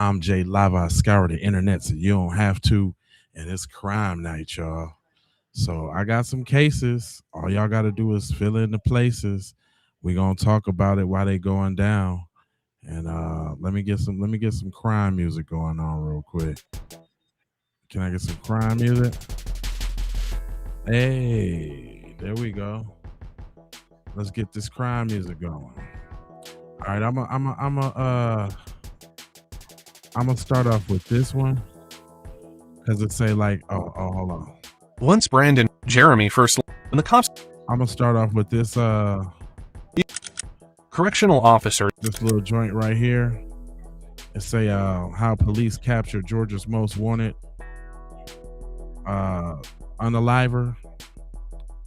I'm Jay Lava. I scour the internet so you don't have to. And it's crime night, y'all. So I got some cases. All y'all got to do is fill in the places. We're gonna talk about it while they going down. And let me get some crime music going on real quick. Can I get some crime music? Hey, there we go. Let's get this crime music going. All right, I'm gonna start off with this one because it say like, hold on. Once Brandon Jeremy first when the cops I'm gonna start off with this correctional officer this little joint right here. It say how police captured Georgia's most wanted unaliver.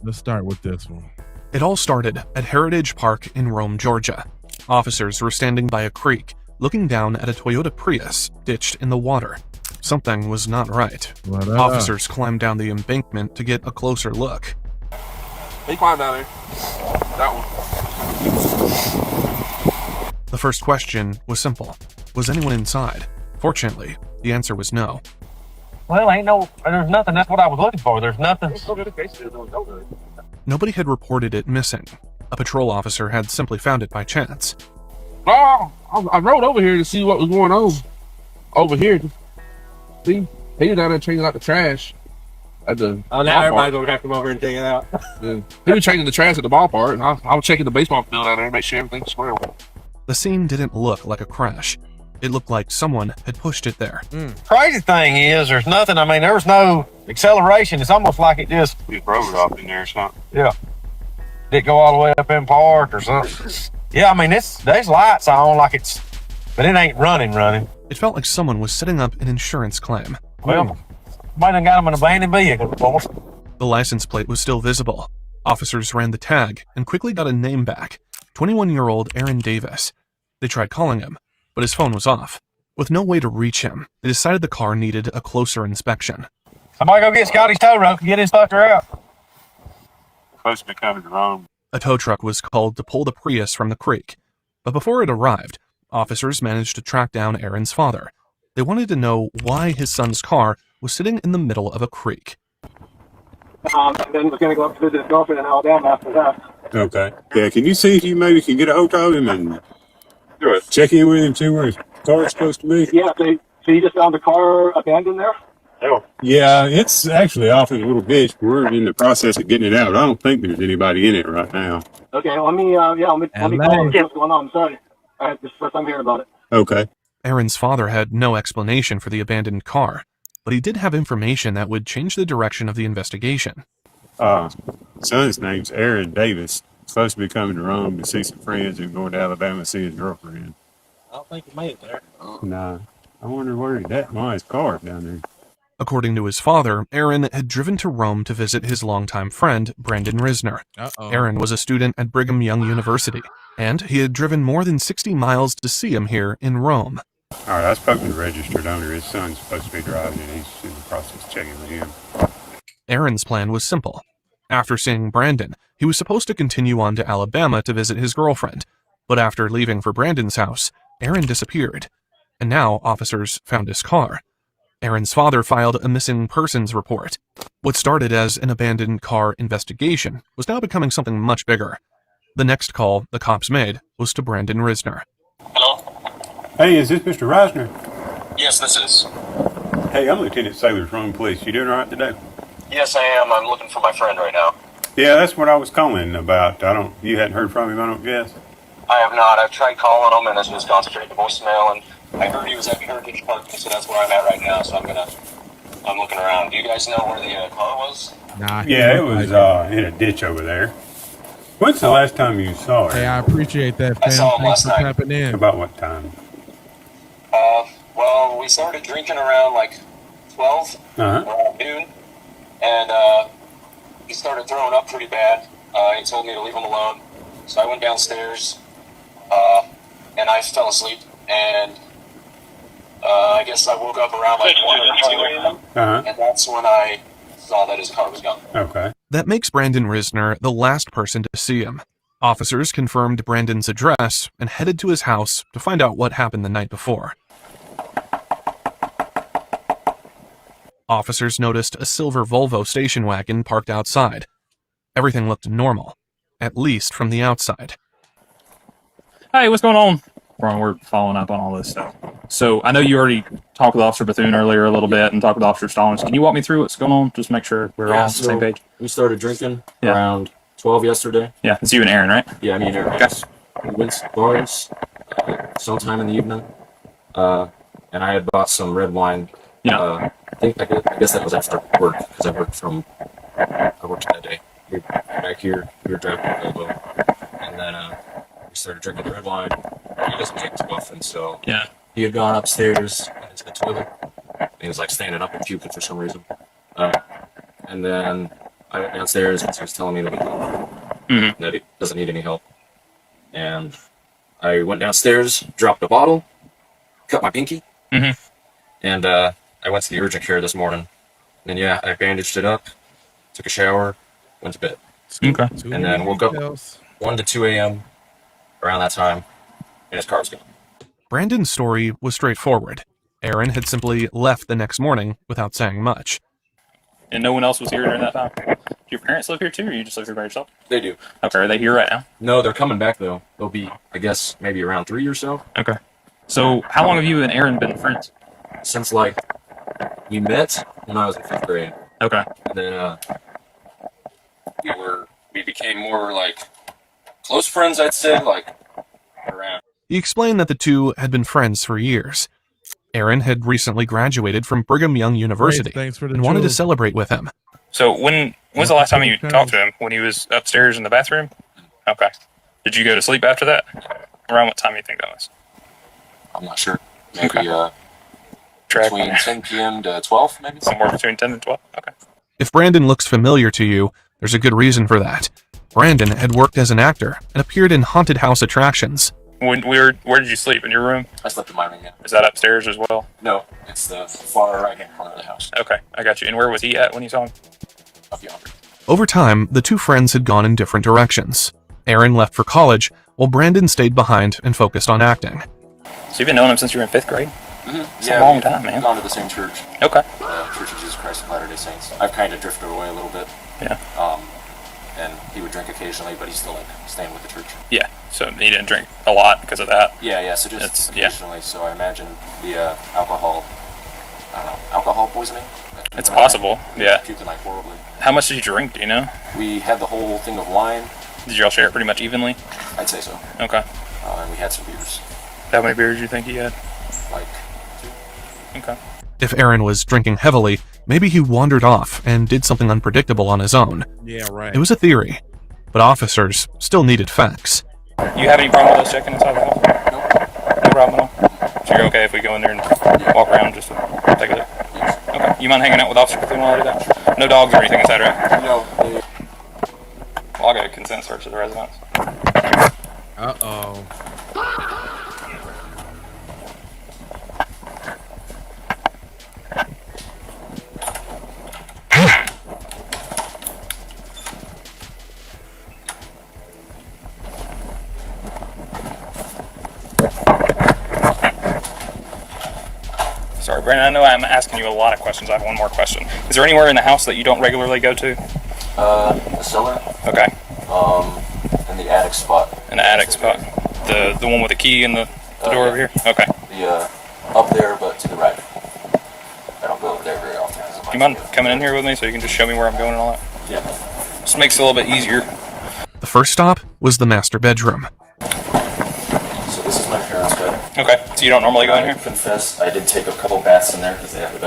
Let's start with this one. It all started at Heritage Park in Rome, Georgia. Officers were standing by a creek, looking down at a Toyota Prius ditched in the water. Something was not right. Officers climbed down the embankment to get a closer look. He climbed down there. That one. The first question was simple. Was anyone inside? Fortunately, the answer was no. Well, there's nothing. That's what I was looking for. There's nothing. Nobody had reported it missing. A patrol officer had simply found it by chance. Oh, I rode over here to see what was going on. Over here. See? He was down there changing out the trash at the now everybody's going to have to come over and take it out. Yeah. He was changing the trash at the ballpark, and I was checking the baseball field down there to make sure everything's square. The scene didn't look like a crash. It looked like someone had pushed it there. Crazy thing is, there's nothing. I mean, there was no acceleration. It's almost like it just... We broke it off in there or something. Yeah. Did it go all the way up in park or something? Yeah, I mean, there's lights on like it's... But it ain't running. It felt like someone was setting up an insurance claim. Well, somebody done got them an abandoned vehicle, boss. The license plate was still visible. Officers ran the tag and quickly got a name back. 21-year-old Aaron Davis. They tried calling him, but his phone was off. With no way to reach him, they decided the car needed a closer inspection. Somebody go get Scotty's tow rope and get his fucker out. Supposed to be coming to Rome. A tow truck was called to pull the Prius from the creek. But before it arrived, officers managed to track down Aaron's father. They wanted to know why his son's car was sitting in the middle of a creek. And then we're going to go up to visit his girlfriend in Alabama after that. Okay. Yeah, can you see if you maybe can get a hold of him and check in with him, see where his car is supposed to be? Yeah, so you just found the car abandoned there? Yeah, it's actually off in a little ditch. We're in the process of getting it out. I don't think there's anybody in it right now. Okay, let me call and see what's going on. Sorry. This is the first time hearing about it. Okay. Aaron's father had no explanation for the abandoned car, but he did have information that would change the direction of the investigation. Son's name's Aaron Davis. Supposed to be coming to Rome to see some friends and going to Alabama to see his girlfriend. I don't think he made it there. Nah. I wonder where he's at. Why his car down there? According to his father, Aaron had driven to Rome to visit his longtime friend, Brandon Risner. Aaron was a student at Brigham Young University, and he had driven more than 60 miles to see him here in Rome. All right, I spoke to the registered owner. His son's supposed to be driving, and he's in the process of checking with him. Aaron's plan was simple. After seeing Brandon, he was supposed to continue on to Alabama to visit his girlfriend. But after leaving for Brandon's house, Aaron disappeared. And now officers found his car. Aaron's father filed a missing persons report. What started as an abandoned car investigation was now becoming something much bigger. The next call the cops made was to Brandon Risner. Hello? Hey, is this Mr. Reisner? Yes, this is. Hey, I'm Lieutenant Sailor's Rome Police. You doing all right today? Yes, I am. I'm looking for my friend right now. Yeah, that's what I was calling about. You hadn't heard from him, I don't guess? I have not. I've tried calling him, and it's just gone straight to voicemail, and I heard he was at Heritage Park, so that's where I'm at right now, so I'm looking around. Do you guys know where the car was? Nah. Yeah, it was in a ditch over there. When's the last time you saw her? Hey, I appreciate that, fam. I saw him Thanks last for night. tapping in. About what time? Well, we started drinking around like 12, around noon, and he started throwing up pretty bad. He told me to leave him alone, so I went downstairs, and I fell asleep, and I guess I woke up around like 1 or 2 a.m., and that's when I saw that his car was gone. Okay. That makes Brandon Risner the last person to see him. Officers confirmed Brandon's address and headed to his house to find out what happened the night before. Officers noticed a silver Volvo station wagon parked outside. Everything looked normal, at least from the outside. Hey, what's going on? Ron, we're following up on all this stuff. So I know you already talked with Officer Bethune earlier a little bit and talked with Officer Stallings. Can you walk me through what's going on? Just make sure we're all on the same page. We started drinking around 12 yesterday. Yeah, it's you and Aaron, right? Yeah, me and Aaron. Okay. We went to bars sometime in the evening, and I had bought some red wine. Yeah. I guess that was after work because I worked that day. We were back here. We were driving to Volvo, and then we started drinking the red wine. He doesn't drink too often, so Yeah. he had gone upstairs into the toilet. He was like standing up and puking for some reason. And then I went downstairs and he was telling me that he doesn't need any help. And I went downstairs, dropped a bottle, cut my pinky, and I went to the urgent care this morning. And yeah, I bandaged it up, took a shower, went to bed. Okay. And then woke up 1 to 2 a.m. around that time, and his car was gone. Brandon's story was straightforward. Aaron had simply left the next morning without saying much. And no one else was here during that time? Do your parents live here too, or you just live here by yourself? They do. Okay, are they here right now? No, they're coming back though. They'll be, I guess, maybe around 3 or so. Okay. So how long have you and Aaron been friends? Since like we met when I was in 5th grade. Okay. And then we became more like close friends, I'd say, like around. He explained that the two had been friends for years. Aaron had recently graduated from Brigham Young University and wanted to celebrate with him. So when's the last time you talked to him? When he was upstairs in the bathroom? Okay. Did you go to sleep after that? Around what time do you think that was? I'm not sure. Maybe Track between 10 p.m. to 12, maybe. somewhere between 10 and 12? Okay. If Brandon looks familiar to you, there's a good reason for that. Brandon had worked as an actor and appeared in haunted house attractions. Where did you sleep? In your room? I slept in my room, yeah. Is that upstairs as well? No, it's the far right-hand corner of the house. Okay, I got you. And where was he at when you saw him? Up yonder. Over time, the two friends had gone in different directions. Aaron left for college, while Brandon stayed behind and focused on acting. So you've been knowing him since you were in 5th grade? It's a long time, man. We've gone to the same church. Okay. Church of Jesus Christ of Latter-day Saints. I've kind of drifted away a little bit. Yeah. And he would drink occasionally, but he's still like staying with the church. Yeah. So he didn't drink a lot because of that. Yeah. So just occasionally. So I imagine the alcohol poisoning. It's possible. Yeah. Puking like horribly. How much did you drink? Do you know? We had the whole thing of wine. Did you all share it pretty much evenly? I'd say so. Okay. And we had some beers. How many beers do you think he had? Like 2. Okay. If Aaron was drinking heavily, maybe he wandered off and did something unpredictable on his own. Yeah, right. It was a theory, but officers still needed facts. You have any problem with us checking inside the house? Nope. No problem at all? So you're okay if we go in there and walk around just to take a look? Yes. Okay. You mind hanging out with Officer Bethune while I do that? No dogs or anything inside, right? No. Well, I'll get a consent search of the residence. Uh-oh. Sorry, Brandon, I know I'm asking you a lot of questions. I have one more question. Is there anywhere in the house that you don't regularly go to? The cellar. Okay. And the attic spot. In the attic spot? The one with the key in the door over here? Okay. The up there, but to the right. I don't go over there very often. Do you mind coming in here with me so you can just show me where I'm going and all that? Yeah. Just makes it a little bit easier. The first stop was the master bedroom. So this is my parents' bed. Okay. So you don't normally go in I here? confess, I did take a couple baths in there because they have the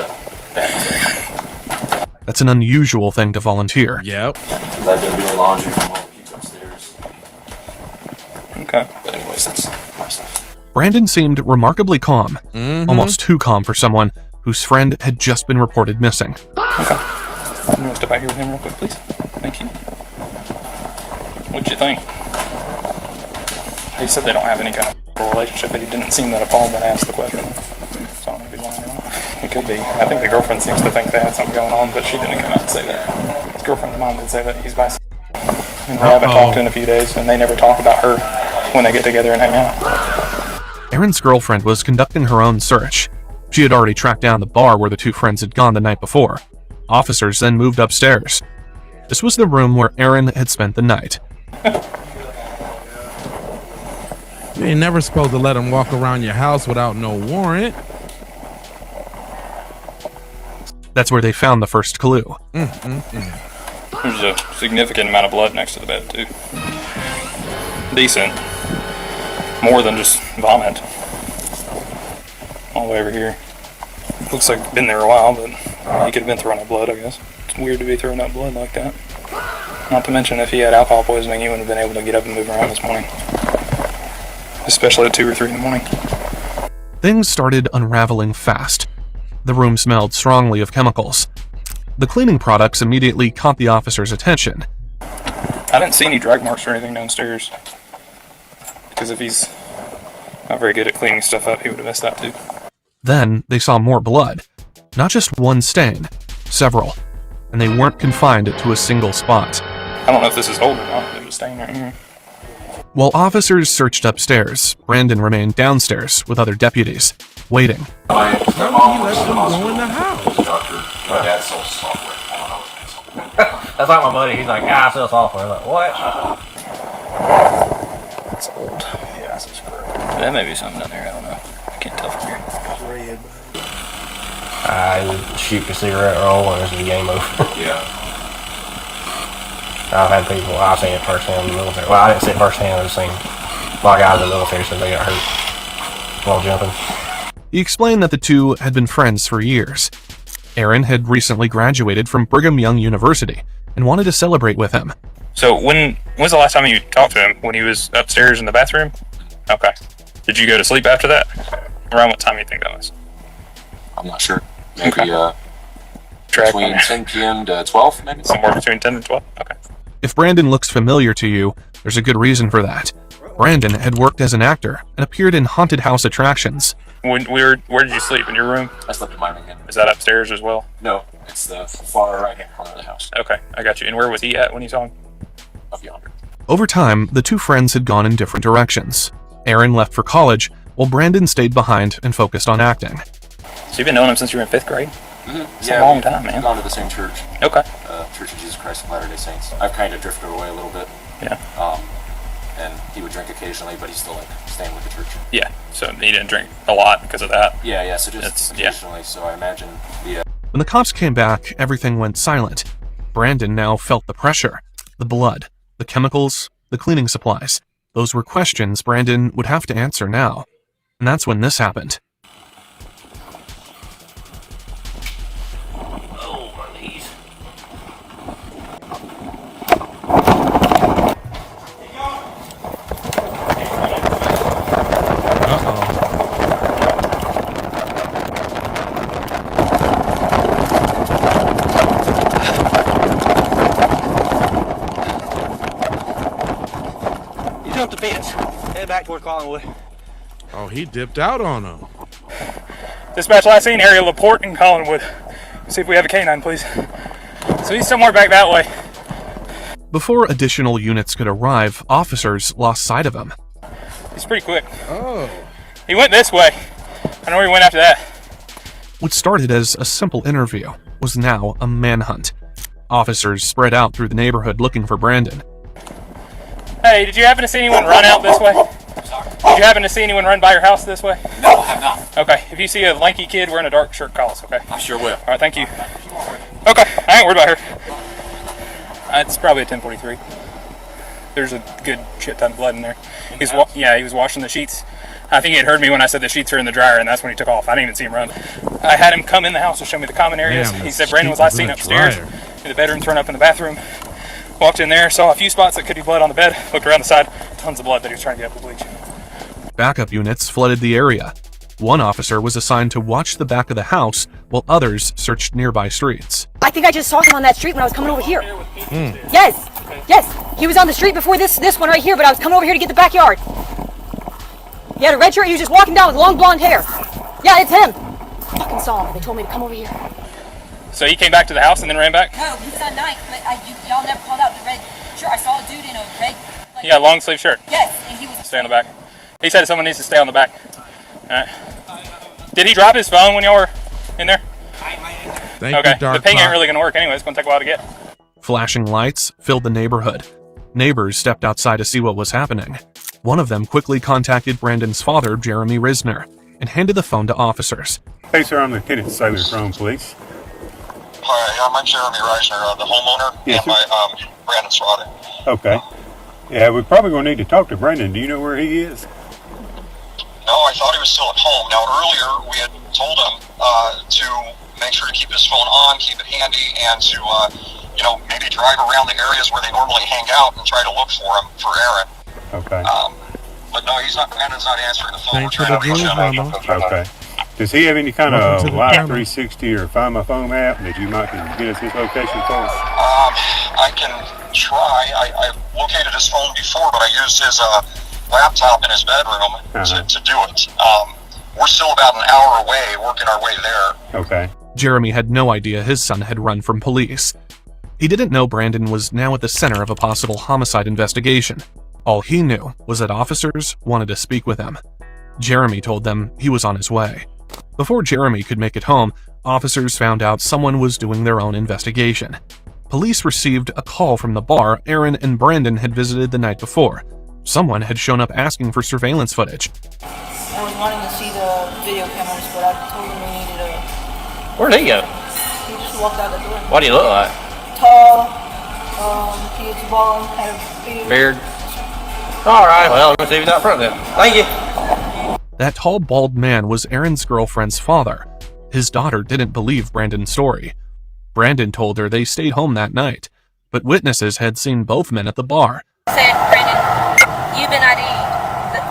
bath. That's an unusual thing to volunteer. Yep. Because I've been doing laundry from all the kids upstairs. Okay. But anyways, that's my stuff. Brandon seemed remarkably calm, almost too calm for someone whose friend had just been reported missing. Okay. You want to step out here with him real quick, please? Thank you. What'd you think? He said they don't have any kind of relationship, but he didn't seem that appalled when I asked the question. So I don't know if he's lying or not. He could be. I think the girlfriend seems to think they had something going on, but she didn't come out and say that. His girlfriend's mom did say that he's bisexual. And they haven't talked to in a few days, and they never talk about her when they get together and hang out. Aaron's girlfriend was conducting her own search. She had already tracked down the bar where the two friends had gone the night before. Officers then moved upstairs. This was the room where Aaron had spent the night. You ain't never supposed to let him walk around your house without no warrant. That's where they found the first clue. There's a significant amount of blood next to the bed, too. Decent. More than just vomit. All the way over here. Looks like it's been there a while, but he could have been throwing up blood, I guess. It's weird to be throwing up blood like that. Not to mention, if he had alcohol poisoning, he wouldn't have been able to get up and move around this morning. Especially at 2 or 3 in the morning. Things started unraveling fast. The room smelled strongly of chemicals. The cleaning products immediately caught the officer's attention. I didn't see any drag marks or anything downstairs. Because if he's not very good at cleaning stuff up, he would have missed that too. Then they saw more blood. Not just one stain, several. And they weren't confined to a single spot. I don't know if this is old or not, there's a stain right here. While officers searched upstairs, Brandon remained downstairs with other deputies, waiting. How did he let them go in the house? My dad sells software. I don't know. That's like my buddy. He's like, I sell software. I'm like, what? It's old. Yeah, that's correct. That may be something down there, I don't know. I can't tell from here. I would shoot a cigarette roll and it's the game over. Yeah. I've had people, I've seen it firsthand in the military. Well, I didn't see it firsthand, I've seen a lot of guys in the military said they got hurt while jumping. He explained that the two had been friends for years. Aaron had recently graduated from Brigham Young University and wanted to celebrate with him. So when was the last time you talked to him? When he was upstairs in the bathroom? Okay. Did you go to sleep after that? Around what time do you think that was? I'm not sure. Maybe Track between on 10 p.m. to 12, maybe? somewhere between 10 and 12? Okay. If Brandon looks familiar to you, there's a good reason for that. Brandon had worked as an actor and appeared in haunted house attractions. Where did you sleep? In your room? I slept in my room. Is that upstairs as well? No, it's the far right-hand corner of the house. Okay, I got you. And where was he at when you saw him? Up yonder. Over time, the two friends had gone in different directions. Aaron left for college, while Brandon stayed behind and focused on acting. So you've been knowing him since you were in 5th grade? Mm-hmm. It's a long time, man. We've gone to the same church. Okay. Church of Jesus Christ of Latter-day Saints. I've kind of drifted away a little bit. Yeah. And he would drink occasionally, but he's still like staying with the church. Yeah. So he didn't drink a lot because of that. Yeah. So just It's- occasionally. So I imagine the. When the cops came back, everything went silent. Brandon now felt the pressure, the blood, the chemicals, the cleaning supplies. Those were questions Brandon would have to answer now. And that's when this happened. Oh, my knees. He jumped the fence. Head back toward Collinwood. Oh, he dipped out on him. Dispatch last seen area LaPorte and Collinwood. See if we have a canine, please. So he's somewhere back that way. Before additional units could arrive, officers lost sight of him. He's pretty quick. Oh. He went this way. I don't know where he went after that. What started as a simple interview was now a manhunt. Officers spread out through the neighborhood looking for Brandon. Hey, did you happen to see anyone run out this way? Did you happen to see anyone run by your house this way? No, I have not. Okay, if you see a lanky kid wearing a dark shirt, call us, okay? I sure will. All right, thank you. Okay, I ain't worried about her. It's probably a 1043. There's a good shit ton of blood in there. He was washing the sheets. I think he had heard me when I said the sheets are in the dryer, and that's when he took off. I didn't even see him run. I had him come in the house to show me the common areas. Damn, He the said Brandon was sheets last is seen in the upstairs, dryer. in the bedroom, thrown up in the bathroom. Walked in there, saw a few spots that could be blood on the bed, looked around the side, tons of blood that he was trying to get up with bleach. Backup units flooded the area. One officer was assigned to watch the back of the house while others searched nearby streets. I think I just saw him on that street when I was coming over here. Yes. He was on the street before this one right here, but I was coming over here to get the backyard. He had a red shirt. He was just walking down with long blonde hair. Yeah, it's him. Fucking saw him. They told me to come over here. So he came back to the house and then ran back? No, he was at night, but y'all never called out the red shirt. I saw a dude in a red. Yeah, long sleeve shirt. Yes, and he was. Stay on the back. He said someone needs to stay on the back. All right. Did he drop his phone when y'all were in there? Thank Okay. you, Dark The ping ain't Clock. really gonna work anyway. It's gonna take a while to get. Flashing lights filled the neighborhood. Neighbors stepped outside to see what was happening. One of them quickly contacted Brandon's father, Jeremy Risner, and handed the phone to officers. Hey, sir, I'm Lieutenant Sailor Chrome Police. Hi, I'm Jeremy Reisner, the homeowner, Yes, and my Brandon's father. Okay. Yeah, we're probably going to need to talk to Brandon. Do you know where he is? No, I thought he was still at home. Now, earlier we had told him to make sure to keep his phone on, keep it handy, and to, maybe drive around the areas where they normally hang out and try to look for him, for Aaron. Okay. But no, Brandon's not answering the phone. Thanks for the news, Mama. Okay. Does he have any kind Welcome to of the Live camera. 360 or Find My Phone app that you might can get us his location for? I can try. I located his phone before, but I used his laptop in his bedroom to do it. We're still about an hour away, working our way there. Okay. Jeremy had no idea his son had run from police. He didn't know Brandon was now at the center of a possible homicide investigation. All he knew was that officers wanted to speak with him. Jeremy told them he was on his way. Before Jeremy could make it home, officers found out someone was doing their own investigation. Police received a call from the bar Aaron and Brandon had visited the night before. Someone had shown up asking for surveillance footage. I was wanting to see the video cameras, but I told him we needed a... Where'd he go? He just walked out the door. What do you look like? Tall, he was bald, had a beard. Beard? Alright, well, let's see if he's out front then. Thank you. That tall, bald man was Aaron's girlfriend's father. His daughter didn't believe Brandon's story. Brandon told her they stayed home that night, but witnesses had seen both men at the bar. Said, Brandon, you've been ID'd.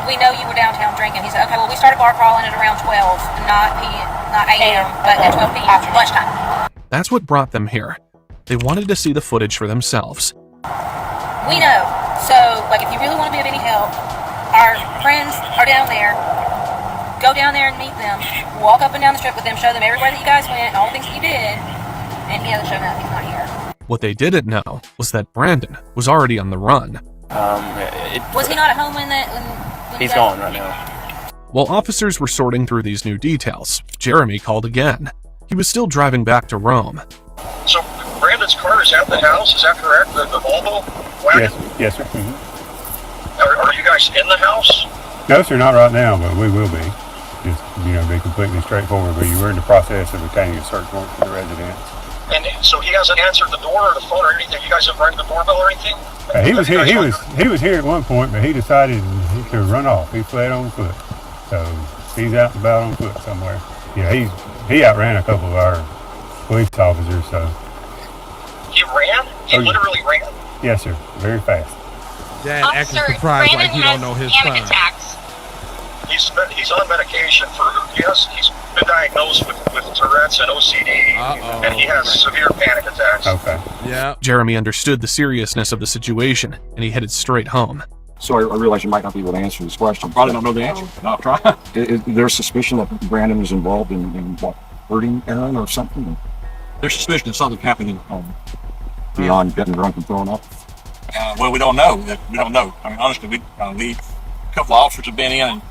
We know you were downtown drinking. He said, okay, well, we started bar crawling at around 12, not p.m., not a.m., but at 12 p.m., lunchtime. That's what brought them here. They wanted to see the footage for themselves. We know. So, if you really want to be of any help, our friends are down there. Go down there and meet them. Walk up and down the strip with them. Show them everywhere that you guys went, all the things that you did. And he hasn't shown up. He's not here. What they didn't know was that Brandon was already on the run. Was he not at home when that... He's gone right now. While officers were sorting through these new details, Jeremy called again. He was still driving back to Rome. So, Brandon's car is at the house, is that correct? The Volvo wagon? Yes, sir. Are you guys in the house? No, sir, not right now, but we will be. Just, be completely straightforward. But you were in the process of obtaining a search warrant for the residence. And so he hasn't answered the door or the phone or anything? You guys have rang the doorbell or anything? He was here. He was here at one point, but he decided to run off. He fled on foot, so he's out and about on foot somewhere. Yeah, he outran a couple of our police officers. So he ran? He literally ran? Yes, sir. Very fast. Dad acting surprised like he don't know his son. He's on medication for, he's been diagnosed with Tourette's and OCD, and he has severe panic attacks. Okay. Yeah. Jeremy understood the seriousness of the situation, and he headed straight home. So I realize you might not be able to answer this question. Probably don't know the answer. Not trying. Is there suspicion that Brandon is involved in hurting Aaron or something? There's suspicion of something happening at home. Beyond getting drunk and throwing up? Well, we don't know. We don't know. I mean, honestly, a couple of officers have been in and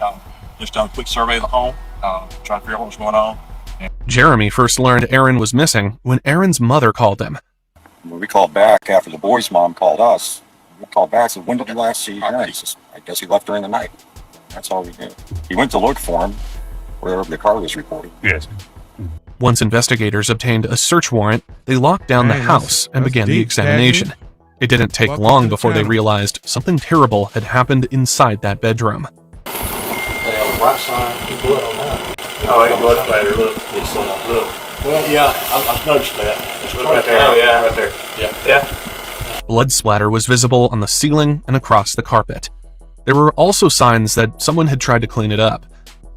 just done a quick survey of the home, trying to figure out what was going on. Jeremy first learned Aaron was missing when Aaron's mother called him. When we called back after the boy's mom called us, we called back and said, when did you last see Aaron? He says, I guess he left during the night. That's all we knew. He went to look for him wherever the car was reported. Yes. Once investigators obtained a search warrant, they locked down the house and began the examination. It didn't take long before they realized something terrible had happened inside that bedroom. Right side, blood on that. Oh, I got blood splatter. Look, look. Well, yeah, I've noticed that. It's right there. Oh, yeah, right there. Yeah. Blood splatter was visible on the ceiling and across the carpet. There were also signs that someone had tried to clean it up.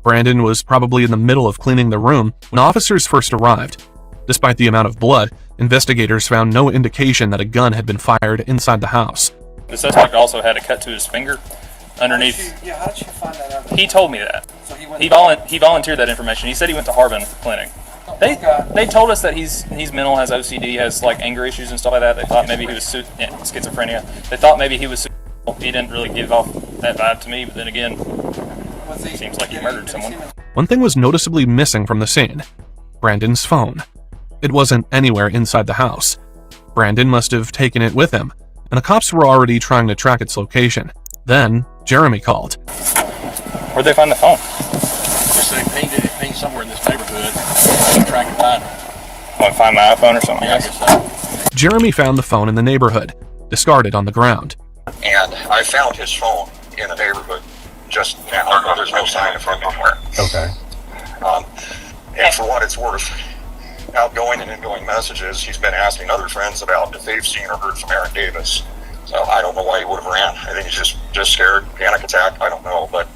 Brandon was probably in the middle of cleaning the room when officers first arrived. Despite the amount of blood, investigators found no indication that a gun had been fired inside the house. The suspect also had a cut to his finger underneath. How did you find that out? He told me that. So he volunteered that information. He said he went to Harbin Clinic. They told us that he's mental, has OCD, has like anger issues and stuff like that. They thought maybe he was schizophrenia. They thought maybe he was suicidal. He didn't really give off that vibe to me, but then again, it seems like he murdered someone. one thing was noticeably missing from the scene: Brandon's phone. It wasn't anywhere inside the house. Brandon must have taken it with him, and the cops were already trying to track its location. Then Jeremy called. Where'd they find the phone? Just they pinged somewhere in this neighborhood. I'm trying to find it. Want to find my iPhone or something? Yeah, I guess so. Jeremy found the phone in the neighborhood, discarded on the ground. And I found his phone in the neighborhood just now. There's no sign of him anywhere. Okay. And for what it's worth, outgoing and ingoing messages, he's been asking other friends about if they've seen or heard from Aaron Davis. So I don't know why he would have ran. I think he's just scared, panic attack. I don't know, but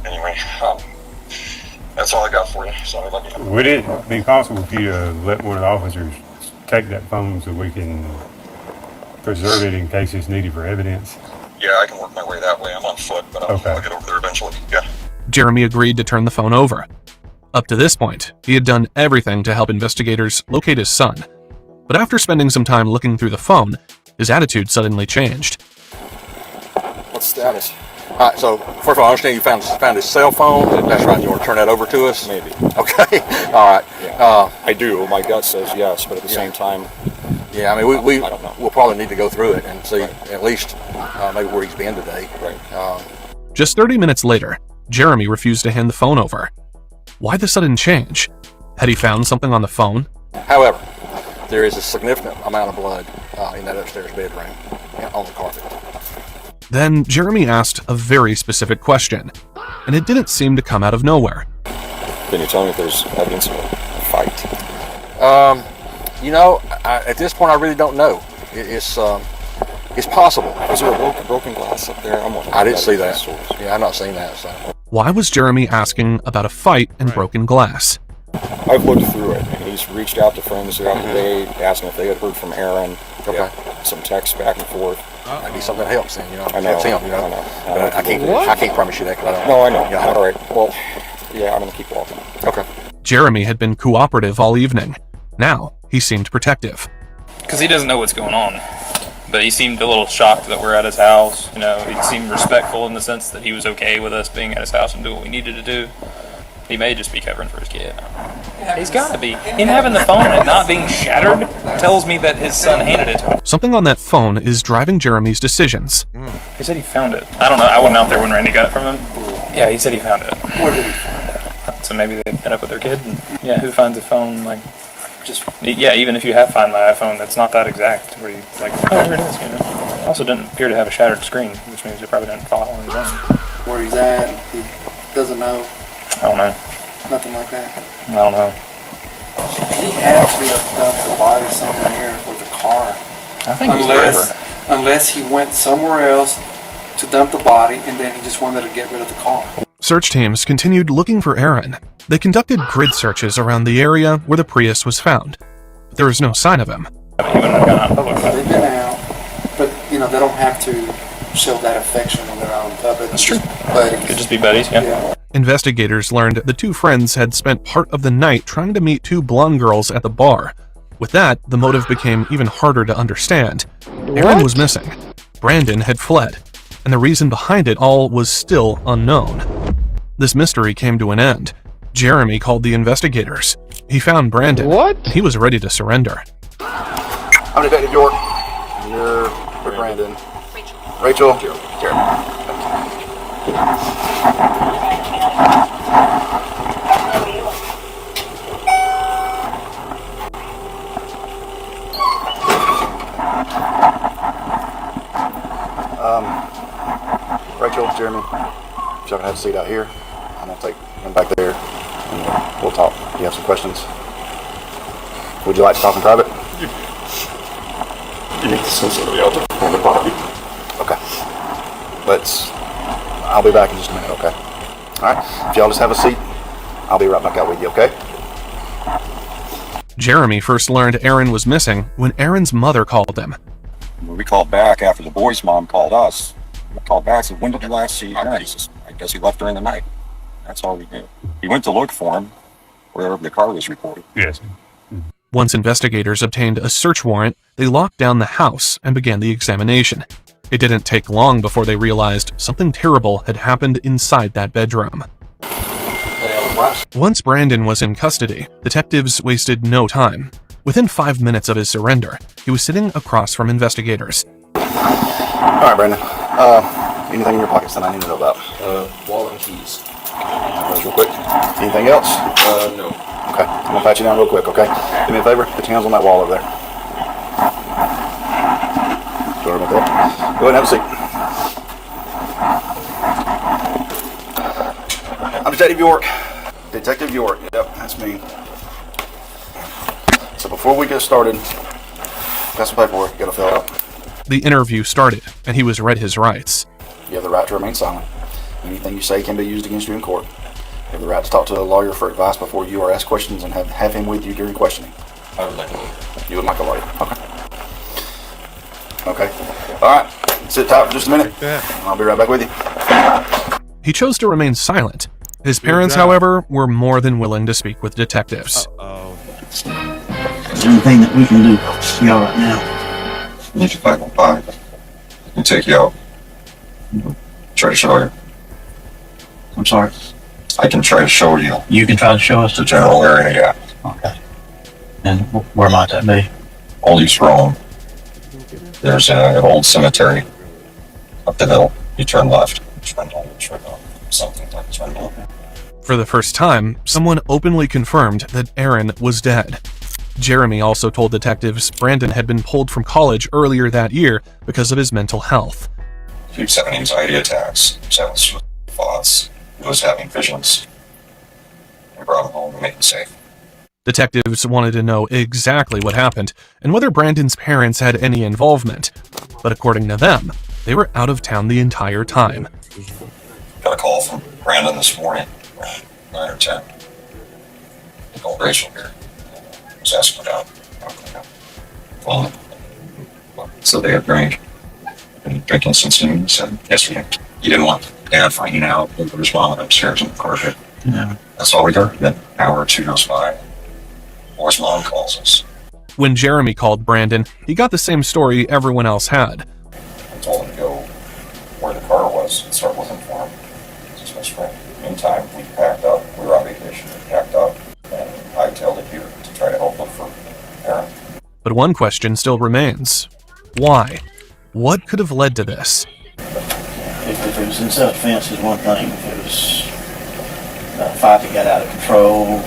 anyway, that's all I got for you. So let me know. Would it be possible for you to let one of the officers take that phone so we can preserve it in case it's needed for evidence? Yeah, I can work my way that way. I'm on foot, but I'll get over there eventually. Yeah. Jeremy agreed to turn the phone over. Up to this point, he had done everything to help investigators locate his son. But after spending some time looking through the phone, his attitude suddenly changed. What's the status? All right, so first of all, I understand you found his cell phone. That's right. You want to turn that over to us? Maybe. Okay. All right. Yeah. I do. My gut says yes, but at the same time, yeah. I mean, I don't know. we'll probably need to go through it and see at least maybe where he's been today. Right. Just 30 minutes later, Jeremy refused to hand the phone over. Why the sudden change? Had he found something on the phone? However, there is a significant amount of blood in that upstairs bedroom on the carpet. Then Jeremy asked a very specific question, and it didn't seem to come out of nowhere. Can you tell me if there's evidence of a fight? At this point, I really don't know. It's possible. Was there a broken glass up there? I didn't see that. Yeah, I've not seen that. So. Why was Jeremy asking about a fight and broken glass? I've looked through it, and he's reached out to friends throughout the day, asking if they had heard from Aaron. Okay. Some texts back and forth. Might be something that helps him, I know. Helps him, I know. But I can't promise you that because I don't. No, I know. All right. Well, yeah, I'm gonna keep walking. Okay. Jeremy had been cooperative all evening. Now he seemed protective. Because he doesn't know what's going on. But he seemed a little shocked that we're at his house. He seemed respectful in the sense that he was okay with us being at his house and doing what we needed to do. He may just be covering for his kid. He's got to be. Him having the phone and not being shattered tells me that his son handed it to him. Something on that phone is driving Jeremy's decisions. He said he found it. I don't know. I wasn't out there when Randy got it from him. Yeah, he said he found it. Where did he find it? So maybe they've been up with their kid. And, yeah, who finds a phone even if you have Find My iPhone, that's not that exact. Where you oh, here it is. Also didn't appear to have a shattered screen, which means it probably didn't fall on his own. Where he's at, he doesn't know. I don't know. Nothing like that. I don't know. He had to be dumped the body somewhere with a car. I think he's unless he went somewhere else to dump the body, and then he just wanted to get rid of the car. Search teams continued looking for Aaron. They conducted grid searches around the area where the Prius was found, but there was no sign of him. They've been out, but they don't have to show that affection when they're out in public. That's true. Buddies. Could just be buddies, yeah. Investigators learned the two friends had spent part of the night trying to meet two blonde girls at the bar. With that, the motive became even harder to understand. Aaron was missing. Brandon had fled, and the reason behind it all was still unknown. This mystery came to an end. Jeremy called the investigators. He found Brandon. What? He was ready to surrender. I'm Detective York. You're Brandon. Rachel. Jeremy. Rachel, Jeremy, if y'all can have a seat out here, I'm gonna take him back there and we'll talk. You have some questions? Would you like to talk in private? You need to send somebody out to find the body. Okay. I'll be back in just a minute, okay? Alright, if y'all just have a seat, I'll be right back out with you, okay? Jeremy first learned Aaron was missing when Aaron's mother called him. We called back after the boy's mom called us. We called back and said, when did you last see Aaron? He says, I guess he left during the night. That's all we knew. He went to look for him wherever the car was reported. Yes. Once investigators obtained a search warrant, they locked down the house and began the examination. It didn't take long before they realized something terrible had happened inside that bedroom. Once Brandon was in custody, detectives wasted no time. Within 5 minutes of his surrender, he was sitting across from investigators. All right, Brandon. Anything in your pockets that I need to know about? Wallet and keys. Those real quick. Anything else? No. Okay. I'm gonna pat you down real quick. Okay. Do me a favor. Put your hands on that wall over there. Sorry about that. Go ahead and have a seat. I'm Detective York. Detective York. Yep, that's me. So before we get started, got some paperwork you gotta fill out. The interview started, and he was read his rights. You have the right to remain silent. Anything you say can be used against you in court. You have the right to talk to a lawyer for advice before you are asked questions and have him with you during questioning. I would like a lawyer. You would like a lawyer. Okay. Okay. All right. Sit tight for just a minute. I'll be right back with you. He chose to remain silent. His parents, however, were more than willing to speak with detectives. Is there anything that we can do for y'all right now? Need your 505. We'll take you out. Try to show you. I'm sorry. I can try to show you You can try to show us the general area, yeah. Okay. And where might that be? Old East Rome. There's an old cemetery up the hill. You turn left. Turn left. Something like turn left. For the first time, someone openly confirmed that Aaron was dead. Jeremy also told detectives Brandon had been pulled from college earlier that year because of his mental health. He was having anxiety attacks. He was having thoughts. He was having visions. We brought him home to make him safe. Detectives wanted to know exactly what happened and whether Brandon's parents had any involvement. But according to them, they were out of town the entire time. Got a call from Brandon this morning, around 9 or 10. He called Rachel here. He was asking about well, so they had drank. Been drinking since noon, he said yesterday. He didn't want Dad finding out that there was mom upstairs in the carpet. Yeah. That's all we heard. Then an hour or two goes by. Boy's mom calls us. When Jeremy called Brandon, he got the same story everyone else had. I told him to go where the car was and start looking for him. It's his best friend. Meantime, we packed up. We were on vacation. We packed up and I tailed it here to try to help look for Aaron. But one question still remains. Why? What could have led to this? If it was in self-defense is one thing. If it was a fight that got out of control,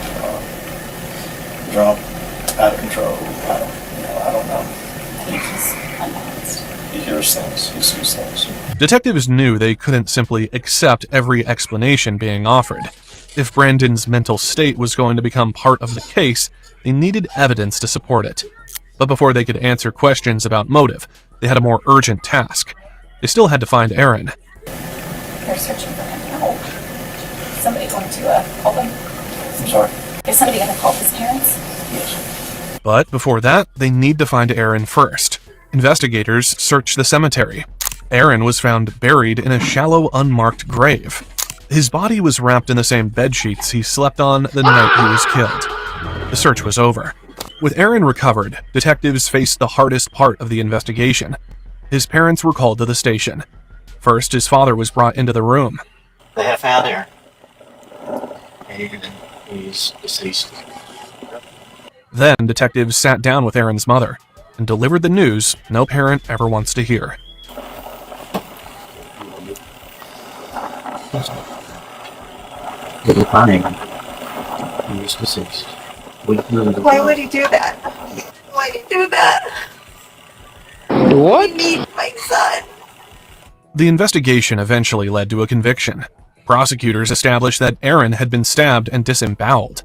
drunk, out of control, I don't know. He hears things. He sees things. Detectives knew they couldn't simply accept every explanation being offered. If Brandon's mental state was going to become part of the case, they needed evidence to support it. But before they could answer questions about motive, they had a more urgent task. They still had to find Aaron. They're searching for him now. Somebody going to call them? I'm sorry? Is somebody going to call his parents? Yes. But before that, they need to find Aaron first. Investigators searched the cemetery. Aaron was found buried in a shallow, unmarked grave. His body was wrapped in the same bed sheets he slept on the night he was killed. The search was over. With Aaron recovered, detectives faced the hardest part of the investigation. His parents were called to the station. First, his father was brought into the room. They have found Aaron. And he's deceased. Then, detectives sat down with Aaron's mother and delivered the news no parent ever wants to hear. Did you find him? He's deceased. Why would he do that? Why did he do that? What? We need my son. The investigation eventually led to a conviction. Prosecutors established that Aaron had been stabbed and disemboweled.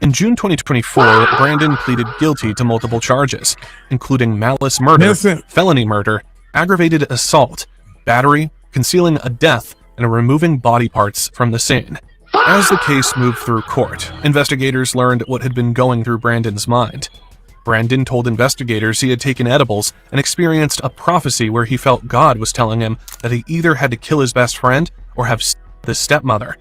In June 2024, Brandon pleaded guilty to multiple charges, including malice murder, felony murder, aggravated assault, battery, concealing a death, and removing body parts from the scene. As the case moved through court, investigators learned what had been going through Brandon's mind. Brandon told investigators he had taken edibles and experienced a prophecy where he felt God was telling him that he either had to kill his best friend or have his stepmother.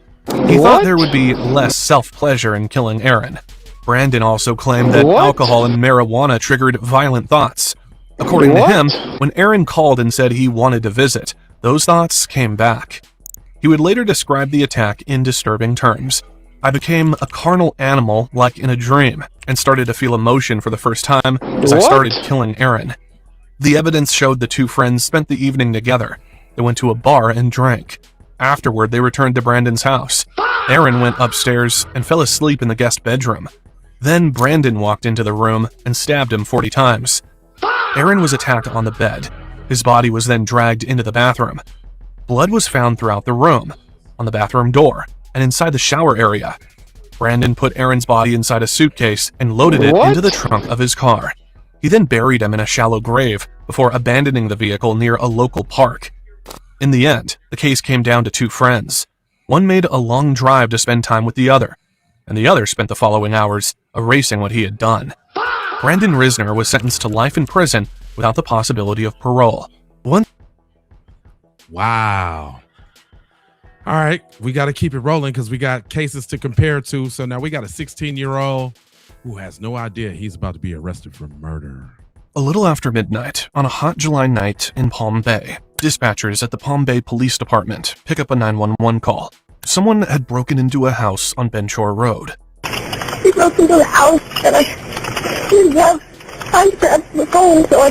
He thought there would be less self-pleasure in killing Aaron. Brandon also claimed that alcohol and marijuana triggered violent thoughts. According to him, when Aaron called and said he wanted to visit, those thoughts came back. He would later describe the attack in disturbing terms. I became a carnal animal like in a dream and started to feel emotion for the first time as I started killing Aaron. The evidence showed the two friends spent the evening together. They went to a bar and drank. Afterward, they returned to Brandon's house. Aaron went upstairs and fell asleep in the guest bedroom. Then Brandon walked into the room and stabbed him 40 times. Aaron was attacked on the bed. His body was then dragged into the bathroom. Blood was found throughout the room, on the bathroom door, and inside the shower area. Brandon put Aaron's body inside a suitcase and loaded it into the trunk of his car. He then buried him in a shallow grave before abandoning the vehicle near a local park. In the end, the case came down to two friends. One made a long drive to spend time with the other, and the other spent the following hours erasing what he had done. Brandon Risner was sentenced to life in prison without the possibility of parole. Wow. All right, we got to keep it rolling because we got cases to compare to. So now we got a 16-year-old who has no idea he's about to be arrested for murder. A little after midnight, on a hot July night in Palm Bay, dispatchers at the Palm Bay Police Department pick up a 911 call. Someone had broken into a house on Benshore Road. He broke into the house and I didn't have time to answer the phone, so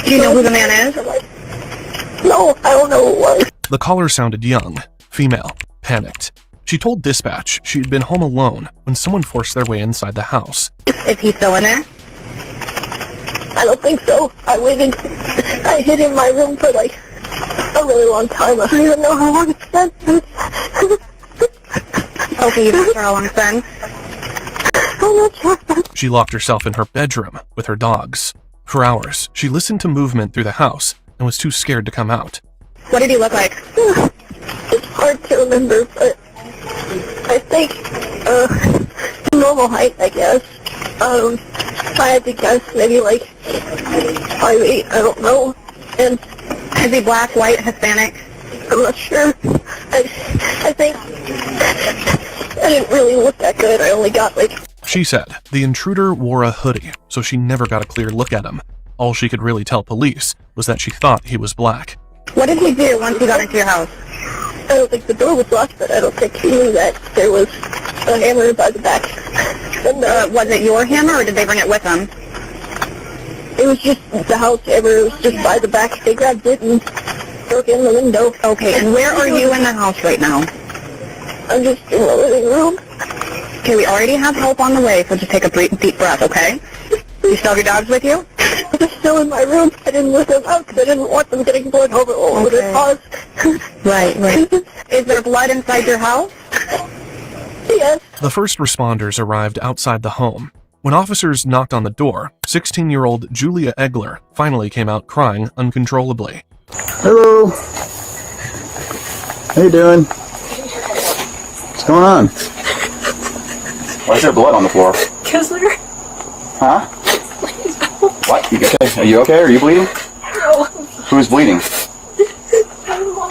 Do you know who the man is? I'm like, no, I don't know who it was. The caller sounded young, female, panicked. She told dispatch she had been home alone when someone forced their way inside the house. Is he still in there? I don't think so. I waited. I hid in my room for like a really long time. I don't even know how long it's been. Okay, you've been for how long it's been? I'm not sure. She locked herself in her bedroom with her dogs. For hours, she listened to movement through the house and was too scared to come out. What did he look like? It's hard to remember, but I think normal height, I guess. If I had to guess, maybe like 5'8", I don't know. And is he black, white, Hispanic? I'm not sure. I think I didn't really look that good. I only got like... She said the intruder wore a hoodie, so she never got a clear look at him. All she could really tell police was that she thought he was black. What did he do once he got into your house? I don't think the door was locked, but I don't think he knew that there was a hammer by the back. And, was it your hammer, or did they bring it with them? It was just the house hammer. It was just by the back. They grabbed it and broke in the window. Okay, and where are you in the house right now? I'm just in the living room. Okay, we already have help on the way, so just take a deep breath, okay? You still have your dogs with you? They're still in my room. I didn't let them out because I didn't want them getting blood over their paws. Right. Is there blood inside your house? Yes. The first responders arrived outside the home. When officers knocked on the door, 16-year-old Julia Egler finally came out crying uncontrollably. Hello. How you doing? What's going on? Why is there blood on the floor? Because they're... Huh? What? You okay? Are you okay? Are you bleeding? No. Who's bleeding? I'm on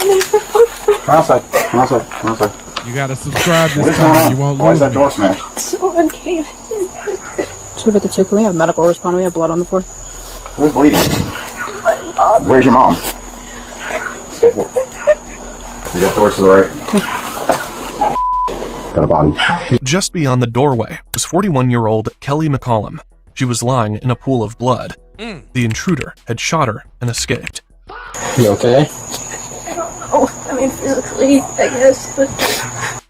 Come outside. Come outside. Come outside. You gotta subscribe What this is going time. on? You won't Why lose is that me. door smashed? Someone came. Can we have medical respond? We have blood on the floor. Who's bleeding? My mom. Where's your mom? You got doors to the right. Got a body. Just beyond the doorway was 41-year-old Kelly McCollum. She was lying in a pool of blood. The intruder had shot her and escaped. You okay? I don't know. I mean, physically, I guess, but...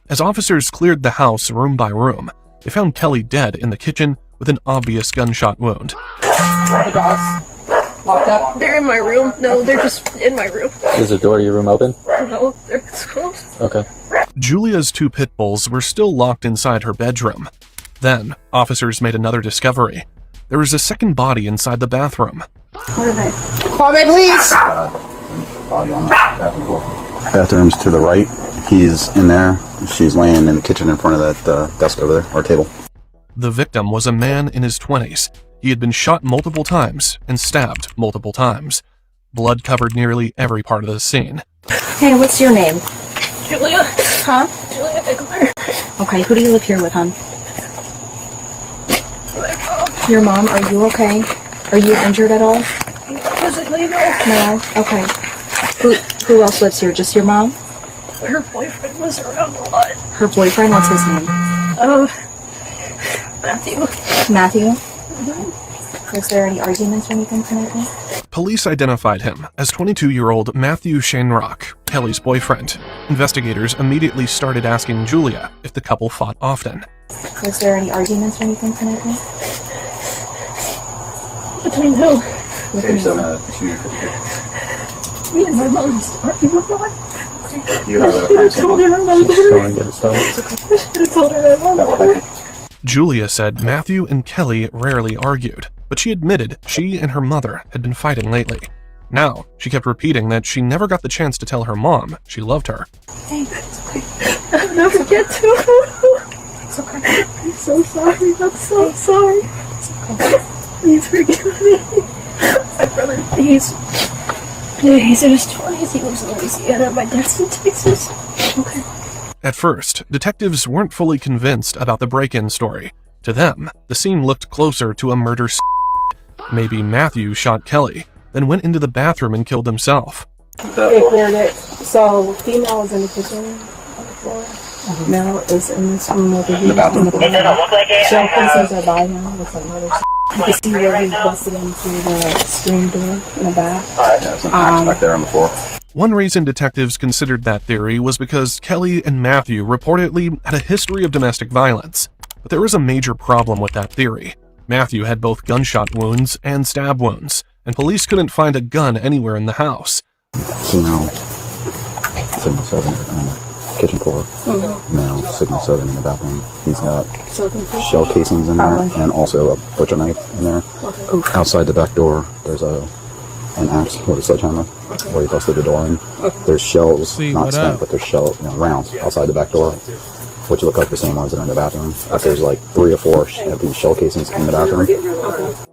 As officers cleared the house room by room, they found Kelly dead in the kitchen with an obvious gunshot wound. The dogs locked up? They're in my room. No, they're just in my room. Is the door to your room open? No, they're closed. Okay. Julia's two pit bulls were still locked inside her bedroom. Then, officers made another discovery. There was a second body inside the bathroom. What are they? Kwame, please! Body on the bathroom floor. Bathroom's to the right. He's in there. She's laying in the kitchen in front of that desk over there, or table. The victim was a man in his 20s. He had been shot multiple times and stabbed multiple times. Blood covered nearly every part of the scene. Hey, what's your name? Julia. Huh? Julia Egler. Okay, who do you live here with, hon? Your mom, are you okay? Are you injured at all? Physically, no. No? Okay. Who else lives here? Just your mom? Her boyfriend was around a lot. Her boyfriend, what's his name? Oh, Matthew. Matthew? Mm-hmm. Was there any arguments or anything tonight? Police identified him as 22-year-old Matthew Shanrock, Kelly's boyfriend. Investigators immediately started asking Julia if the couple fought often. Was there any arguments or anything tonight? Between who? Me and my mom just arguing with one. I told her I'm not there. I should have told her I'm not there. Julia said Matthew and Kelly rarely argued, but she admitted she and her mother had been fighting lately. Now, she kept repeating that she never got the chance to tell her mom she loved her. I'll never get to her. It's okay. I'm so sorry. I'm so sorry. It's okay. Please forgive me. My brother, he's in his 20s. He lives in Louisiana. My dad's in Texas. Okay. At first, detectives weren't fully convinced about the break-in story. To them, the scene looked closer to a murder scene. Maybe Matthew shot Kelly, then went into the bathroom and killed himself. It cleared it. So, female is in the kitchen on the floor. Male is in this room over here. Shell casings are by him. Looks like murder. You can see where he busted into the screen door in the back. Alright, there's some axe back there on the floor. One reason detectives considered that theory was because Kelly and Matthew reportedly had a history of domestic violence. But there was a major problem with that theory. Matthew had both gunshot wounds and stab wounds, and police couldn't find a gun anywhere in the house. Female, signal 7 on the kitchen floor. Male, signal 7 in the bathroom. He's got shell casings in there and also a butcher knife in there. Outside the back door, there's an axe with a sledgehammer where he busted the door in. There's shells, not spent, but there's rounds outside the back door, which look like the same ones that are in the bathroom. But there's like 3 or 4 of these shell casings in the bathroom.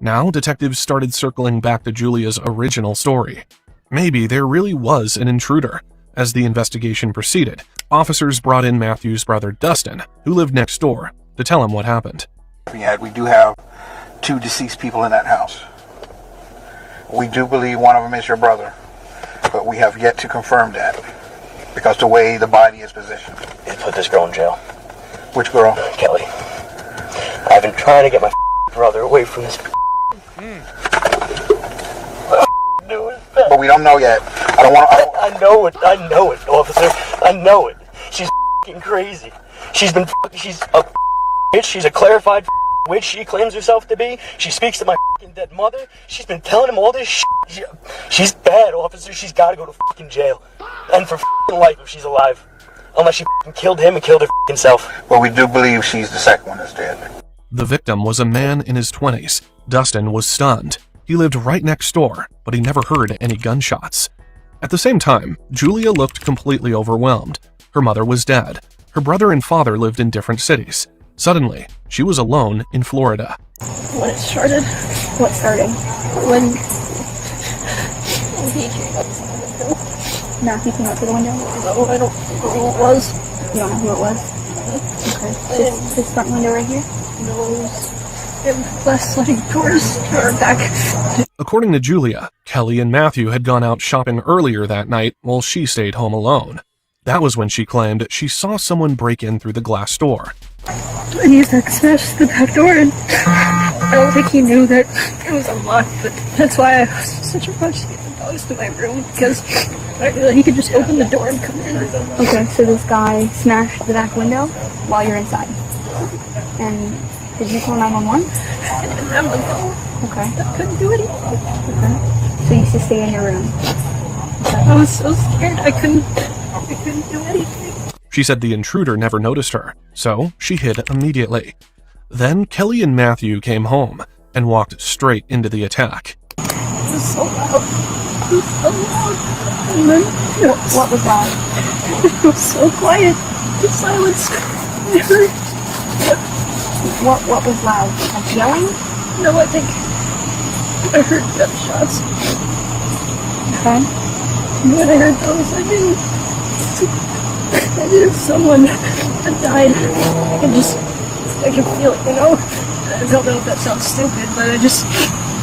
Now, detectives started circling back to Julia's original story. Maybe there really was an intruder. As the investigation proceeded, officers brought in Matthew's brother Dustin, who lived next door, to tell him what happened. We do have 2 deceased people in that house. We do believe one of them is your brother, but we have yet to confirm that because the way the body is positioned. They put this girl in jail. Which girl? Kelly. I've been trying to get my brother away from this. But we don't know yet. I don't want to. I know it, officer. I know it. She's crazy. She's a bitch. She's a clarified witch she claims herself to be. She speaks to my dead mother. She's been telling him all this shit. She's bad, officer. She's got to go to jail. And for life if she's alive. Unless she killed him and killed her self. Well, we do believe she's the second one that's dead. The victim was a man in his 20s. Dustin was stunned. He lived right next door, but he never heard any gunshots. At the same time, Julia looked completely overwhelmed. Her mother was dead. Her brother and father lived in different cities. Suddenly, she was alone in Florida. When it started. What started? When he came up to the window. Matthew came up to the window? No, I don't know who it was. You don't know who it was? Okay. His front window right here? No, it was sliding doors or back. According to Julia, Kelly and Matthew had gone out shopping earlier that night while she stayed home alone. That was when she claimed she saw someone break in through the glass door. And he smashed the back door, and I don't think he knew that it was unlocked, but that's why I was such a rush to get the dogs to my room, because I knew that he could just open the door and come in. Okay, so this guy smashed the back window while you're inside. And did you call 911? I didn't have the phone. Okay. I couldn't do anything. Okay. So you used to stay in your room? Okay. I was so scared I couldn't do anything. She said the intruder never noticed her, so she hid immediately. Then Kelly and Matthew came home and walked straight into the attack. It was so loud. It was so loud. And then what was loud? It was so quiet. The silence. I heard. What was loud? Like yelling? No, I think I heard gunshots. Okay. And when I heard those, I knew someone had died. I can feel it, you know? I don't know if that sounds stupid, but I just...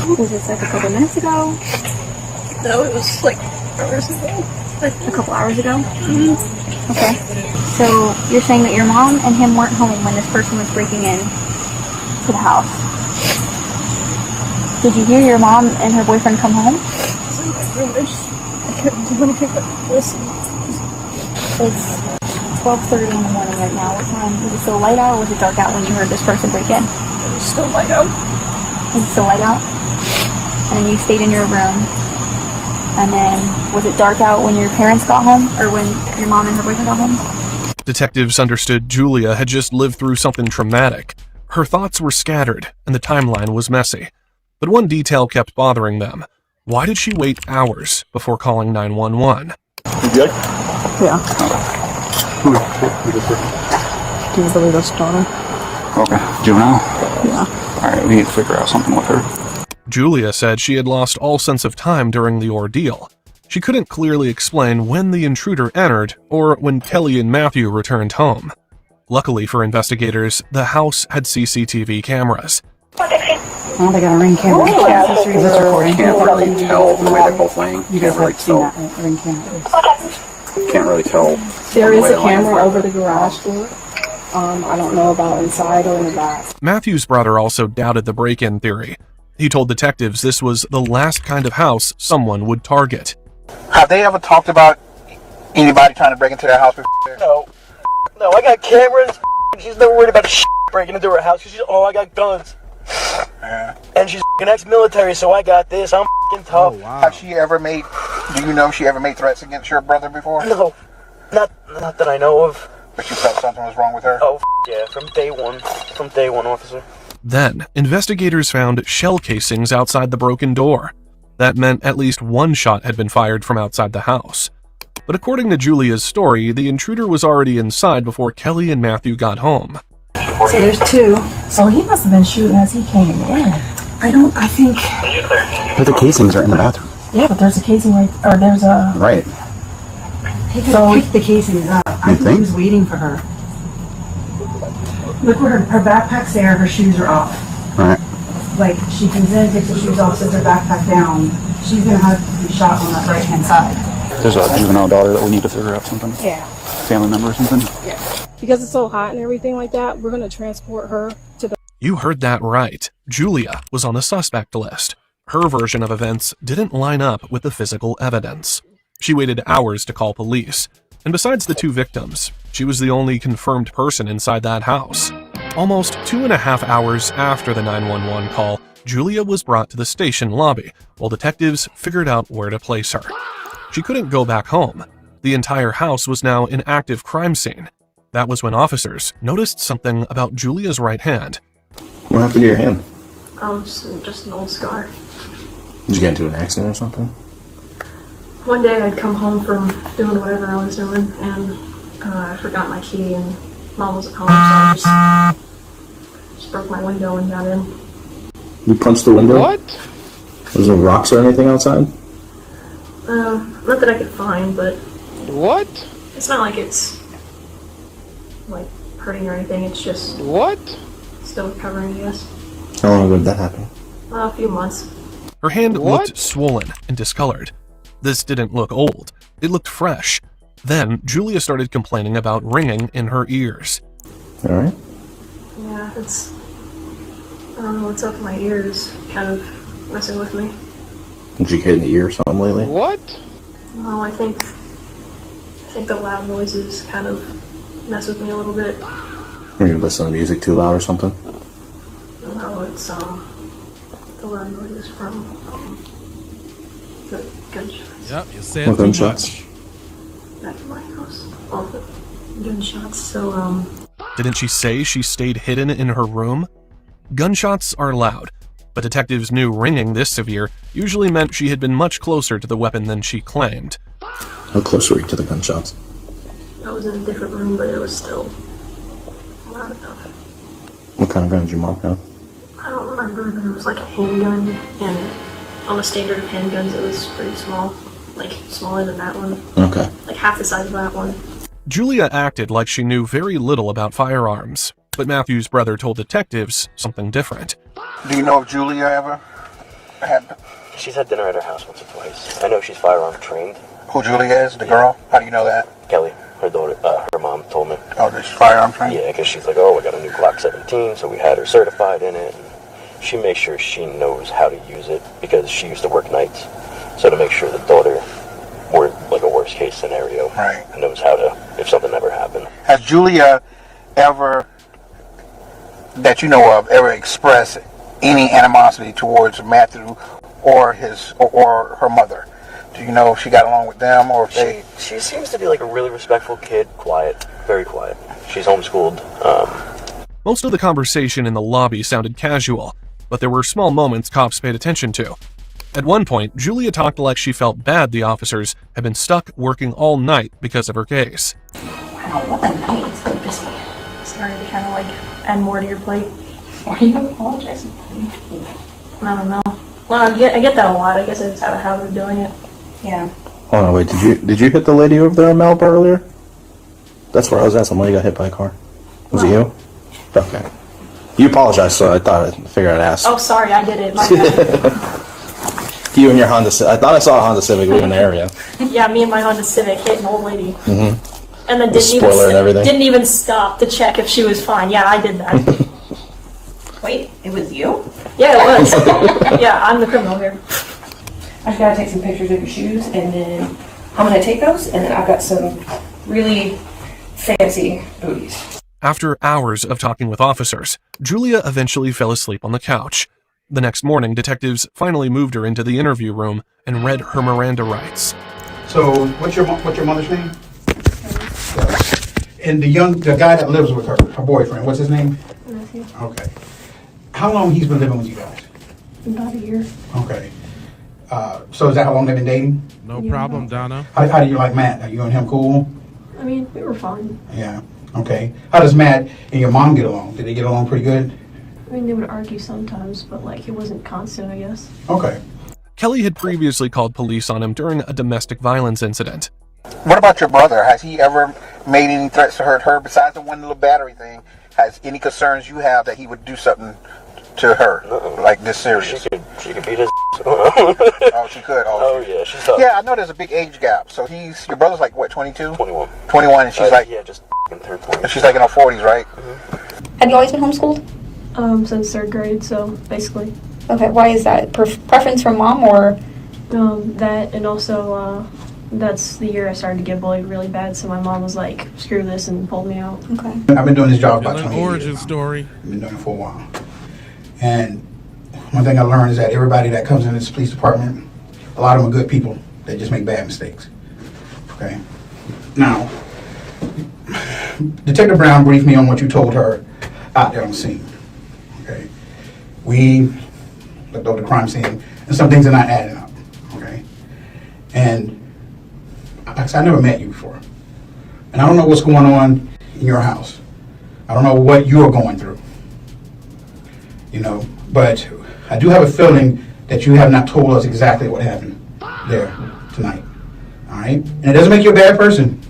Was this like a couple minutes ago? No, it was like hours ago. A couple hours ago? Mm-hmm. Okay. So you're saying that your mom and him weren't home when this person was breaking in to the house. Did you hear your mom and her boyfriend come home? I couldn't do anything but listen. It's 12:30 in the morning right now. What time? Was it still light out or was it dark out when you heard this person break in? It was still light out. Was it still light out? And you stayed in your room. And then, was it dark out when your parents got home? Or when your mom and her boyfriend got home? Detectives understood Julia had just lived through something traumatic. Her thoughts were scattered, and the timeline was messy. But one detail kept bothering them. Why did she wait hours before calling 911? You good? Yeah. Do you believe that's daughter? Okay. Juvenile? Yeah. Alright, we need to figure out something with her. Julia said she had lost all sense of time during the ordeal. She couldn't clearly explain when the intruder entered or when Kelly and Matthew returned home. Luckily for investigators, the house had CCTV cameras. Oh, they got a ring camera. Is this recording? Can't really tell the way they're both laying. You guys have seen that ring camera. Can't really tell. There is a camera over the garage door. I don't know about inside or in the back. Matthew's brother also doubted the break-in theory. He told detectives this was the last kind of house someone would target. Have they ever talked about anybody trying to break into their house before? No, I got cameras. She's never worried about breaking into her house. She's, I got guns. Yeah. And she's ex-military, so I got this. I'm tough. Oh, wow. Have she ever made, do you know if she ever made threats against your brother before? No, not that I know of. But you felt something was wrong with her? Oh, yeah, from day one. From day one, officer. Then, investigators found shell casings outside the broken door. That meant at least one shot had been fired from outside the house. But according to Julia's story, the intruder was already inside before Kelly and Matthew got home. So there's two. So he must have been shooting as he came in. I think. But the casings are in the bathroom. Yeah, but there's a casing there's a. Right. He could have picked the casings up. I think he was waiting for her. Look where her backpack's there, her shoes are off. Right. Like, she comes in, takes her shoes off, sets her backpack down. She's gonna have to be shot on that right-hand side. There's a juvenile daughter that we need to figure out something. Yeah. Family member or something. Yeah. Because it's so hot and everything like that, we're gonna transport her to the... You heard that right. Julia was on the suspect list. Her version of events didn't line up with the physical evidence. She waited hours to call police. And besides the two victims, she was the only confirmed person inside that house. Almost 2.5 hours after the 911 call, Julia was brought to the station lobby while detectives figured out where to place her. She couldn't go back home. The entire house was now an active crime scene. That was when officers noticed something about Julia's right hand. What happened to your hand? Just an old scar. Did you get into an accident or something? One day I'd come home from doing whatever I was doing, and I forgot my key, and Mom wasn't home, so I just broke my window and got in. You punched the window? What? Was there rocks or anything outside? Not that I could find, but... What? It's not like it's, like, hurting or anything, it's just... What? Still recovering, I guess. How long ago did that happen? A few months. Her hand looked swollen and discolored. This didn't look old. It looked fresh. Then, Julia started complaining about ringing in her ears. Alright. Yeah, it's... I don't know what's up with my ears, kind of messing with me. Did you get in the ear or something lately? What? Well, I think the loud noises kind of mess with me a little bit. Were you listening to music too loud or something? No, it's the loud noises from the gunshots. Yep, you said What too gunshots? much. Back in my house. All the gunshots, so Didn't she say she stayed hidden in her room? Gunshots are loud, but detectives knew ringing this severe usually meant she had been much closer to the weapon than she claimed. How close were you to the gunshots? I was in a different room, but it was still loud enough. What kind of gun did your mom have? I don't remember, but it was like a handgun, and on the standard of handguns, it was pretty small. Like, smaller than that one. Okay. Like half the size of that one. Julia acted like she knew very little about firearms, but Matthew's brother told detectives something different. Do you know if Julia ever had... She's had dinner at her house once or twice. I know she's firearm trained. who Julia is, the girl? How do you know that? Kelly, her daughter, her mom told me. Oh, this firearm trained? Yeah, because she's like, oh, I got a new Glock 17, so we had her certified in it. And she makes sure she knows how to use it because she used to work nights. So to make sure the daughter, were like a worst case scenario, knows how to, if something ever happened. Has Julia ever, that you know of, ever expressed any animosity towards Matthew or her mother? Do you know if she got along with them or if they? She seems to be like a really respectful kid, quiet, very quiet. She's homeschooled. Most of the conversation in the lobby sounded casual, but there were small moments cops paid attention to. At one point, Julia talked like she felt bad the officers had been stuck working all night because of her case. Wow, what a night. It's so busy. Sorry to kind of like add more to your plate. Why are you apologizing? I don't know. Well, I get that a lot. I guess I just have a habit of doing it. Yeah. Hold on, wait. Did you hit the lady over there in Malibu earlier? That's where I was at. Somebody got hit by a car. Was it you? Okay. You apologized, so I figured I'd ask. Oh, sorry, I did it. My bad. You and your Honda Civic. I thought I saw a Honda Civic leaving the area. Yeah, me and my Honda Civic hit an old lady. Mm-hmm. And then didn't even stop to check if she was fine. Yeah, I did that. Wait, it was you? Yeah, it was. Yeah, I'm the criminal here. I just gotta take some pictures of your shoes, and then I'm gonna take those, and then I've got some really fancy booties. After hours of talking with officers, Julia eventually fell asleep on the couch. The next morning, detectives finally moved her into the interview room and read her Miranda rights. So, what's your mother's name? And the guy that lives with her boyfriend, what's his name? Matthew. Okay. How long he's been living with you guys? About a year. Okay. So is that how long they've been dating? No problem, Donna. How do you like Matt? Are you and him cool? I mean, we were fine. Yeah. Okay. How does Matt and your mom get along? Did they get along pretty good? I mean, they would argue sometimes, but like it wasn't constant, I guess. Okay. Kelly had previously called police on him during a domestic violence incident. What about your brother? Has he ever made any threats to hurt her besides the one little battery thing? Has any concerns you have that he would do something to her like this serious? She could beat his. Oh, she could. Oh yeah, she's tough. Yeah, I know there's a big age gap. So your brother's like what, 22? 21. 21, and she's like, yeah, just turned 20. She's like in her 40s, right? Have you always been homeschooled? Since 3rd grade, so basically. Okay, why is that? Preference from mom or? That, and also, that's the year I started to get bullied really bad, so my mom was like, screw this, and pulled me out. Okay. I've been doing this job about 20 years. Origin story. I've been doing it for a while. And one thing I learned is that everybody that comes in this police department, a lot of them are good people. They just make bad mistakes. Okay? Now, Detective Brown briefed me on what you told her out there on the scene. Okay? We looked over the crime scene, and some things are not adding up. Okay? And I never met you before. And I don't know what's going on in your house. I don't know what you're going through. You know, but I do have a feeling that you have not told us exactly what happened there tonight. All right? And it doesn't make you a bad person.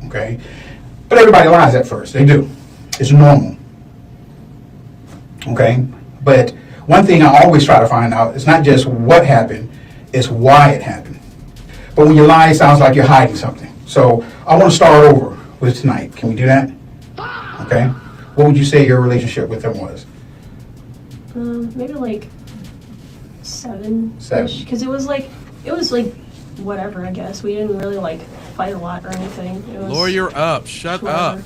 Okay? But everybody lies at first. They do. It's normal. Okay? But one thing I always try to find out is not just what happened, it's why it happened. But when you lie, it sounds like you're hiding something. So I want to start over with tonight. Can we do that? Okay? What would you say your relationship with them was? Maybe like 7. 7. Because it was like whatever, I guess. We didn't really like fight a lot or anything. It was Lawyer up. Shut up.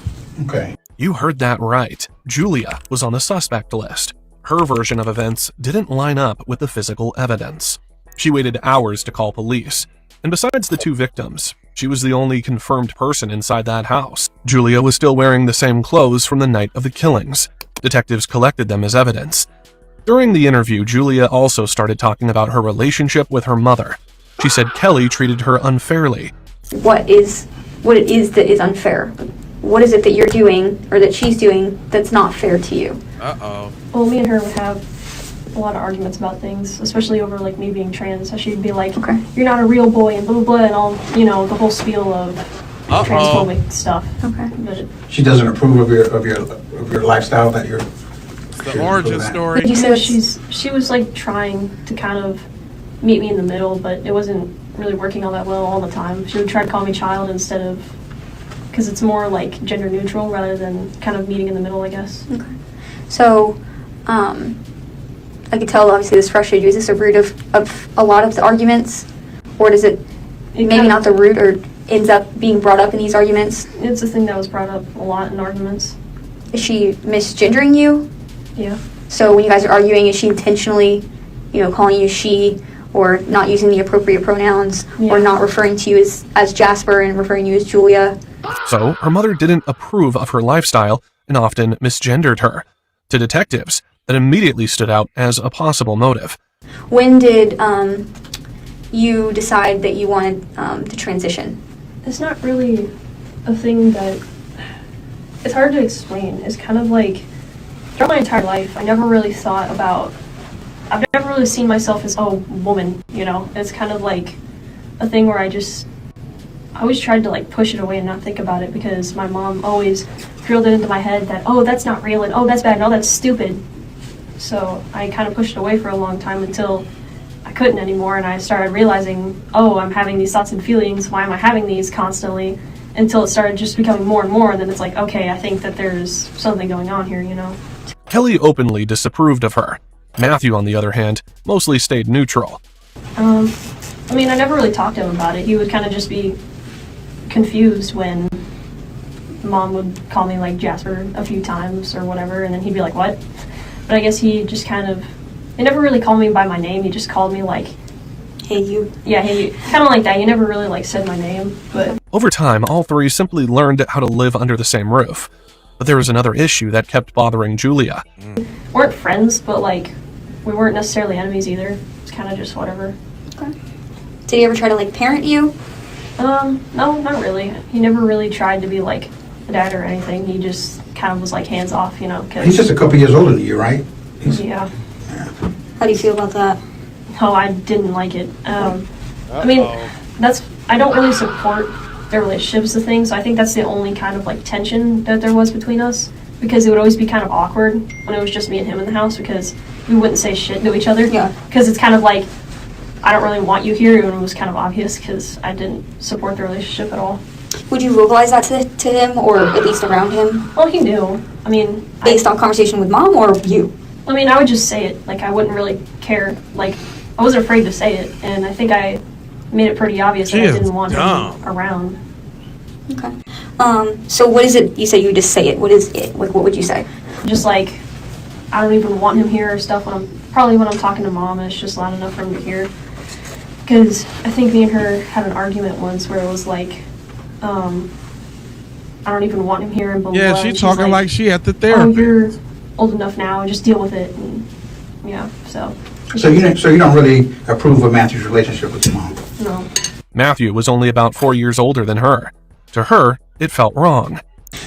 Okay. You heard that right. Julia was on the suspect list. Her version of events didn't line up with the physical evidence. She waited hours to call police. And besides the 2 victims, she was the only confirmed person inside that house. Julia was still wearing the same clothes from the night of the killings. Detectives collected them as evidence. During the interview, Julia also started talking about her relationship with her mother. She said Kelly treated her unfairly. What it is that is unfair? What is it that you're doing or that she's doing that's not fair to you? Uh-oh. Well, me and her would have a lot of arguments about things, especially over like me being trans. So she'd be like, okay, you're not a real boy and blah blah blah and all, you know, the whole spiel of transphobic stuff. Okay. But She doesn't approve of your lifestyle that you're. The origin story. you said she was like trying to kind of meet me in the middle, but it wasn't really working all that well all the time. She would try to call me child instead of, because it's more like gender neutral rather than kind of meeting in the middle, I guess. Okay. So, I could tell obviously this frustrated you. Is this a root of a lot of the arguments? Or does it maybe not the root, or ends up being brought up in these arguments? It's a thing that was brought up a lot in arguments. Is she misgendering you? Yeah. So when you guys are arguing, is she intentionally, calling you she, or not using the appropriate pronouns, or not referring to you as Jasper and referring you as Julia? So her mother didn't approve of her lifestyle and often misgendered her. To detectives, that immediately stood out as a possible motive. When did you decide that you wanted to transition? It's not really a thing that, it's hard to explain. It's kind of like, throughout my entire life, I never really thought about, I've never really seen myself as, woman, It's kind of like a thing where I always tried to like push it away and not think about it, because my mom always drilled it into my head that, that's not real, and that's bad, and that's stupid. So I kind of pushed it away for a long time until I couldn't anymore, and I started realizing, I'm having these thoughts and feelings, why am I having these constantly? Until it started just becoming more and more, and then it's like, okay, I think that there's something going on here, Kelly openly disapproved of her. Matthew, on the other hand, mostly stayed neutral. I never really talked to him about it. He would kind of just be confused when Mom would call me like Jasper a few times or whatever, and then he'd be like, what? But I guess he just he never really called me by my name. He just called me like, hey you. Yeah, hey you. Kind of like that. He never really like said my name, but... Over time, all three simply learned how to live under the same roof. But there was another issue that kept bothering Julia. We weren't friends, but like, we weren't necessarily enemies either. It's kind of just whatever. Okay. Did he ever try to like parent you? No, not really. He never really tried to be like a dad or anything. He just kind of was like hands off, Cause, he's just a couple years older than you, right? Yeah. How do you feel about that? Oh, I didn't like it. I don't really support their relationships and things, so I think that's the only kind of like tension that there was between us, because it would always be kind of awkward when it was just me and him in the house, because we wouldn't say shit to each other. Yeah. Because it's kind of like, I don't really want you here, and it was kind of obvious because I didn't support the relationship at all. Would you vocalize that to him, or at least around him? Well, he knew. Based on conversation with Mom or you? I would just say it. Like, I wouldn't really care. Like, I wasn't afraid to say it, and I think I made it pretty obvious that I didn't want him around. Okay. So what is it? You say you just say it. What is it? Like, what would you say? Just like, I don't even want him here or stuff when I'm talking to Mom, and it's just loud enough for him to hear. Because I think me and her had an argument once where it was like, I don't even want him here, and blah, blah, Yeah, blah. she And talking like she at the therapy. You're old enough now, and just deal with it. And, so. So you don't really approve of Matthew's relationship with your mom? No. Matthew was only about 4 years older than her. To her, it felt wrong.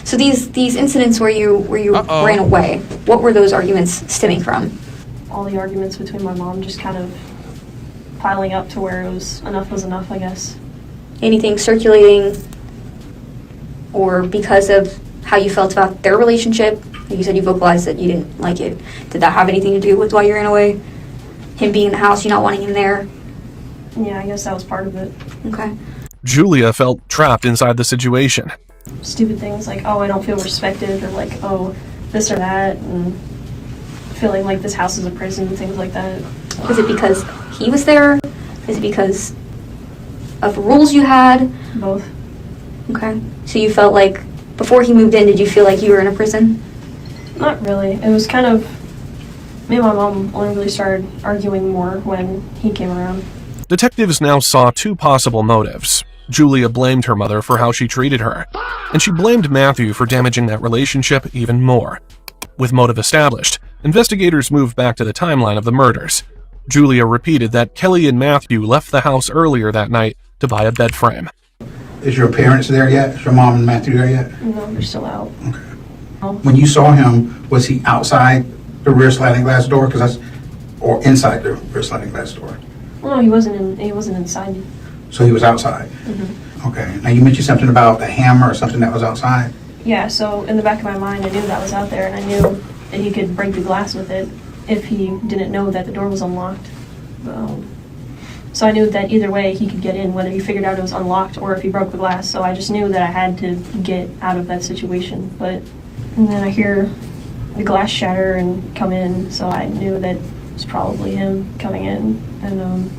So these incidents where you ran away, what were those arguments stemming from? All the arguments between my mom just kind of piling up to where it was enough, I guess. Anything circulating, or because of how you felt about their relationship? Like you said, you vocalized that you didn't like it. Did that have anything to do with why you ran away? Him being in the house, you not wanting him there? Yeah, I guess that was part of it. Okay. Julia felt trapped inside the situation. Stupid things like, I don't feel respected, or like, this or that, and feeling like this house is a prison, things like that. Was it because he was there? Is it because of the rules you had? Both. Okay. So you felt like, before he moved in, did you feel like you were in a prison? Not really. It was kind of, me and my mom only really started arguing more when he came around. Detectives now saw two possible motives. Julia blamed her mother for how she treated her, and she blamed Matthew for damaging that relationship even more. With motive established, investigators moved back to the timeline of the murders. Julia repeated that Kelly and Matthew left the house earlier that night to buy a bed frame. Is your parents there yet? Is your mom and Matthew there yet? No, they're still out. Okay. When you saw him, was he outside the rear sliding glass door? Or inside the rear sliding glass door? Well, no, he wasn't inside. So he was outside? Mm-hmm. Okay. Now you mentioned something about a hammer or something that was outside? Yeah, so in the back of my mind, I knew that was out there, and I knew that he could break the glass with it if he didn't know that the door was unlocked. So I knew that either way he could get in, whether he figured out it was unlocked or if he broke the glass. So I just knew that I had to get out of that situation. And then I hear the glass shatter and come in, so I knew that it was probably him coming in. And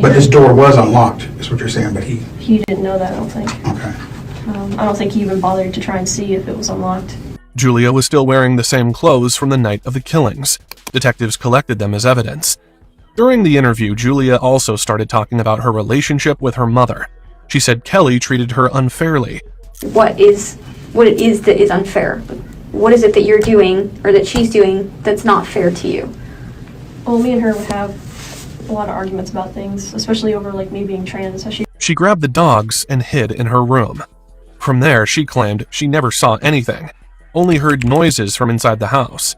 But this door was unlocked, is what you're saying, but he didn't know that, I don't think. Okay. I don't think he even bothered to try and see if it was unlocked. Julia was still wearing the same clothes from the night of the killings. Detectives collected them as evidence. During the interview, Julia also started talking about her relationship with her mother. She said Kelly treated her unfairly. What it is that is unfair? What is it that you're doing or that she's doing that's not fair to you? Well, me and her would have a lot of arguments about things, especially over like me being trans. She grabbed the dogs and hid in her room. From there, she claimed she never saw anything, only heard noises from inside the house.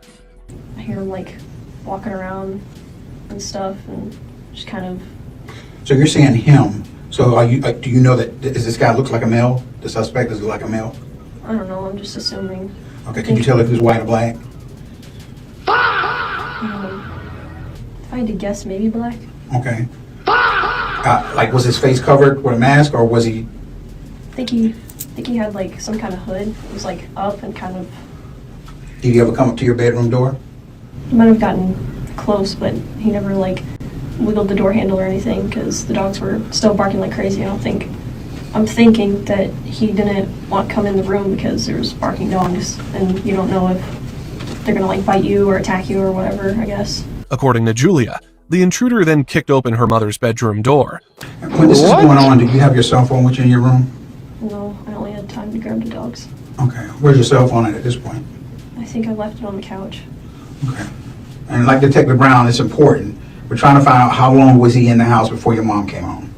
I hear him like walking around and stuff, and just kind of. So you're saying him. So are you? Do you know that does this guy look like a male? The suspect does look like a male? I don't know. I'm just assuming. Okay. Can you tell if he was white or black? If I had to guess, maybe black. Okay. Like, was his face covered with a mask, or was he? I think he had like some kind of hood. It was like up and kind of. Did he ever come up to your bedroom door? He might have gotten close, but he never like wiggled the door handle or anything because the dogs were still barking like crazy. I'm thinking that he didn't want to come in the room because there was barking dogs, and you don't know if they're gonna like bite you or attack you or whatever, I guess. According to Julia, the intruder then kicked open her mother's bedroom door. When this is going on, did you have your cell phone with you in your room? No, I only had time to grab the dogs. Okay. Where's your cell phone at this point? I think I left it on the couch. Okay. And like Detective Brown, it's important. We're trying to find out how long was he in the house before your mom came home.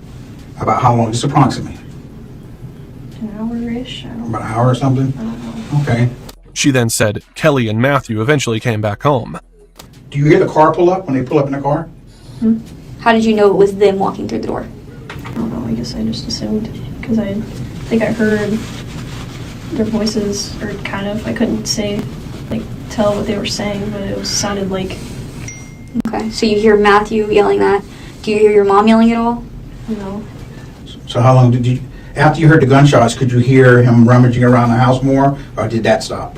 About how long? Just approximately. An hour-ish. About an hour or something? I don't know. Okay. She then said Kelly and Matthew eventually came back home. Do you hear the car pull up when they pull up in the car? How did you know it was them walking through the door? I don't know. I guess I just assumed because I think I heard their voices, or kind of. I couldn't tell what they were saying, but it sounded like. Okay, so you hear Matthew yelling that. Do you hear your mom yelling at all? No. So how long did you, after you heard the gunshots, could you hear him rummaging around the house more, or did that stop?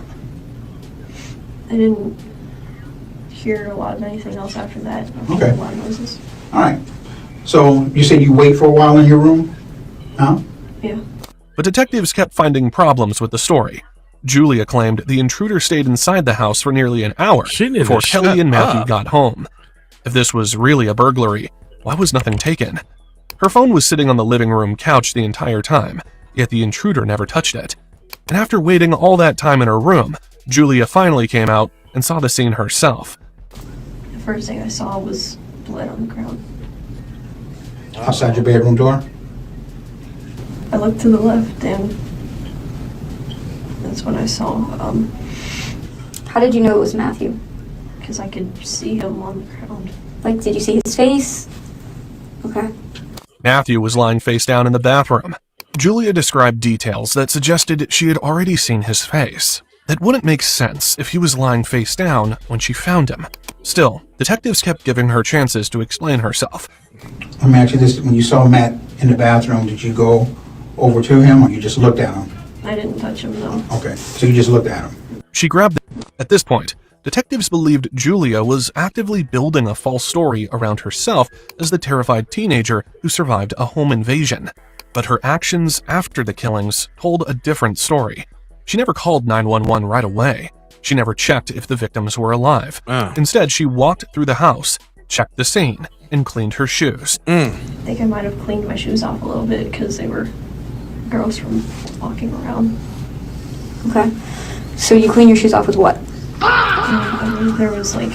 I didn't hear a lot of anything else after that. Okay. A lot of noises. All right. So you said you wait for a while in your room? Huh? Yeah. But detectives kept finding problems with the story. Julia claimed the intruder stayed inside the house for nearly an hour before Kelly and Matthew got home. If this was really a burglary, why was nothing taken? Her phone was sitting on the living room couch the entire time, yet the intruder never touched it. And after waiting all that time in her room, Julia finally came out and saw the scene herself. The first thing I saw was blood on the ground. Outside your bedroom door? I looked to the left, and that's when I saw. How did you know it was Matthew? Because I could see him on the ground. Like, did you see his face? Okay. Matthew was lying face down in the bathroom. Julia described details that suggested she had already seen his face. That wouldn't make sense if he was lying face down when she found him. Still, detectives kept giving her chances to explain herself. Let me ask you this. When you saw Matt in the bathroom, did you go over to him or you just looked at him? I didn't touch him, no. Okay, so you just looked at him. She grabbed the... At this point, detectives believed Julia was actively building a false story around herself as the terrified teenager who survived a home invasion. But her actions after the killings told a different story. She never called 911 right away. She never checked if the victims were alive. Instead, she walked through the house, checked the scene, and cleaned her shoes. I think I might have cleaned my shoes off a little bit because they were gross from walking around. Okay. So you clean your shoes off with what? I believe there was like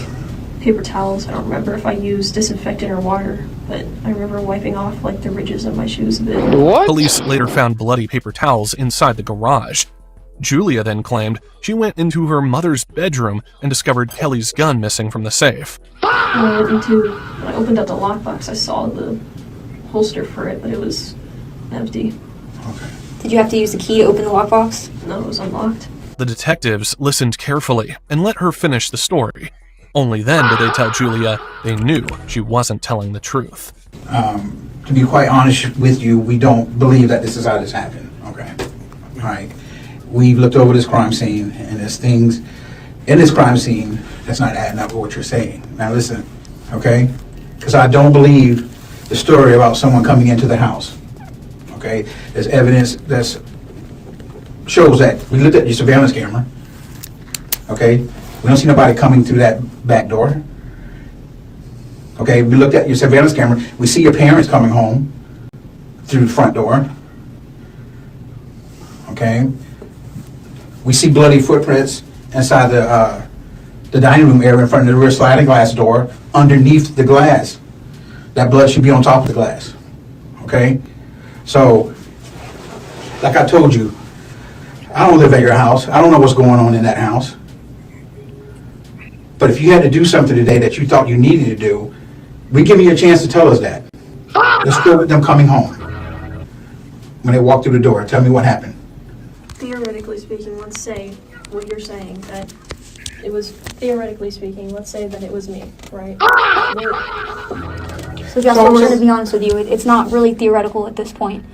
paper towels. I don't remember if I used disinfectant or water, but I remember wiping off like the ridges of my shoes a bit. Police later found bloody paper towels inside the garage. Julia then claimed she went into her mother's bedroom and discovered Kelly's gun missing from the safe. When I opened up the lockbox, I saw the holster for it, but it was empty. Did you have to use the key to open the lockbox? No, it was unlocked. The detectives listened carefully and let her finish the story. Only then did they tell Julia they knew she wasn't telling the truth. To be quite honest with you, we don't believe that this is how this happened. Okay, all right. We've looked over this crime scene, and there's things in this crime scene that's not adding up with what you're saying. Now listen, okay? Because I don't believe the story about someone coming into the house. Okay, there's evidence that shows that we looked at your surveillance camera. Okay, we don't see nobody coming through that back door. Okay, we looked at your surveillance camera. We see your parents coming home through the front door. Okay, we see bloody footprints inside the dining room area in front of the rear sliding glass door. Underneath the glass, that blood should be on top of the glass. Okay, so like I told you, I don't live at your house. I don't know what's going on in that house. But if you had to do something today that you thought you needed to do, we give you a chance to tell us that. Let's go with them coming home. When they walk through the door, tell me what happened. Theoretically speaking, let's say what you're saying, that it was, theoretically speaking, let's say that it was me, right? So Jasper, we're going to be honest with you. It's not really theoretical at this point.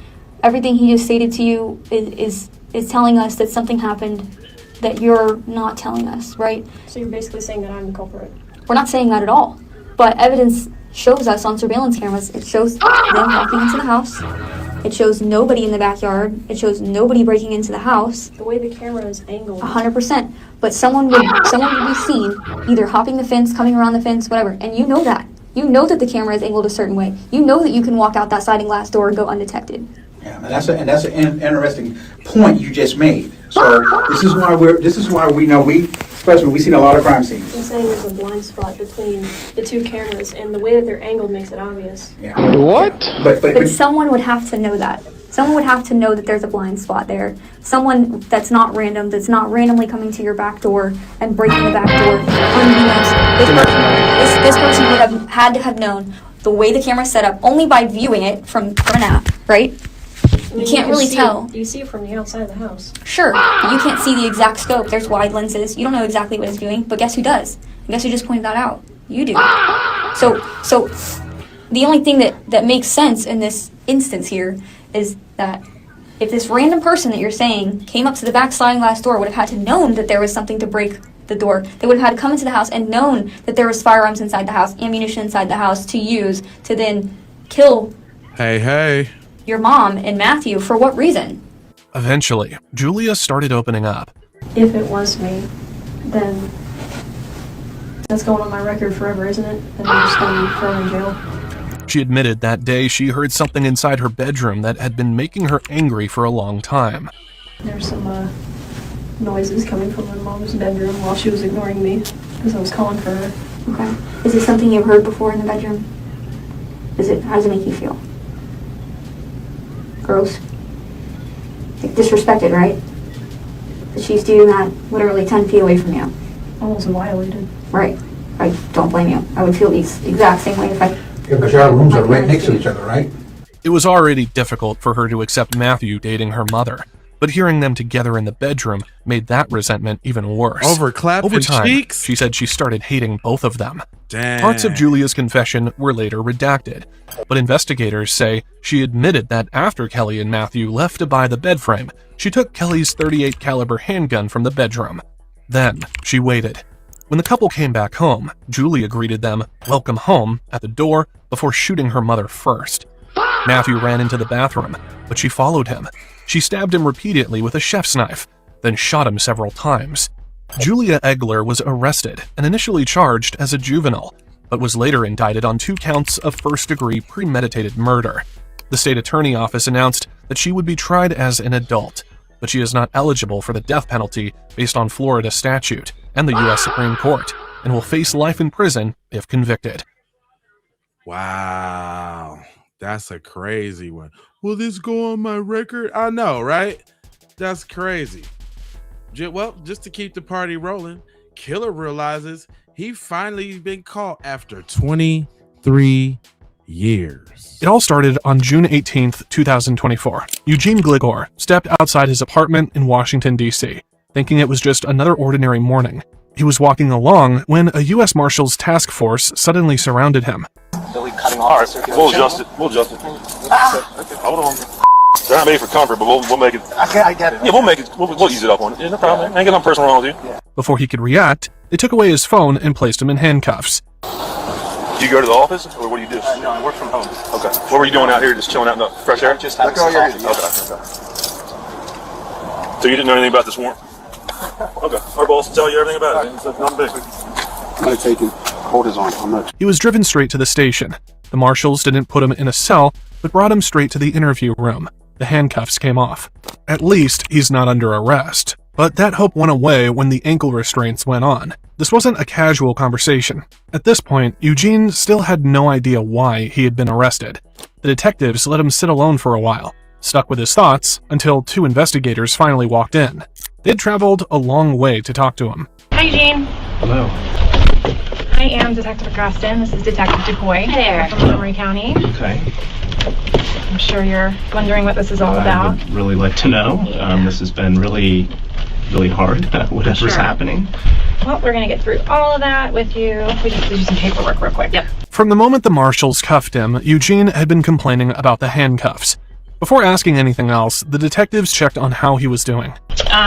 Everything he just stated to you is telling us that something happened that you're not telling us, right? So you're basically saying that I'm the culprit. We're not saying that at all. But evidence shows us on surveillance cameras, it shows them walking into the house. It shows nobody in the backyard. It shows nobody breaking into the house. The way the camera is angled. 100%. But someone would be seen either hopping the fence, coming around the fence, whatever. And you know that. You know that the camera is angled a certain way. You know that you can walk out that sliding glass door and go undetected. Yeah, and that's an interesting point you just made. So this is why we know especially we've seen a lot of crime scenes. I'm saying there's a blind spot between the two cameras, and the way that they're angled makes it obvious. Yeah. What? But someone would have to know that. Someone would have to know that there's a blind spot there. Someone that's not random, that's not randomly coming to your back door and breaking the back door. This person would have had to have known the way the camera's set up only by viewing it from an app, right? You can't really tell. You see it from the outside of the house. Sure, but you can't see the exact scope. There's wide lenses. You don't know exactly what it's doing, but guess who does? And guess who just pointed that out? You do. So the only thing that makes sense in this instance here is that if this random person that you're saying came up to the back sliding glass door would have had to known that there was something to break the door, they would have had to come into the house and known that there was firearms inside the house, ammunition inside the house to use to then kill Hey. your mom and Matthew. For what reason? Eventually, Julia started opening up. If it was me, then that's going on my record forever, isn't it? And I'm just going to be thrown in jail. She admitted that day she heard something inside her bedroom that had been making her angry for a long time. There's some noises coming from my mom's bedroom while she was ignoring me because I was calling for her. Okay. Is it something you've heard before in the bedroom? How does it make you feel? Gross? Like disrespected, right? But she's doing that literally 10 feet away from you. Almost violated. Right. I don't blame you. I would feel the exact same way if I... Yeah, because your rooms are right next to each other, right? It was already difficult for her to accept Matthew dating her mother, but hearing them together in the bedroom made that resentment even worse. Over clapping time, cheeks? she said she started hating both of them. Damn. Parts of Julia's confession were later redacted, but investigators say she admitted that after Kelly and Matthew left to buy the bed frame, she took Kelly's .38 caliber handgun from the bedroom. Then she waited. When the couple came back home, Julia greeted them, "Welcome home," at the door before shooting her mother first. Matthew ran into the bathroom, but she followed him. She stabbed him repeatedly with a chef's knife, then shot him several times. Julia Egler was arrested and initially charged as a juvenile, but was later indicted on 2 counts of first-degree premeditated murder. The state attorney office announced that she would be tried as an adult, but she is not eligible for the death penalty based on Florida statute and the U.S. Supreme Court, and will face life in prison if convicted. Wow. That's a crazy one. Will this go on my record? I know, right? That's crazy. Well, just to keep the party rolling, Killer realizes he finally been caught after 23 years. It all started on June 18th, 2024. Eugene Gligor stepped outside his apartment in Washington, D.C., thinking it was just another ordinary morning. He was walking along when a U.S. Marshals task force suddenly surrounded him. Billy cutting off. All right, we'll adjust it. We'll adjust it. Okay, hold on. They're not made for comfort, but we'll make it. Okay, I get it. Yeah, we'll make it. We'll ease it up on it. Yeah, no problem. I ain't got nothing personal wrong with you. Yeah. Before he could react, they took away his phone and placed him in handcuffs. Do you go to the office, or what do you do? No, I work from home. Okay. What were you doing out here, just chilling out in the fresh air? Just having some coffee. Okay. So you didn't know anything about this warrant? Okay. Our boss will tell you everything about it. It's nothing big. I'm going to take it. Hold his arm. I'm not. He was driven straight to the station. The marshals didn't put him in a cell, but brought him straight to the interview room. The handcuffs came off. At least he's not under arrest. But that hope went away when the ankle restraints went on. This wasn't a casual conversation. At this point, Eugene still had no idea why he had been arrested. The detectives let him sit alone for a while, stuck with his thoughts, until 2 investigators finally walked in. They'd traveled a long way to talk to him. Hi, Eugene. Hello. I am Detective Graston. This is Detective DuPoy. Hi there. From Montgomery County. Okay. I'm sure you're wondering what this is all I about. would really like to know. This has been really hard, whatever's Sure. happening. Well, we're going to get through all of that with you. We just have to do some paperwork real quick. Yep. From the moment the marshals cuffed him, Eugene had been complaining about the handcuffs. Before asking anything else, the detectives checked on how he was doing.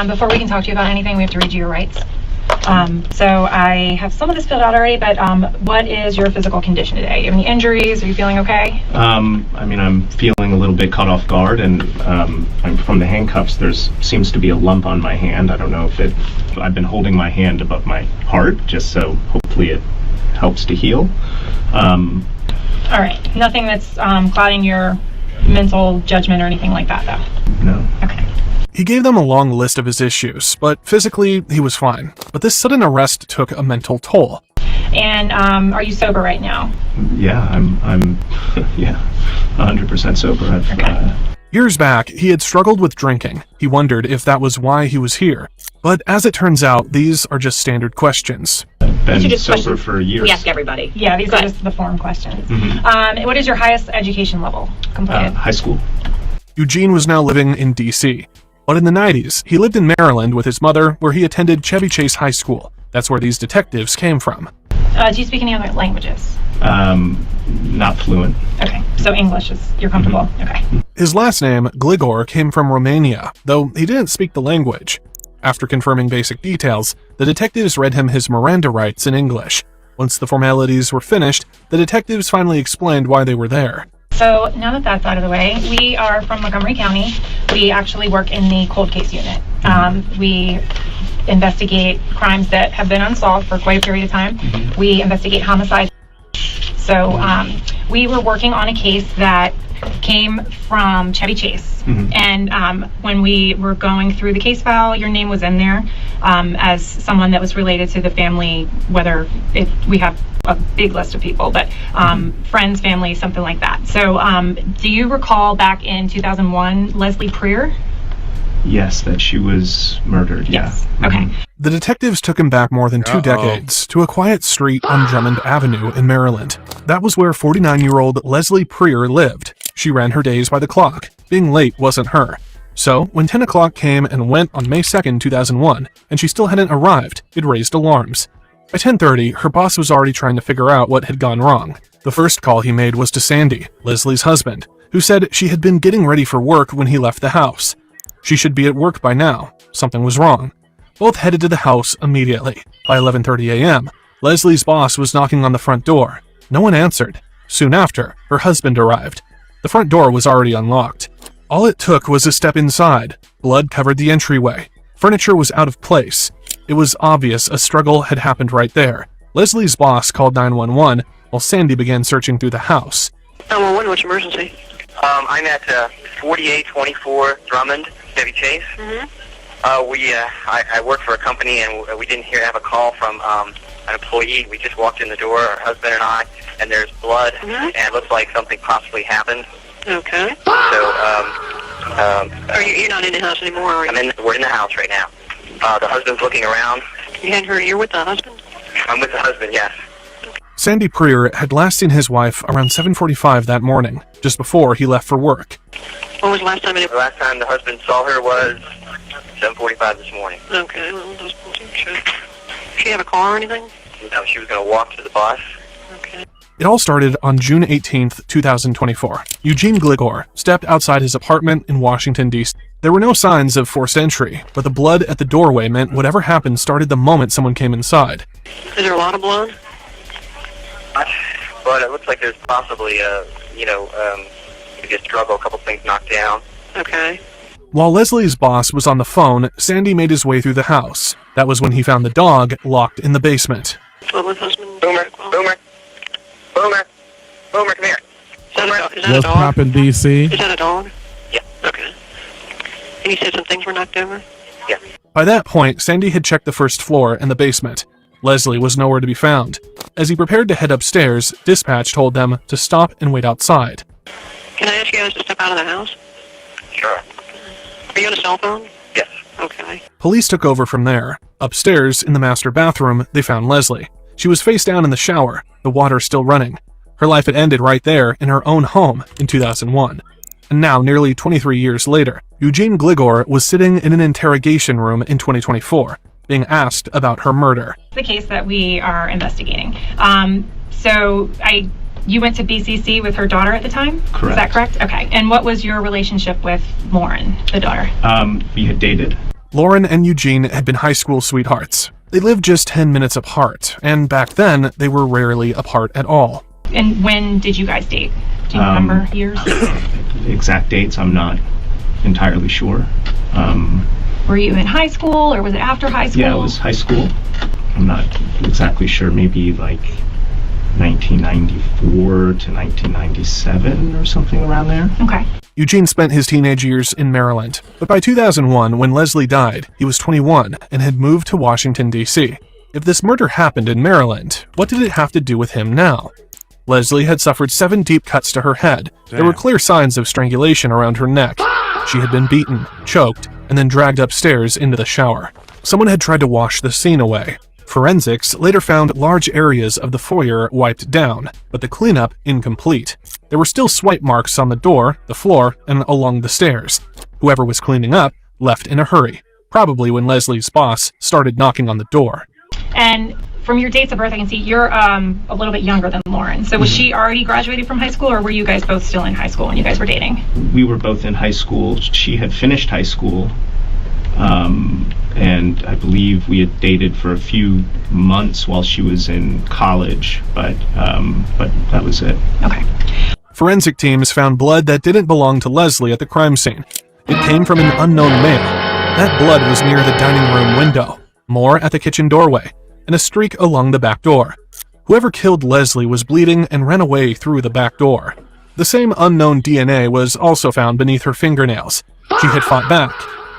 Before we can talk to you about anything, we have to read you your rights. So I have some of this filled out already, but what is your physical condition today? Do you have any injuries? Are you feeling okay? I'm feeling a little bit caught off guard, and I'm from the handcuffs. There's seems to be a lump on my hand. I don't know if I've been holding my hand above my heart, just so hopefully it helps to heal. All right. Nothing that's clouding your mental judgment or anything like that, though? No. Okay. He gave them a long list of his issues, but physically, he was fine. But this sudden arrest took a mental toll. And are you sober right now? Yeah, I'm 100% sober. Years back, he had struggled with drinking. He wondered if that was why he was here. But as it turns out, these are just standard questions. Been sober for years. We ask everybody. Yeah, these are just the form questions. What is your highest education level completed? High school. Eugene was now living in D.C. But in the 90s, he lived in Maryland with his mother, where he attended Chevy Chase High School. That's where these detectives came from. Do you speak any other languages? Not fluent. Okay, so English is, you're comfortable? Okay. His last name, Gligor, came from Romania, though he didn't speak the language. After confirming basic details, the detectives read him his Miranda rights in English. Once the formalities were finished, the detectives finally explained why they were there. So now that that's out of the way, we are from Montgomery County. We actually work in the cold case unit. We investigate crimes that have been unsolved for quite a period of time. We investigate homicides. So we were working on a case that came from Chevy Chase. And when we were going through the case file, your name was in there as someone that was related to the family, whether we have a big list of people, but friends, family, something like that. So do you recall back in 2001, Leslie Preer? Yes, that she was murdered. Yes. Yeah. Okay. The detectives took him back more than 2 decades to a quiet street on Drummond Avenue in Maryland. That was where 49-year-old Leslie Preer lived. She ran her days by the clock. Being late wasn't her. So, when 10 o'clock came and went on May 2nd, 2001, and she still hadn't arrived, it raised alarms. By 10:30, her boss was already trying to figure out what had gone wrong. The first call he made was to Sandy, Leslie's husband, who said she had been getting ready for work when he left the house. She should be at work by now. Something was wrong. Both headed to the house immediately. By 11:30 a.m., Leslie's boss was knocking on the front door. No one answered. Soon after, her husband arrived. The front door was already unlocked. All it took was a step inside. Blood covered the entryway. Furniture was out of place. It was obvious a struggle had happened right there. Leslie's boss called 911 while Sandy began searching through the house. 911, what's your emergency? I'm at 4824 Drummond, Chevy Chase. I work for a company, and we didn't have a call from an employee. We just walked in the door, our husband and I, and there's blood, and it looks like something possibly happened. Okay. So, You're not in the house anymore, are you? we're in the house right now. The husband's looking around. You hadn't heard you're with the husband? I'm with the husband, yes. Sandy Preer had last seen his wife around 7:45 that morning, just before he left for work. When was the last time? The last time the husband saw her was 7:45 this morning. Okay, well, just check. Did she have a car or anything? No, she was going to walk to the bus. It all started on June 18th, 2024. Eugene Gligor stepped outside his apartment in Washington, D.C. There were no signs of forced entry, but the blood at the doorway meant whatever happened started the moment someone came inside. Is there a lot of blood? But it looks like there's possibly maybe a struggle, a couple things knocked down. Okay. While Leslie's boss was on the phone, Sandy made his way through the house. That was when he found the dog locked in the basement. Boomer, Boomer, Boomer, Boomer, come here. Is that a What's dog? poppin', DC? Is that a dog? Yeah. Okay. And you said some things were knocked over? Yeah. By that point, Sandy had checked the first floor and the basement. Leslie was nowhere to be found. As he prepared to head upstairs, dispatch told them to stop and wait outside. Can I ask you guys to step out of the house? Sure. Are you on a cell phone? Yes. Okay. Police took over from there. Upstairs, in the master bathroom, they found Leslie. She was face down in the shower, the water still running. Her life had ended right there in her own home in 2001. And now, nearly 23 years later, Eugene Gligor was sitting in an interrogation room in 2024, being asked about her murder. The case that we are investigating. You went to BCC with her daughter at the time? Correct. Is that correct? Okay. And what was your relationship with Lauren, the daughter? We had dated. Lauren and Eugene had been high school sweethearts. They lived just 10 minutes apart, and back then, they were rarely apart at all. And when did you guys date? Do you remember years? Exact dates, I'm not entirely sure. Were you in high school, or was it after high school? Yeah, it was high school. I'm not exactly sure. Maybe like 1994 to 1997 or something around there. Okay. Eugene spent his teenage years in Maryland, but by 2001, when Leslie died, he was 21 and had moved to Washington, D.C. If this murder happened in Maryland, what did it have to do with him now? Leslie had suffered 7 deep cuts to her head. There were clear signs of strangulation around her neck. She had been beaten, choked, and then dragged upstairs into the shower. Someone had tried to wash the scene away. Forensics later found large areas of the foyer wiped down, but the cleanup incomplete. There were still swipe marks on the door, the floor, and along the stairs. Whoever was cleaning up left in a hurry, probably when Leslie's boss started knocking on the door. And from your dates of birth, I can see you're a little bit younger than Lauren. So was she already graduated from high school, or were you guys both still in high school when you guys were dating? We were both in high school. She had finished high school, and I believe we had dated for a few months while she was in college, but that was it. Okay. Forensic teams found blood that didn't belong to Leslie at the crime scene. It came from an unknown male. That blood was near the dining room window, more at the kitchen doorway, and a streak along the back door. Whoever killed Leslie was bleeding and ran away through the back door. The same unknown DNA was also found beneath her fingernails. She had fought back,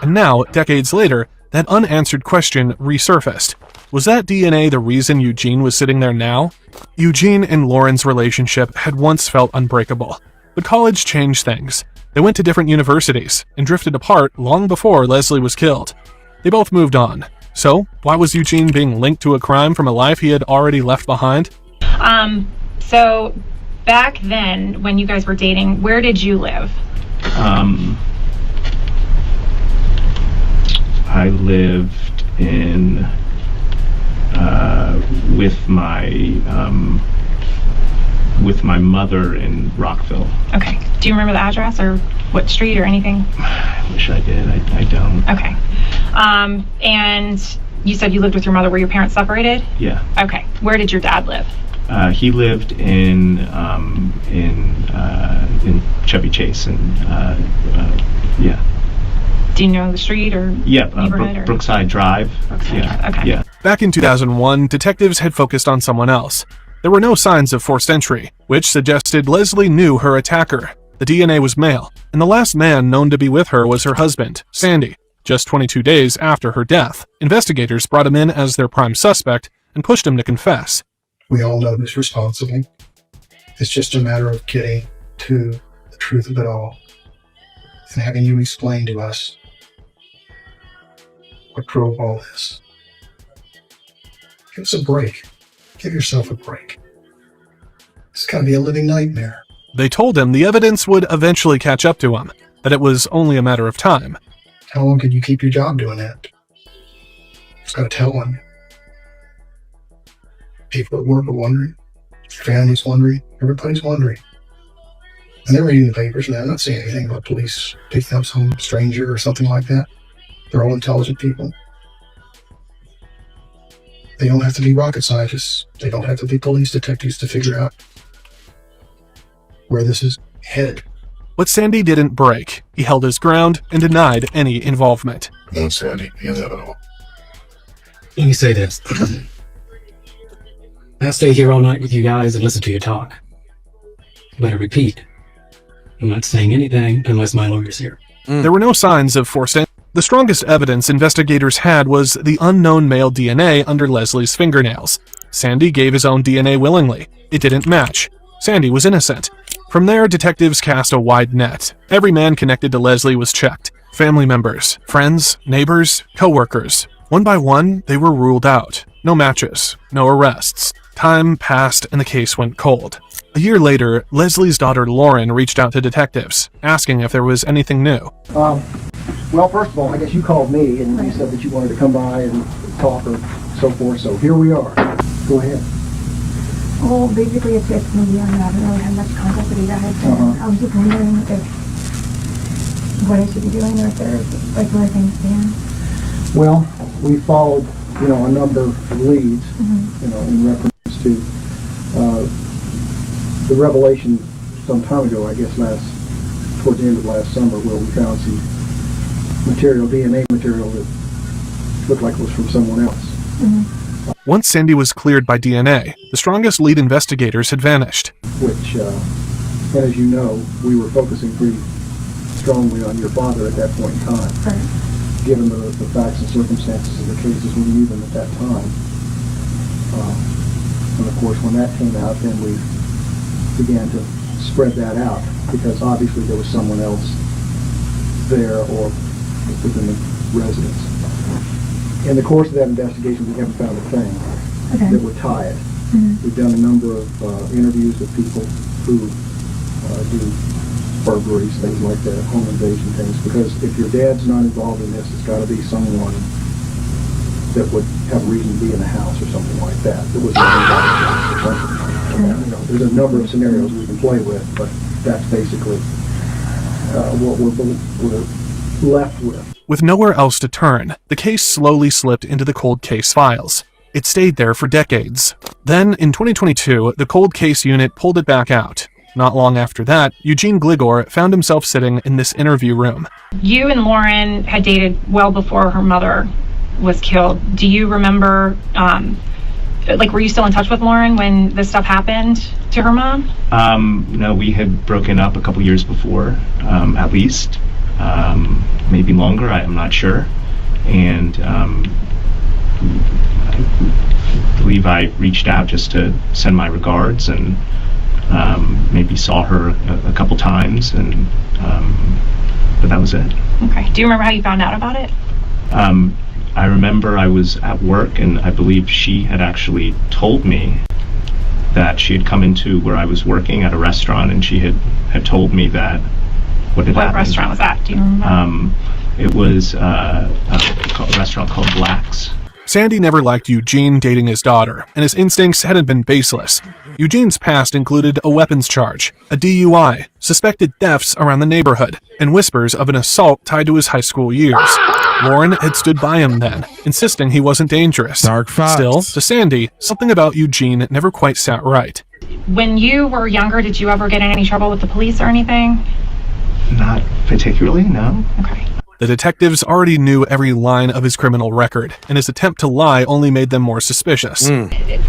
and now, decades later, that unanswered question resurfaced. Was that DNA the reason Eugene was sitting there now? Eugene and Lauren's relationship had once felt unbreakable, but college changed things. They went to different universities and drifted apart long before Leslie was killed. They both moved on. So, why was Eugene being linked to a crime from a life he had already left behind? So back then, when you guys were dating, where did you live? I lived in with my mother in Rockville. Okay. Do you remember the address or what street or anything? I wish I did. I don't. Okay. And you said you lived with your mother. Were your parents separated? Yeah. Okay. Where did your dad live? He lived in Chevy Chase, and yeah. Do you know the street or neighborhood? Brookside Drive. Brookside Drive. Okay. Yeah. Back in 2001, detectives had focused on someone else. There were no signs of forced entry, which suggested Leslie knew her attacker. The DNA was male, and the last man known to be with her was her husband, Sandy. Just 22 days after her death, investigators brought him in as their prime suspect and pushed him to confess. We all know who's responsible. It's just a matter of getting to the truth of it all and having you explain to us what drove all this. Give us a break. Give yourself a break. It's got to be a living nightmare. They told him the evidence would eventually catch up to him, that it was only a matter of time. How long could you keep your job doing that? Just got to tell him. People at work are wondering. Families wondering. Everybody's wondering. And they're reading the papers, and they're not seeing anything about police picking up some stranger or something like that. They're all intelligent people. They don't have to be rocket scientists. They don't have to be police detectives to figure out where this is headed. But Sandy didn't break. He held his ground and denied any involvement. No, Sandy, you have it all. Let me say this. I'll stay here all night with you guys and listen to you talk. But I repeat, I'm not saying anything unless my lawyer's here. There were no signs of forced entry. The strongest evidence investigators had was the unknown male DNA under Leslie's fingernails. Sandy gave his own DNA willingly. It didn't match. Sandy was innocent. From there, detectives cast a wide net. Every man connected to Leslie was checked. Family members, friends, neighbors, co-workers. One by one, they were ruled out. No matches, no arrests. Time passed and the case went cold. A year later, Leslie's daughter Lauren reached out to detectives, asking if there was anything new. Well, first of all, I guess you called me and you said that you wanted to come by and talk or so forth, so here we are. Go ahead. Well, basically it's me. I haven't really had much contact with you guys. I was just wondering if what I should be doing or if there's like where things stand. Well, we followed, a number of leads, in reference to the revelation some time ago, I guess towards the end of last summer, where we found some DNA material that looked like it was from someone else. Once Sandy was cleared by DNA, the strongest lead investigators had vanished. Which, and as you know, we were focusing pretty strongly on your father at that point in time. Right. Given the facts and circumstances of the cases, we knew them at that time. And of course, when that came out, then we began to spread that out, because obviously there was someone else there or within the residence. In the course of that investigation, we haven't found a thing that would tie it. We've done a number of interviews with people who do burglaries, things like that, home invasion things, because if your dad's not involved in this, it's got to be someone that would have reason to be in the house or something like that. That was there's a number of scenarios we can play with, but that's basically what we're left with. With nowhere else to turn, the case slowly slipped into the cold case files. It stayed there for decades. Then, in 2022, the cold case unit pulled it back out. Not long after that, Eugene Gligor found himself sitting in this interview room. You and Lauren had dated well before her mother was killed. Do you remember, were you still in touch with Lauren when this stuff happened to her mom? No, we had broken up a couple years before, at least. Maybe longer, I'm not sure. And I believe I reached out just to send my regards, and maybe saw her a couple times, and but that was it. Okay. Do you remember how you found out about it? I remember I was at work, and I believe she had actually told me that she had come into where I was working at a restaurant, and she had told me that what restaurant was that? Do you remember? It was a restaurant called Black's. Sandy never liked Eugene dating his daughter, and his instincts hadn't been baseless. Eugene's past included a weapons charge, a DUI, suspected thefts around the neighborhood, and whispers of an assault tied to his high school years. Lauren had stood by him then, insisting he wasn't dangerous. Dark fox. Still, to Sandy, something about Eugene never quite sat right. When you were younger, did you ever get in any trouble with the police or anything? Not particularly, no. Okay. The detectives already knew every line of his criminal record, and his attempt to lie only made them more suspicious.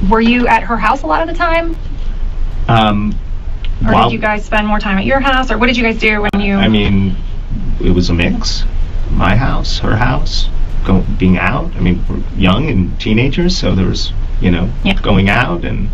Were you at her house a lot of the time? Or did you guys spend more time at your house? Or what did you guys do when you... I mean, it was a mix. My house, her house, being out. I mean, we're young and teenagers, so there was, going out and...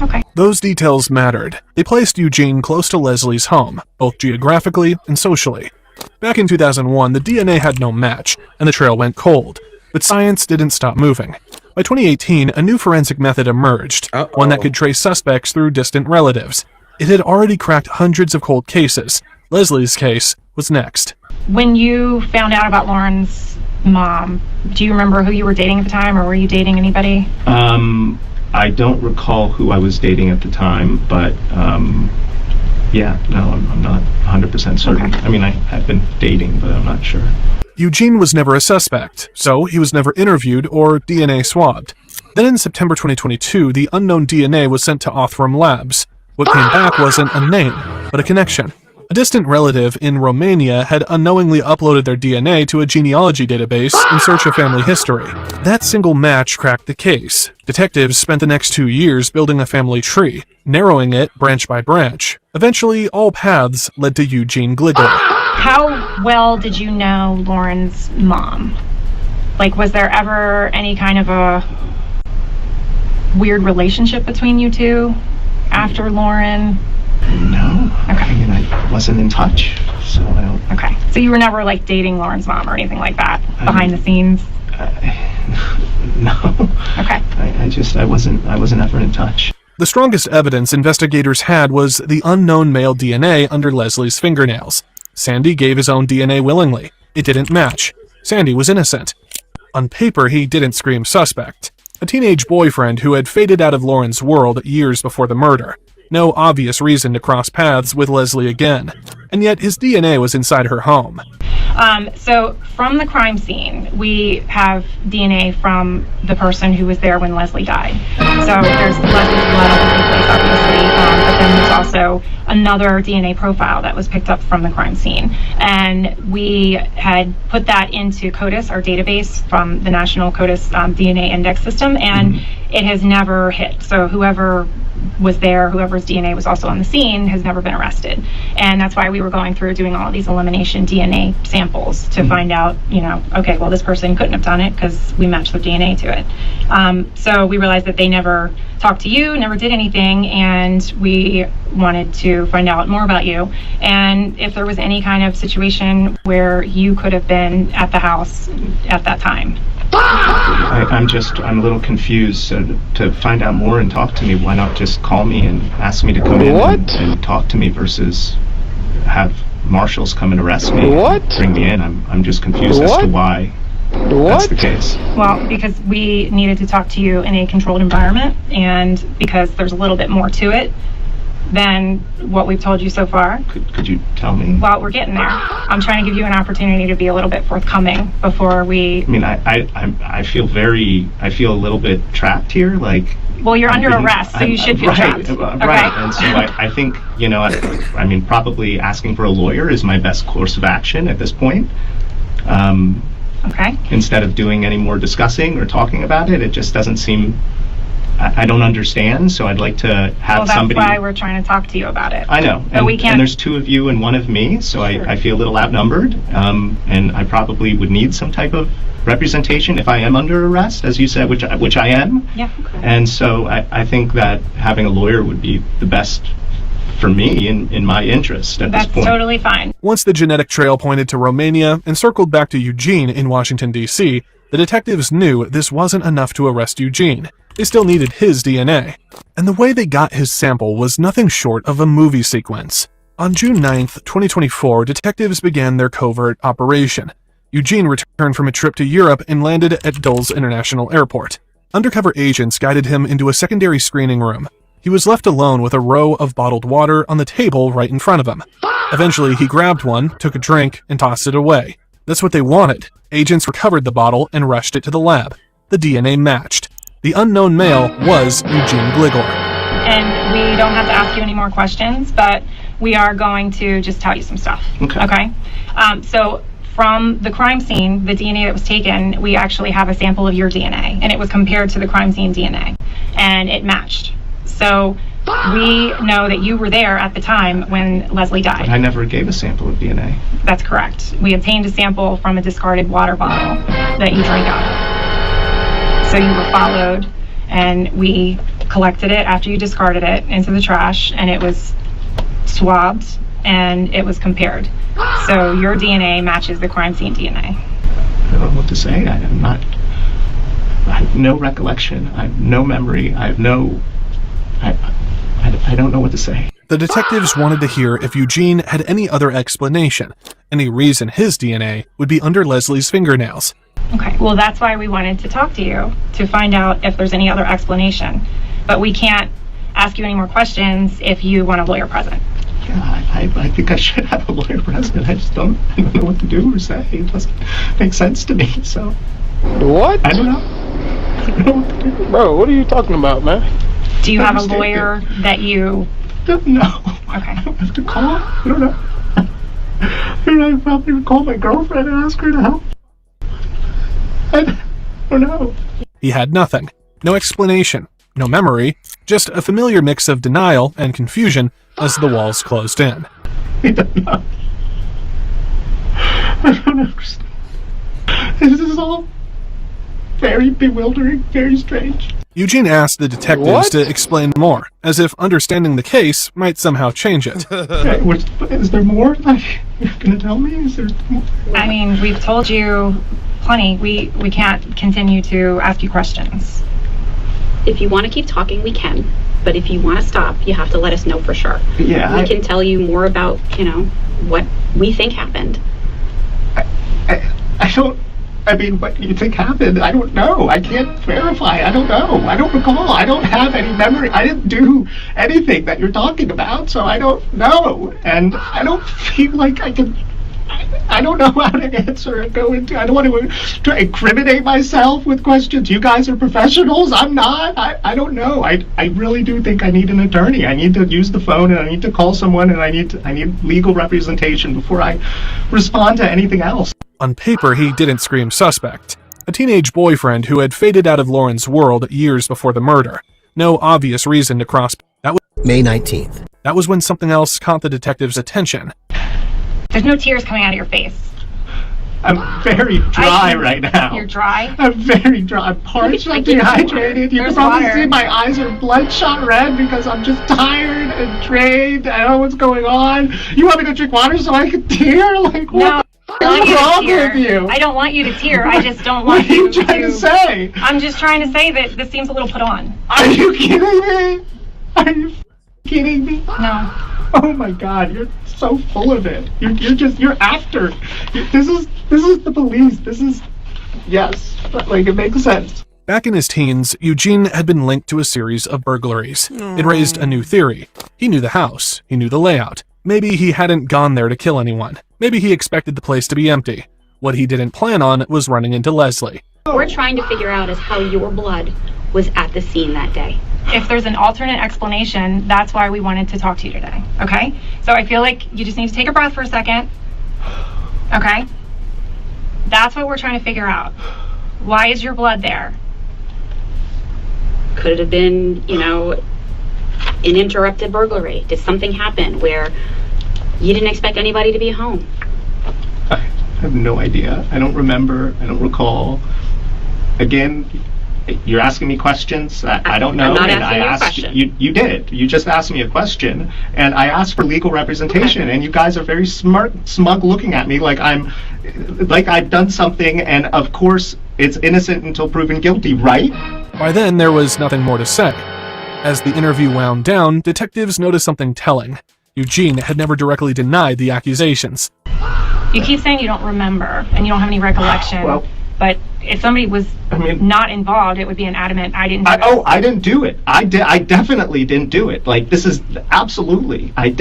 Okay. Those details mattered. They placed Eugene close to Leslie's home, both geographically and socially. Back in 2001, the DNA had no match, and the trail went cold. But science didn't stop moving. By 2018, a new forensic method emerged, one that could trace suspects through distant relatives. It had already cracked hundreds of cold cases. Leslie's case was next. When you found out about Lauren's mom, do you remember who you were dating at the time, or were you dating anybody? I don't recall who I was dating at the time, but yeah, no, I'm not 100% certain. I mean, I've been dating, but I'm not sure. Eugene was never a suspect, so he was never interviewed or DNA swabbed. Then in September 2022, the unknown DNA was sent to Othram Labs. What came back wasn't a name, but a connection. A distant relative in Romania had unknowingly uploaded their DNA to a genealogy database in search of family history. That single match cracked the case. Detectives spent the next 2 years building a family tree, narrowing it branch by branch. Eventually, all paths led to Eugene Gligor. How well did you know Lauren's mom? Like, was there ever any kind of a weird relationship between you two after Lauren? No. Okay. I mean, I wasn't in touch, so I don't... Okay. So you were never, like, dating Lauren's mom or anything like that, behind the scenes? No. Okay. I wasn't ever in touch. The strongest evidence investigators had was the unknown male DNA under Leslie's fingernails. Sandy gave his own DNA willingly. It didn't match. Sandy was innocent. On paper, he didn't scream suspect. A teenage boyfriend who had faded out of Lauren's world years before the murder. No obvious reason to cross paths with Leslie again. And yet his DNA was inside her home. So from the crime scene, we have DNA from the person who was there when Leslie died. So there's Leslie's blood all over the place, obviously, but then there's also another DNA profile that was picked up from the crime scene. And we had put that into CODIS, our database from the National CODIS DNA Index System, and it has never hit. So whoever was there, whoever's DNA was also on the scene, has never been arrested. And that's why we were going through doing all of these elimination DNA samples to find out, okay, well, this person couldn't have done it because we matched their DNA to it. So we realized that they never talked to you, never did anything, and we wanted to find out more about you. And if there was any kind of situation where you could have been at the house at that time. I'm a little confused. So to find out more and talk to me, why not just call me and ask me to come in and talk to me versus have marshals come and arrest me and bring me in? I'm just confused as to why that's the case. Well, because we needed to talk to you in a controlled environment, and because there's a little bit more to it than what we've told you so far. Could you tell me? Well, we're getting there. I'm trying to give you an opportunity to be a little bit forthcoming before we... I mean, I feel a little bit trapped here, like... Well, you're under arrest, so you should feel trapped. Right, and so I think, I mean, probably asking for a lawyer is my best course of action at this point. Okay. Instead of doing any more discussing or talking about it, it just doesn't seem... I don't understand, so I'd like to have somebody... Well, that's why we're trying to talk to you about it. I know, but we can't... and there's 2 of you and 1 of me, so sure. I feel a little outnumbered, and I probably would need some type of representation if I am under arrest, as you said, which I am. Yeah, okay. And so I think that having a lawyer would be the best for me in my interest at this point. That's totally fine. Once the genetic trail pointed to Romania and circled back to Eugene in Washington, D.C., the detectives knew this wasn't enough to arrest Eugene. They still needed his DNA. And the way they got his sample was nothing short of a movie sequence. On June 9th, 2024, detectives began their covert operation. Eugene returned from a trip to Europe and landed at Dulles International Airport. Undercover agents guided him into a secondary screening room. He was left alone with a row of bottled water on the table right in front of him. Eventually, he grabbed one, took a drink, and tossed it away. That's what they wanted. Agents recovered the bottle and rushed it to the lab. The DNA matched. The unknown male was Eugene Gligor. And we don't have to ask you any more questions, but we are going to just tell you some stuff. Okay? So from the crime scene, the DNA that was taken, we actually have a sample of your DNA, and it was compared to the crime scene DNA, and it matched. So we know that you were there at the time when Leslie died. But I never gave a sample of DNA. That's correct. We obtained a sample from a discarded water bottle that you drank out of. So you were followed, and we collected it after you discarded it into the trash, and it was swabbed, and it was compared. So your DNA matches the crime scene DNA. I don't know what to say. I have no recollection. I have no memory. I don't know what to say. The detectives wanted to hear if Eugene had any other explanation, any reason his DNA would be under Leslie's fingernails. Okay, well, that's why we wanted to talk to you, to find out if there's any other explanation. but we can't ask you any more questions if you want a lawyer present. Yeah, I think I should have a lawyer present. I don't know what to do or say. It doesn't make sense to me, so. What? I don't know. Bro, what are you talking about, man? Do you have a lawyer that you... No. Okay. I don't have to call. I don't know. I probably would call my girlfriend and ask her to help. I don't know. He had nothing. No explanation. No memory. Just a familiar mix of denial and confusion as the walls closed in. I don't know. I don't understand. This is all very bewildering, very strange. Eugene asked the detectives to explain more, as if understanding the case might somehow change it. Is there more? You're gonna tell me? Is there more? I mean, we've told you plenty. We can't continue to ask you questions. If you want to keep talking, we can. But if you want to stop, you have to let us know for sure. Yeah. We can tell you more about, what we think happened. I don't... I mean, what do you think happened? I don't know. I can't verify. I don't know. I don't recall. I don't have any memory. I didn't do anything that you're talking about, so I don't know. And I don't feel like I can... I don't know how to answer and go into... I don't want to incriminate myself with questions. You guys are professionals. I'm not. I don't know. I really do think I need an attorney. I need to use the phone, and I need to call someone, and I need legal representation before I respond to anything else. On paper, he didn't scream suspect. A teenage boyfriend who had faded out of Lauren's world years before the murder. No obvious reason to cross... That was May 19th. That was when something else caught the detective's attention. There's no tears coming out of your face. I'm very dry right now. You're dry? I'm very dry. I'm parched. I'm dehydrated. You can probably see my eyes are bloodshot red because I'm just tired and drained. I don't know what's going on. You want me to drink water so I can tear? Like, what the is wrong with you? I don't want you to tear. I just don't want What are you trying to say? I'm just trying to say that this seems a little put on. Are you kidding me? Are you kidding me? No. Oh my God, you're so full of it. You're after. This is the police. This is, yes, like it makes sense. Back in his teens, Eugene had been linked to a series of burglaries. It raised a new theory. He knew the house. He knew the layout. Maybe he hadn't gone there to kill anyone. Maybe he expected the place to be empty. What he didn't plan on was running into Leslie. What we're trying to figure out is how your blood was at the scene that day. If there's an alternate explanation, that's why we wanted to talk to you today, okay? So I feel like you just need to take a breath for a second, okay? That's what we're trying to figure out. Why is your blood there? Could it have been, an interrupted burglary? Did something happen where you didn't expect anybody to be home? I have no idea. I don't remember. I don't recall. Again, you're asking me questions. I don't know. I'm not and asking you a question. You did. You just asked me a question, and I asked for legal representation, and you guys are very smug looking at me like I've done something, and of course it's innocent until proven guilty, right? By then, there was nothing more to say. As the interview wound down, detectives noticed something telling. Eugene had never directly denied the accusations. You keep saying you don't remember and you don't have any recollection. Well, but if somebody was not involved, it would be an adamant, I didn't do it. I didn't do it. I definitely didn't do it. Like, this is absolutely, I've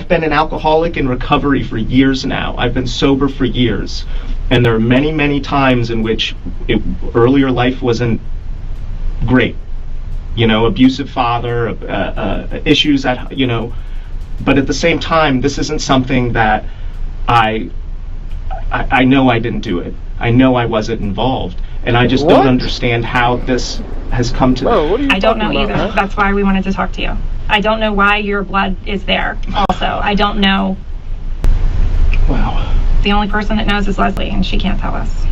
been an alcoholic in recovery for years now. I've been sober for years. And there are many, many times in which earlier life wasn't great. Abusive father, issues that, but at the same time, this isn't something that I know I didn't do it. I know I wasn't involved. And I just don't understand how this has come to this. I don't know either. That's why we wanted to talk to you. I don't know why your blood is there also. I don't know. Wow. The only person that knows is Leslie, and she can't tell us.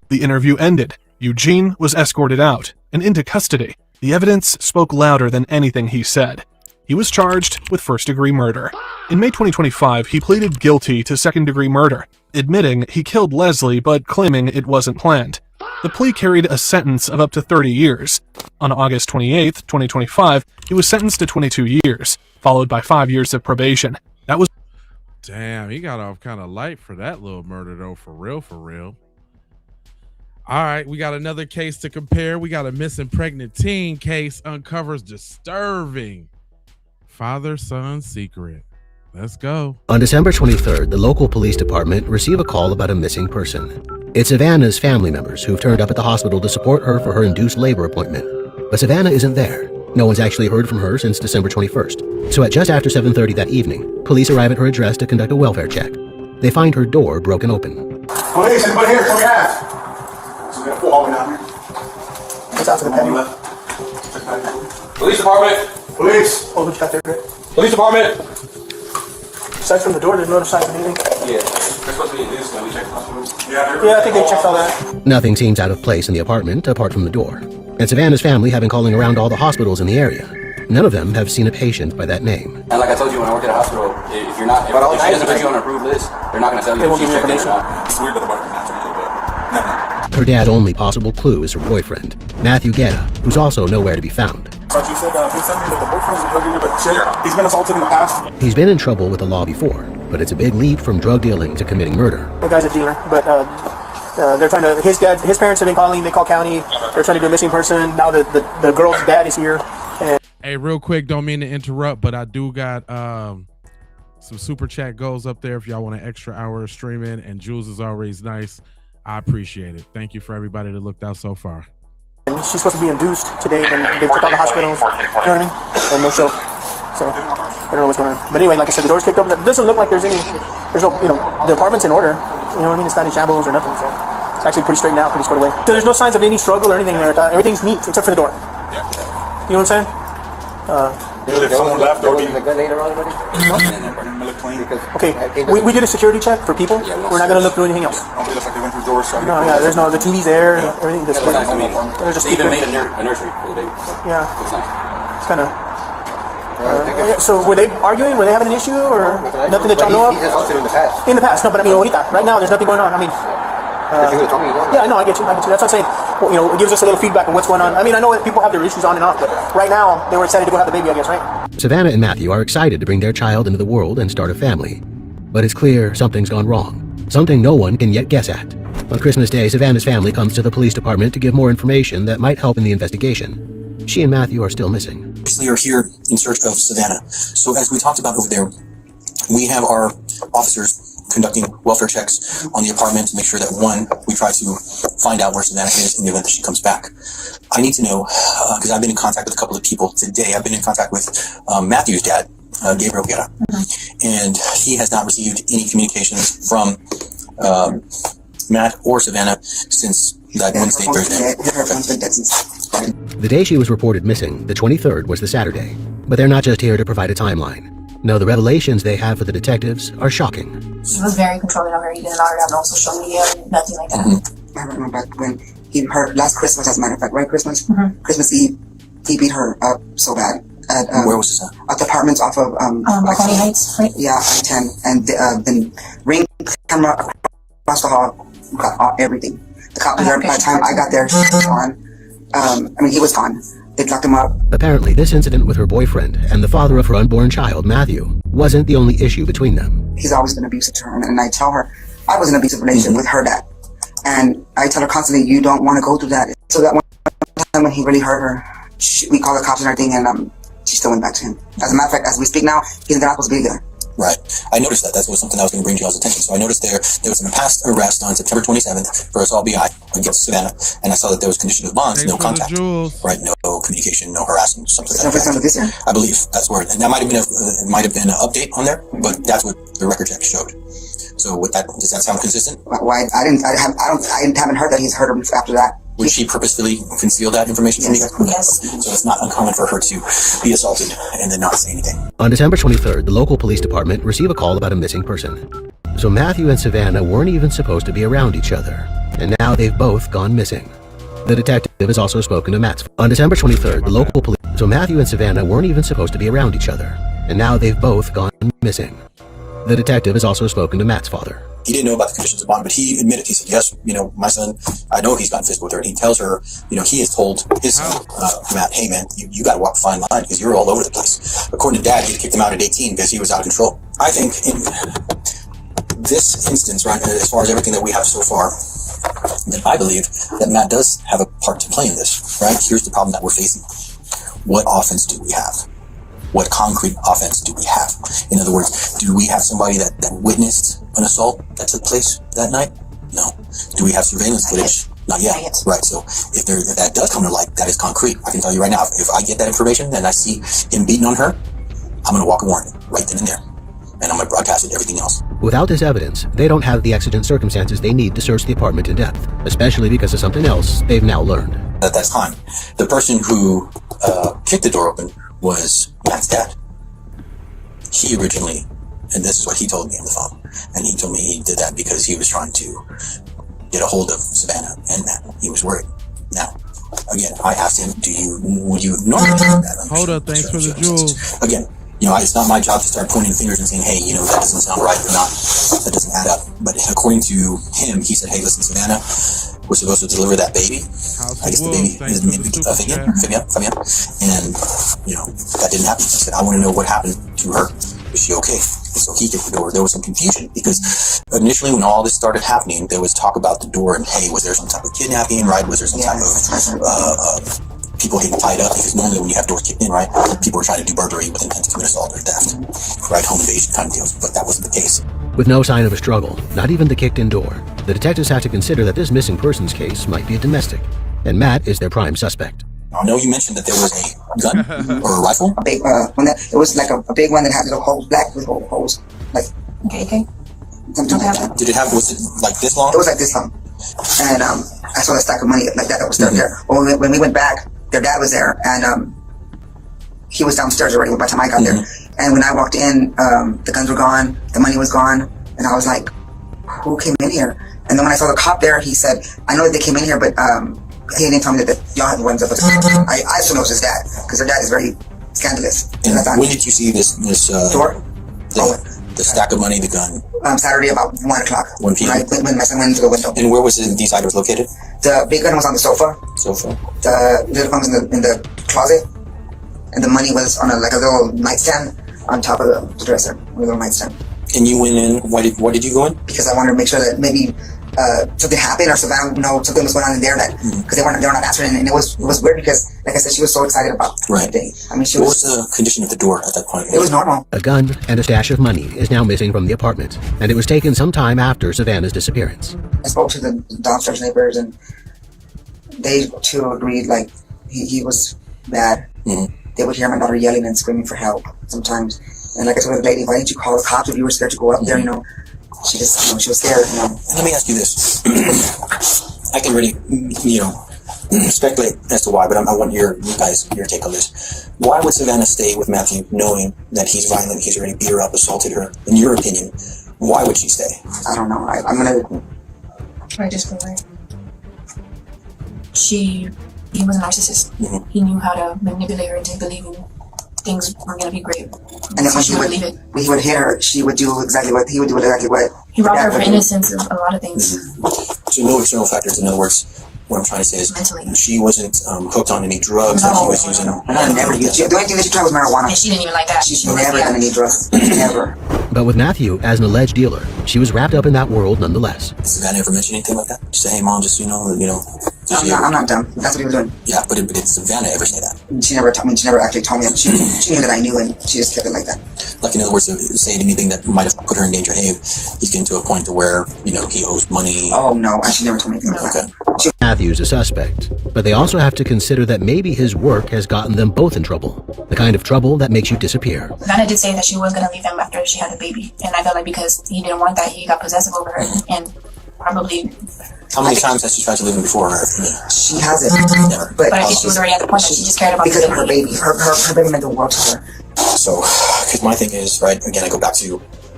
The interview ended. Eugene was escorted out and into custody. The evidence spoke louder than anything he said. He was charged with first-degree murder. In May 2025, he pleaded guilty to second-degree murder, admitting he killed Leslie but claiming it wasn't planned. The plea carried a sentence of up to 30 years. On August 28, 2025, he was sentenced to 22 years, followed by 5 years of probation. That was... Damn, he got off kind of light for that little murder, though, for real, for real. All right, we got another case to compare. We got a missing pregnant teen case uncovers disturbing father-son secret. Let's go. On December 23rd, the local police department received a call about a missing person. It's Savannah's family members who've turned up at the hospital to support her for her induced labor appointment. But Savannah isn't there. No one's actually heard from her since December 21st. So at just after 7:30 that evening, police arrive at her address to conduct a welfare check. They find her door broken open. Police, anybody here? Come back. So we got a full hallway down here. What's out to the patio? Police department. Police. Oh, what you got there, Greg? Police department. Aside from the door, there's no other signs of anything? Yeah. They're supposed to be in this. Can we check the hospital? Yeah, I think they checked all that. Nothing seems out of place in the apartment apart from the door. And Savannah's family have been calling around all the hospitals in the area. None of them have seen a patient by that name. And like I told you when I worked at a hospital, if you're not, if she doesn't put you on an approved list, they're not going to tell you if she's checked in or not. It's weird that the doctor's not checking it, but Her dad's only possible clue is her boyfriend, Matthew Guetta, who's also nowhere to be found. But you said he sent me that the boyfriend's a drug dealer, but shit, he's been assaulted in the past. He's been in trouble with the law before, but it's a big leap from drug dealing to committing murder. The guy's a dealer, but they're trying to. His parents have been calling. They call county. They're trying to do a missing person. Now the girl's dad is here. And hey, real quick, don't mean to interrupt, but I do got some super chat goals up there if y'all want an extra hour of streaming. And Jules is always nice. I appreciate it. Thank you for everybody that looked out so far. she's supposed to be induced today, and they took out the hospital. You know what I mean? And no show. So I don't know what's going on. But anyway, like I said, the door's kicked open. It doesn't look like there's no, the apartment's in order. You know what I mean? It's not in shambles or nothing. So it's actually pretty straightened out, pretty squared away. So there's no signs of any struggle or anything there. Everything's neat except for the door. You know what I'm saying? If someone left, there would be okay, we did a security check for people. We're not going to look through anything else. Okay, looks like they went through doors. No, yeah, there's no, the TV's there, everything. There's just they even made a nursery for the baby. Yeah. It's kind of. So were they arguing? Were they having an issue or nothing that y'all know of? In the past, no, but I mean, ahorita, right now, there's nothing going on. I mean, yeah, I know, I get you. That's what I'm saying. Well, you know, it gives us a little feedback on what's going on. I mean, I know that people have their issues on and off, but right now, they were excited to go have the baby, I guess, right? Savannah and Matthew are excited to bring their child into the world and start a family. But it's clear something's gone wrong. Something no one can yet guess at. On Christmas Day, Savannah's family comes to the police department to give more information that might help in the investigation. She and Matthew are still missing. We are here in search of Savannah. So as we talked about over there, we have our officers conducting welfare checks on the apartment to make sure that, one, we try to find out where Savannah is in the event that she comes back. I need to know, because I've been in contact with a couple of people today. I've been in contact with Matthew's dad, Gabriel Guerra, and he has not received any communications from Matt or Savannah since that Wednesday, Thursday. The day she was reported missing, the 23rd, was the Saturday. But they're not just here to provide a timeline. No, the revelations they have for the detectives are shocking. He was very controlling of her. He didn't allow her to have no social media, nothing like that. I remember back when her last Christmas, as a matter of fact, right? Christmas Eve, he beat her up so bad. At, where was this at? At the apartments off of Balcony Heights, right? Yeah, I-10, and the ring camera across the hall got everything. The cop was there by the time I got there. Gone. I mean, he was gone. They locked him up. Apparently, this incident with her boyfriend and the father of her unborn child, Matthew, wasn't the only issue between them. He's always been abusive to her, and I tell her I was in an abusive relationship with her dad, and I tell her constantly, you don't want to go through that. So that one time when he really hurt her, we called the cops and everything, and she still went back to him. As a matter of fact, as we speak now, he's not supposed to be there. Right. I noticed that. That was something I was going to bring to y'all's attention. So I noticed there was a past arrest on September 27th for assault BI against Savannah, and I saw that there was condition of bonds, no contact, right? No communication, no harassment, something like that. I believe that's where, and that might have been an update on there, but that's what the record check showed. So with that, does that sound consistent? Why? I haven't heard that he's heard him after that. Would she purposefully conceal that information from you guys? Yes. So it's not uncommon for her to be assaulted and then not say anything. On December 23rd, the local police department received a call about a missing person. So Matthew and Savannah weren't even supposed to be around each other, and now they've both gone missing. The detective has also spoken to Matt's. On December 23rd, the local police. So Matthew and Savannah weren't even supposed to be around each other, and now they've both gone missing. The detective has also spoken to Matt's father. He didn't know about the conditions of bond, but he admitted, he said, yes, my son, I know he's gotten physical with her. And he tells her, he has told his son, Matt, hey man, you got to walk a fine line because you're all over the place. According to dad, he kicked him out at 18 because he was out of control. I think in this instance, right, as far as everything that we have so far, that I believe that Matt does have a part to play in this, right? Here's the problem that we're facing. What offense do we have? What concrete offense do we have? In other words, do we have somebody that witnessed an assault that took place that night? No. Do we have surveillance footage? Not yet. Right. So if that does come to light, that is concrete. I can tell you right now, if I get that information and I see him beating on her, I'm going to walk a warrant right then and there. And I'm going to broadcast it, everything else. Without this evidence, they don't have the exigent circumstances they need to search the apartment in depth, especially because of something else they've now learned. At that time, the person who kicked the door open was Matt's dad. He originally, and this is what he told me on the phone, and he told me he did that because he was trying to get a hold of Savannah and Matt. He was worried. Now, again, I asked him, would you normally do that? Hold up, thanks for the jewels. Again, it's not my job to start pointing fingers and saying, hey, that doesn't sound right or not. That doesn't add up. But according to him, he said, hey, listen, Savannah, we're supposed to deliver that baby. I guess the baby is Fabian. And, that didn't happen. He said, I want to know what happened to her. Is she okay? And so he kicked the door. There was some confusion because initially when all this started happening, there was talk about the door and, hey, was there some type of kidnapping, right? Was there some type of people getting tied up? Because normally when you have doors kicked in, right, people are trying to do burglary with intent to commit assault or theft, right? Home invasion kind of deals. But that wasn't the case. With no sign of a struggle, not even the kicked-in door, the detectives have to consider that this missing persons case might be a domestic, and Matt is their prime suspect. I know you mentioned that there was a gun or a rifle. A big it was like a big one that had little holes, black with little holes, like Okay. something like that. Did it have? Was it like this long? It was like this long, and I saw a stack of money like that was still there. Well, when we went back, their dad was there, and he was downstairs already by the time I got there. And when I walked in, the guns were gone, the money was gone, and I was like, who came in here? And then when I saw the cop there, he said, I know that they came in here, but he didn't tell me that y'all had the ones that was. I assumed it was his dad, because their dad is very scandalous. And when did you see this door? The stack of money, the gun? Saturday about 1 o'clock. 1 p.m. Right, when my son went into the window. And where was these items located? The big gun was on the sofa. The little one was in the closet. And the money was on a little nightstand on top of the dresser, a little nightstand. And you went in, why did you go in? Because I wanted to make sure that maybe something happened or Savannah, something was going on in there because they were not answering. And it was weird because, like I said, she was so excited about the day. I mean, what was the condition of the door at that point? It was normal. A gun and a stash of money is now missing from the apartment, and it was taken some time after Savannah's disappearance. I spoke to the downstairs neighbors, and they too agreed, like, he was bad. They would hear my daughter yelling and screaming for help sometimes. And like I told the lady, why didn't you call the cops if you were scared to go up there, She just, she was scared, Let me ask you this. I can really, speculate as to why, but I want your take on this. Why would Savannah stay with Matthew knowing that he's violent, he's already beat her up, assaulted her? In your opinion, why would she stay? I don't know. I'm gonna... I just feel like he was a narcissist. He knew how to manipulate her into believing things were gonna be great. And then when he would hit her, he would do exactly what he robbed her for innocence of a lot of things. So no external factors. In other words, what I'm trying to say is mentally, she wasn't hooked on any drugs that he was using. Never. The only thing that she tried was marijuana. And she didn't even like that. She never done any drugs. Never. But with Matthew as an alleged dealer, she was wrapped up in that world nonetheless. Did Savannah ever mention anything like that? Just say, hey mom, just I'm not dumb. That's what he was doing. Yeah, but did Savannah ever say that? She never actually told me that. She knew that I knew, and she just kept it like that. Like, in other words, saying anything that might have put her in danger. Hey, he's getting to a point to where, he owes money. Oh, no. She never told me anything like that. Matthew's a suspect, but they also have to consider that maybe his work has gotten them both in trouble. The kind of trouble that makes you disappear. Vanna did say that she was going to leave him after she had a baby. And I felt like because he didn't want that, he got possessive over her. And probably... How many times has she tried to leave him before her? She hasn't. Never. But I guess she was already at the point that she just cared about because of her baby. Her baby meant the world to her. So, because my thing is, right, again, I go back to,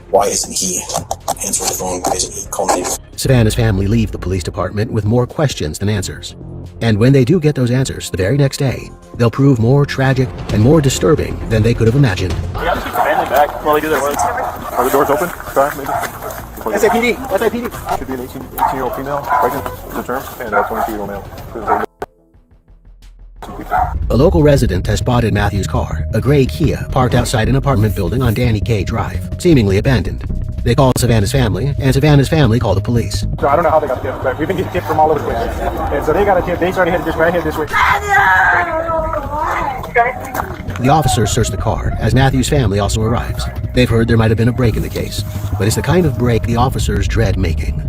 why isn't he answering the phone? Why isn't he calling me? Savannah's family leave the police department with more questions than answers. And when they do get those answers the very next day, they'll prove more tragic and more disturbing than they could have imagined. We got to keep the family back while they do their work. Are the doors open? Okay, maybe. SAPD. Should be an 18-year-old female, pregnant to term, and a 22-year-old male. A local resident has spotted Matthew's car, a gray Kia, parked outside an apartment building on Danny K Drive, seemingly abandoned. They call Savannah's family, and Savannah's family call the police. So I don't know how they got the tip, but we've been getting tips from all over the place. And so they got a tip. They started headed this way. I headed this way. The officers search the car as Matthew's family also arrives. They've heard there might have been a break in the case, but it's the kind of break the officers dread making.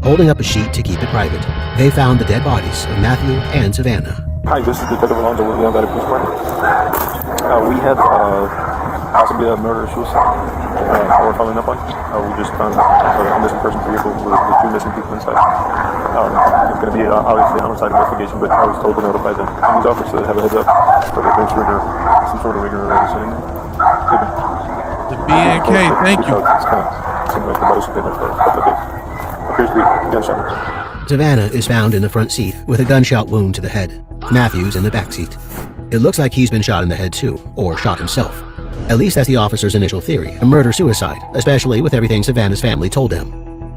Holding up a sheet to keep it private, they found the dead bodies of Matthew and Savannah. Hi, this is Detective Alonzo with the Nevada Police Department. We have possibly a murder or suicide we're following up on. We just found a missing person's vehicle with 2 missing people inside. It's going to be obviously a homicide investigation, but I was told to notify the police officer to have a heads up for the there's some sort of rigor already sitting there. The BNK, thank you. It's kind of seemed like the body's been there for a couple of days. Appears to be gunshot. Savannah is found in the front seat with a gunshot wound to the head. Matthew's in the back seat. It looks like he's been shot in the head too, or shot himself. At least that's the officer's initial theory, a murder-suicide, especially with everything Savannah's family told him.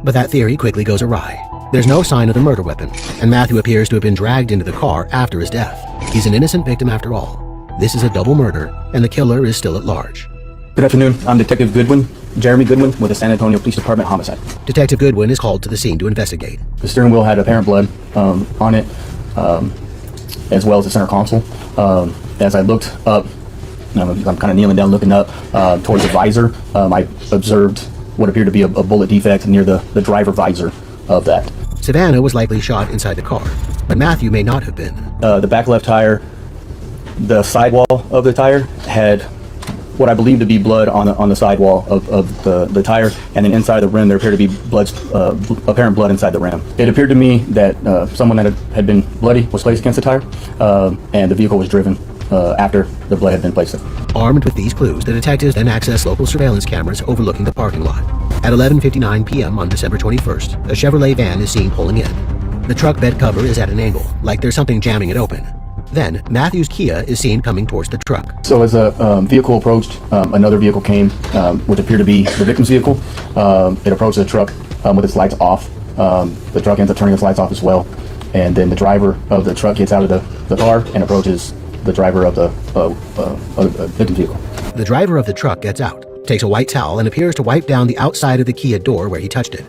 But that theory quickly goes awry. There's no sign of the murder weapon, and Matthew appears to have been dragged into the car after his death. He's an innocent victim after all. This is a double murder, and the killer is still at large. Good afternoon. I'm Detective Goodwin, Jeremy Goodwin, with the San Antonio Police Department Homicide. Detective Goodwin is called to the scene to investigate. The steering wheel had apparent blood on it, as well as the center console. As I looked up, I'm kind of kneeling down, looking up towards the visor. I observed what appeared to be a bullet defect near the driver visor of that. Savannah was likely shot inside the car, but Matthew may not have been. The back left tire, the sidewall of the tire had what I believe to be blood on the sidewall of the tire, and then inside the rim there appeared to be apparent blood inside the rim. It appeared to me that someone that had been bloody was placed against the tire, and the vehicle was driven after the blood had been placed in. Armed with these clues, the detectives then access local surveillance cameras overlooking the parking lot. At 11:59 p.m. on December 21st, a Chevrolet van is seen pulling in. The truck bed cover is at an angle, like there's something jamming it open. Then, Matthew's Kia is seen coming towards the truck. So as a vehicle approached, another vehicle came, which appeared to be the victim's vehicle. It approached the truck with its lights off. The truck ends up turning its lights off as well. And then the driver of the truck gets out of the car and approaches the driver of the victim's vehicle. The driver of the truck gets out, takes a white towel, and appears to wipe down the outside of the Kia door where he touched it.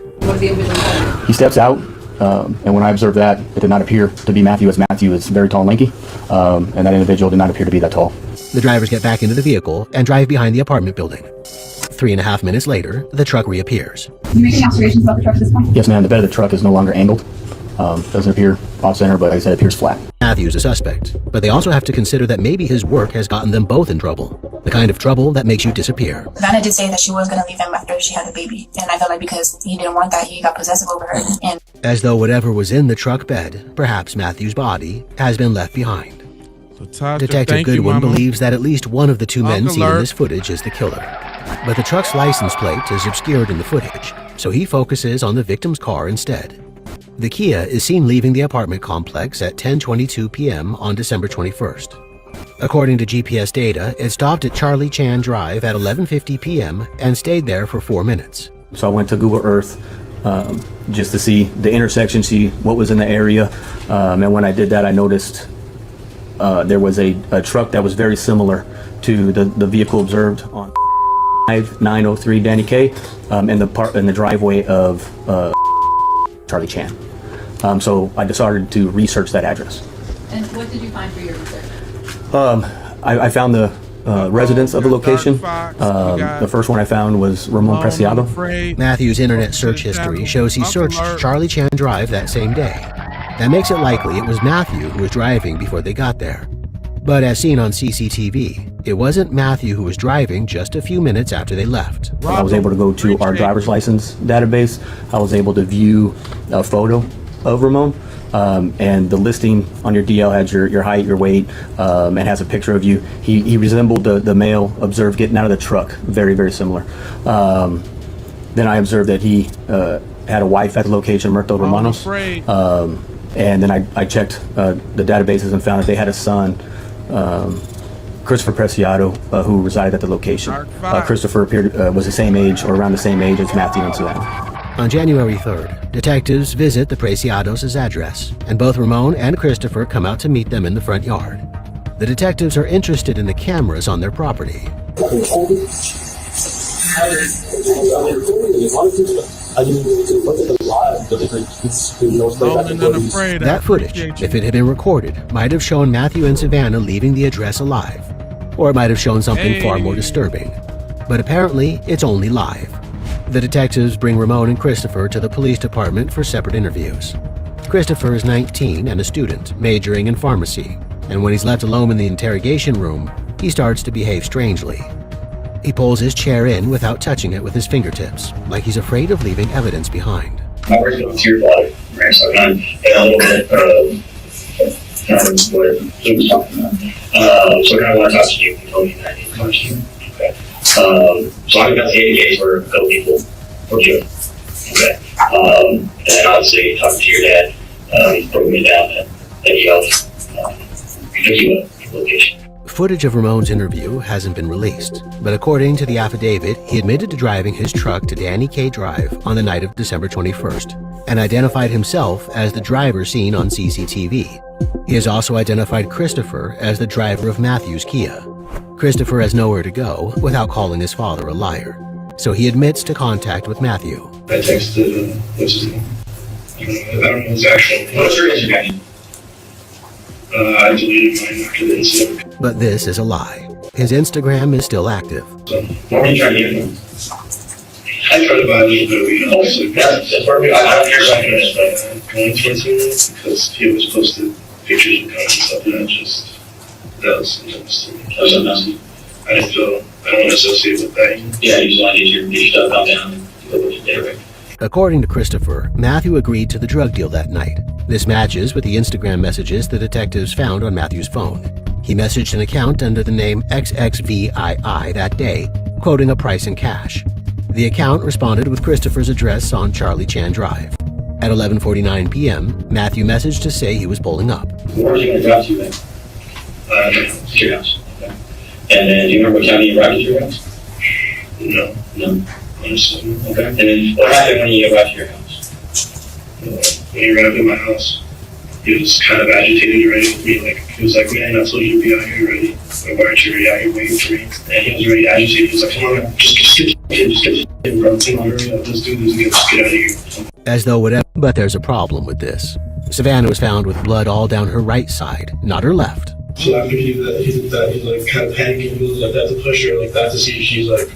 He steps out. And when I observed that, it did not appear to be Matthew, as Matthew is very tall and lanky, and that individual did not appear to be that tall. The drivers get back into the vehicle and drive behind the apartment building. 3.5 minutes later, the truck reappears. You making observations about the truck at this point? Yes, ma'am. The bed of the truck is no longer angled. Doesn't appear off-center, but like I said, it appears flat. Matthew's a suspect, but they also have to consider that maybe his work has gotten them both in trouble. The kind of trouble that makes you disappear. Vanna did say that she was going to leave him after she had a baby. And I felt like because he didn't want that, he got possessive over her. And as though whatever was in the truck bed, perhaps Matthew's body, has been left behind. Detective Goodwin believes that at least one of the two men seen in this footage is the killer. But the truck's license plate is obscured in the footage, so he focuses on the victim's car instead. The Kia is seen leaving the apartment complex at 10:22 p.m. on December 21st. According to GPS data, it stopped at Charlie Chan Drive at 11:50 p.m. and stayed there for 4 minutes. So I went to Google Earth just to see the intersection, see what was in the area. And when I did that, I noticed there was a truck that was very similar to the vehicle observed on 903 Danny K in the driveway of Charlie Chan. So I decided to research that address. And what did you find for your research? I found the residence of the location. The first one I found was Ramon Preciado. Matthew's internet search history shows he searched Charlie Chan Drive that same day. That makes it likely it was Matthew who was driving before they got there. But as seen on CCTV, it wasn't Matthew who was driving just a few minutes after they left. I was able to go to our driver's license database. I was able to view a photo of Ramon. And the listing on your DL has your height, your weight, and has a picture of you. He resembled the male observed getting out of the truck, very, very similar. Then I observed that he had a wife at the location, Murto Romanos. And then I checked the databases and found that they had a son, Christopher Preciado, who resided at the location. Christopher was the same age, or around the same age as Matthew and Savannah. On January 3rd, detectives visit the Preciados' address, and both Ramon and Christopher come out to meet them in the front yard. The detectives are interested in the cameras on their property. That footage, if it had been recorded, might have shown Matthew and Savannah leaving the address alive, or it might have shown something far more disturbing. But apparently, it's only live. The detectives bring Ramon and Christopher to the police department for separate interviews. Christopher is 19 and a student, majoring in pharmacy, and when he's left alone in the interrogation room, he starts to behave strangely. He pulls his chair in without touching it with his fingertips, like he's afraid of leaving evidence behind. My work's going to your body, right? So kind of a little bit, what he was talking about. So I kind of want to talk to you. He told me that I need to talk to you. Okay. So I got the 8 days where a couple people were doing. Okay. And obviously talking to your dad, he's broken me down that he helped pick you up at the location. Footage of Ramon's interview hasn't been released, but according to the affidavit, he admitted to driving his truck to Danny K Drive on the night of December 21st and identified himself as the driver seen on CCTV. He has also identified Christopher as the driver of Matthew's Kia. Christopher has nowhere to go without calling his father a liar, so he admits to contact with Matthew. I texted, what's his name? I don't know his actual name. What's your Instagram? I deleted mine after the incident. But this is a lie. His Instagram is still active. So, why are you trying to get him? I tried to buy a little bit of weed. Also, that's perfect. I don't care about this, because he was posted pictures of guns and stuff, and that was something. I just feel I don't want to associate with that. Yeah, you just want to get your stuff calm down and go with your day, right? According to Christopher, Matthew agreed to the drug deal that night. This matches with the Instagram messages the detectives found on Matthew's phone. He messaged an account under the name XXVII that day, quoting a price in cash. The account responded with Christopher's address on Charlie Chan Drive. At 11:49 p.m., Matthew messaged to say he was pulling up. Where was he going to drop you at? To your house. Okay. And then, do you remember what time you arrived at your house? No. No? Okay. And then, what happened when you arrived at your house? When he arrived at my house, he was kind of agitated and ready with me. Like, he was like, man, I told you to be out here ready. Like, why aren't you ready out here waiting for me? And he was really agitated. He was like, come on, just get the bro. Come on, hurry up. Let's do this. Just get out of here. As though whatever, but there's a problem with this. Savannah was found with blood all down her right side, not her left. So after he did that, he's like kind of panicking. He was like that to push her like that to see if she's like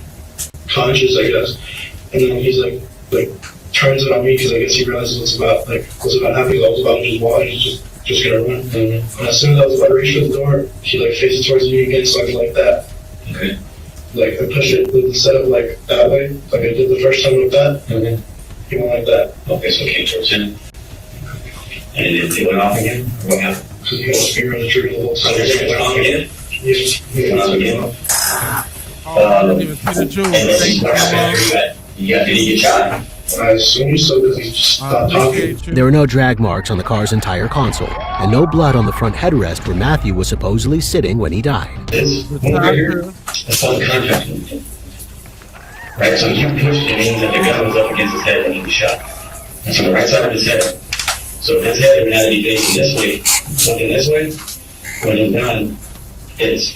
conscious, I guess. And then he's like turns it on me because I guess he realizes what's about happening. I was about to just watch, just gonna run. And as soon as I was about to reach for the door, he like faces towards me again, so I can like that. Okay. Like I pushed it instead of like that way, like I did the first time with that. Okay. He went like that. Okay, so it came towards him. And it went off again? Or what happened? Because he was finger on the trigger the whole time. It went off again? Yes. It went off again. I didn't even see the jewels. Did he get shot? I assume so because he just stopped talking. There were no drag marks on the car's entire console, and no blood on the front headrest where Matthew was supposedly sitting when he died. This one right here, that's all the contact. Right, so you pushed it means that the gun was up against his head when he was shot. That's on the right side of his head. So if his head would have to be facing this way, looking this way, when his gun hits.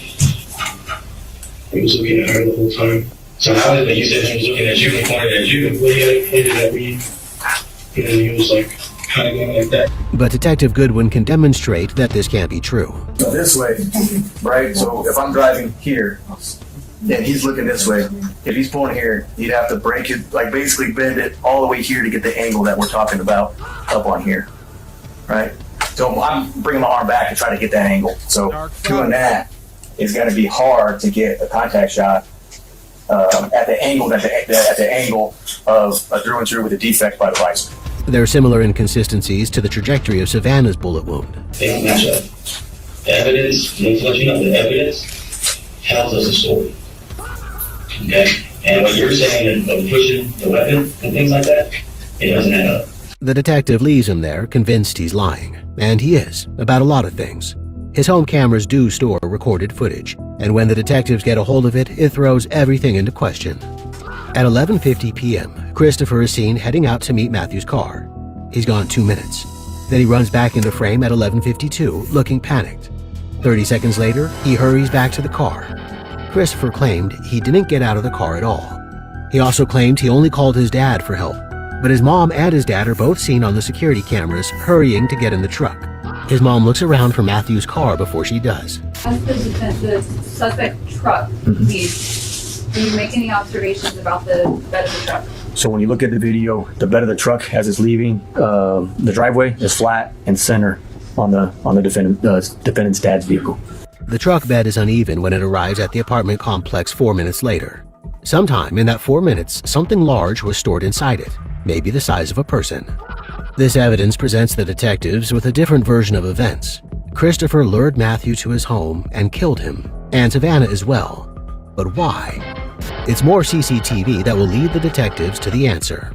He was looking at her the whole time. So how did you said he was looking at you and pointed at you? Well, he had pointed at me, and then he was like kind of going like that. But Detective Goodwin can demonstrate that this can't be true. So this way, right? So if I'm driving here, and he's looking this way, if he's pulling here, he'd have to break it, like basically bend it all the way here to get the angle that we're talking about up on here, right? So I'm bringing my arm back to try to get that angle. So doing that is going to be hard to get a contact shot at the angle of a through and through with a defect by the visor. There are similar inconsistencies to the trajectory of Savannah's bullet wound. They don't match up. The evidence, let you know, the evidence tells us a story. Okay? And what you're saying of pushing the weapon and things like that, it doesn't add up. The detective leaves him there, convinced he's lying. And he is, about a lot of things. His home cameras do store recorded footage, and when the detectives get a hold of it, it throws everything into question. At 11:50 p.m., Christopher is seen heading out to meet Matthew's car. He's gone 2 minutes. Then he runs back into frame at 11:52, looking panicked. 30 seconds later, he hurries back to the car. Christopher claimed he didn't get out of the car at all. He also claimed he only called his dad for help, but his mom and his dad are both seen on the security cameras hurrying to get in the truck. His mom looks around for Matthew's car before she does. As the suspect truck leaves, do you make any observations about the bed of the truck? So when you look at the video, the bed of the truck as it's leaving, the driveway is flat and center on the defendant's dad's vehicle. The truck bed is uneven when it arrives at the apartment complex 4 minutes later. Sometime in that 4 minutes, something large was stored inside it, maybe the size of a person. This evidence presents the detectives with a different version of events. Christopher lured Matthew to his home and killed him, and Savannah as well. But why? It's more CCTV that will lead the detectives to the answer.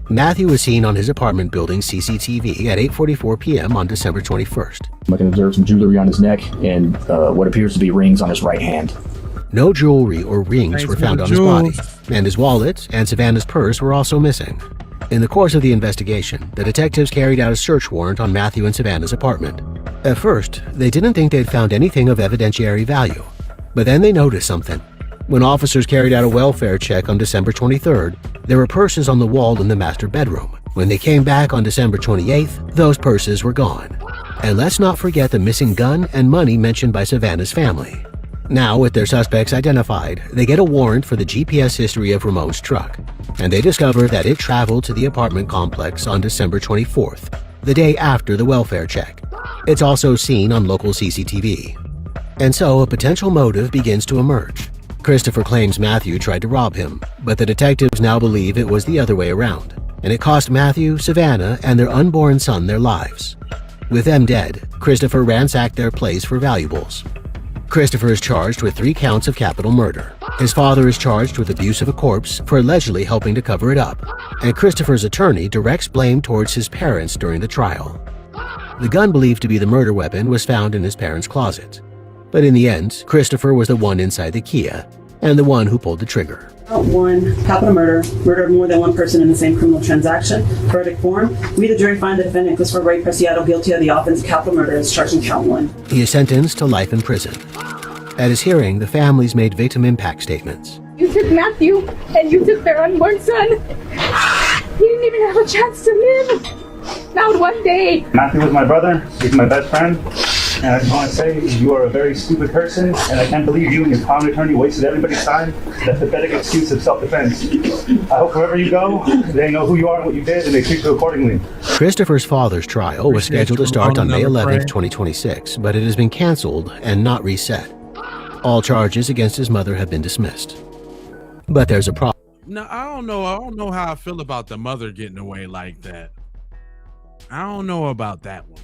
Matthew was seen on his apartment building's CCTV at 8:44 p.m. on December 21st. I can observe some jewelry on his neck and what appears to be rings on his right hand. No jewelry or rings were found on his body, and his wallet and Savannah's purse were also missing. In the course of the investigation, the detectives carried out a search warrant on Matthew and Savannah's apartment. At first, they didn't think they'd found anything of evidentiary value, but then they noticed something. When officers carried out a welfare check on December 23rd, there were purses on the wall in the master bedroom. When they came back on December 28th, those purses were gone. And let's not forget the missing gun and money mentioned by Savannah's family. Now, with their suspects identified, they get a warrant for the GPS history of Ramon's truck, and they discover that it traveled to the apartment complex on December 24th, the day after the welfare check. It's also seen on local CCTV. And so a potential motive begins to emerge. Christopher claims Matthew tried to rob him, but the detectives now believe it was the other way around, and it cost Matthew, Savannah, and their unborn son their lives. With them dead, Christopher ransacked their place for valuables. Christopher is charged with 3 counts of capital murder. His father is charged with abuse of a corpse for allegedly helping to cover it up, and Christopher's attorney directs blame towards his parents during the trial. The gun believed to be the murder weapon was found in his parents' closet. But in the end, Christopher was the one inside the Kia, and the one who pulled the trigger. Count 1, capital murder of more than one person in the same criminal transaction. Verdict form. We, the jury, find the defendant, Christopher Ray Preciado, guilty of the offense of capital murder as charged in count 1. He is sentenced to life in prison. At his hearing, the families made victim impact statements. You took Matthew, and you took their unborn son. He didn't even have a chance to live. Not one day. Matthew was my brother. He's my best friend. And I just want to say, you are a very stupid person, and I can't believe you and your common attorney wasted everybody's time. That pathetic excuse of self-defense. I hope wherever you go, they know who you are and what you did, and they treat you accordingly. Christopher's father's trial was scheduled to start on May 11, 2026, but it has been canceled and not reset. All charges against his mother have been dismissed. But there's a problem. No, I don't know how I feel about the mother getting away like that. I don't know about that one.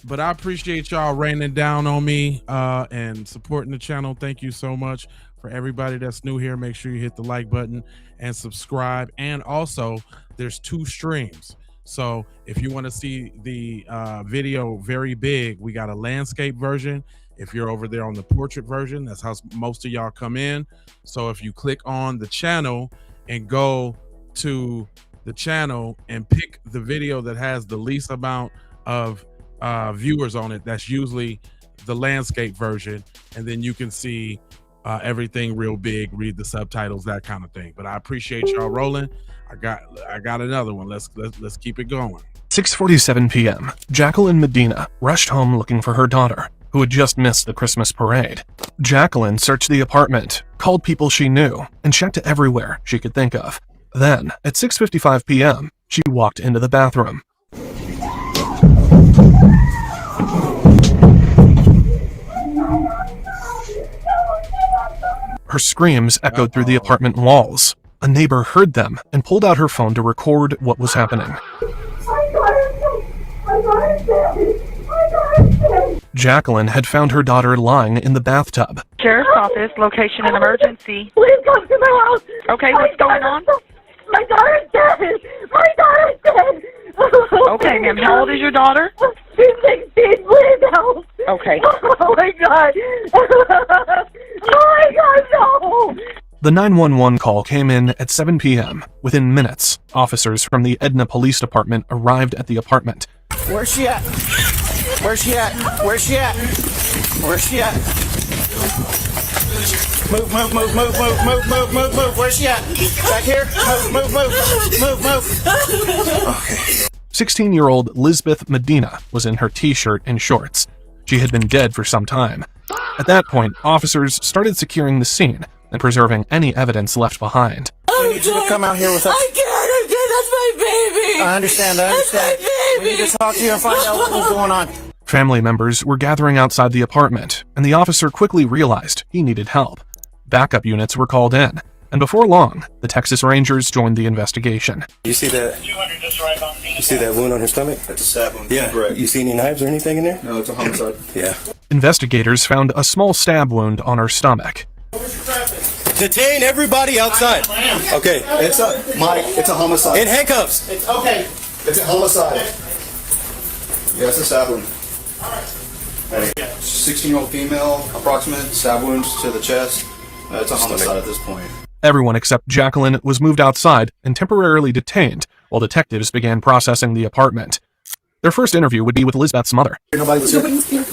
But I appreciate y'all raining down on me and supporting the channel. Thank you so much. For everybody that's new here, make sure you hit the like button and subscribe. And also, there's 2 streams. So if you want to see the video very big, we got a landscape version. If you're over there on the portrait version, that's how most of y'all come in. So if you click on the channel and go to the channel and pick the video that has the least amount of viewers on it, that's usually the landscape version, and then you can see everything real big, read the subtitles, that kind of thing. But I appreciate y'all rolling. I got another one. Let's keep it going. 6:47 p.m. Jacqueline Medina rushed home looking for her daughter, who had just missed the Christmas parade. Jacqueline searched the apartment, called people she knew, and checked everywhere she could think of. Then, at 6:55 p.m., she walked into the bathroom. Her screams echoed through the apartment walls. A neighbor heard them and pulled out her phone to record what was happening. Jacqueline had found her daughter lying in the bathtub. Sheriff's office, location and emergency. Please come to my house. Okay, what's going on? My daughter's dead. My daughter's dead. Okay, ma'am, how old is your daughter? She's 16. Please help. Okay. Oh my God. Oh my God, no. The 911 call came in at 7 p.m. Within minutes, officers from the Edna Police Department arrived at the apartment. Where's she at? Where's she at? Where's she at? Where's she at? Move. Where's she at? Back here? Move. Okay. 16-year-old Lisbeth Medina was in her t-shirt and shorts. She had been dead for some time. At that point, officers started securing the scene and preserving any evidence left behind. We need you to come out here with us. I can't. That's my baby. I understand. That's my baby. We need to talk to you and find out what was going on. Family members were gathering outside the apartment, and the officer quickly realized he needed help. Backup units were called in, and before long, the Texas Rangers joined the investigation. You see that? You see that wound on her stomach? That's a stab wound. Yeah. Right. You see any knives or anything in there? No, it's a homicide. Yeah. Investigators found a small stab wound on her stomach. Detain everybody outside. Okay. It's a homicide. In handcuffs. It's okay. It's a homicide. Yeah, it's a stab wound. 16-year-old female, approximate stab wounds to the chest. It's a homicide at this point. Everyone except Jacqueline was moved outside and temporarily detained while detectives began processing the apartment. Their first interview would be with Lisbeth's mother. Nobody was here?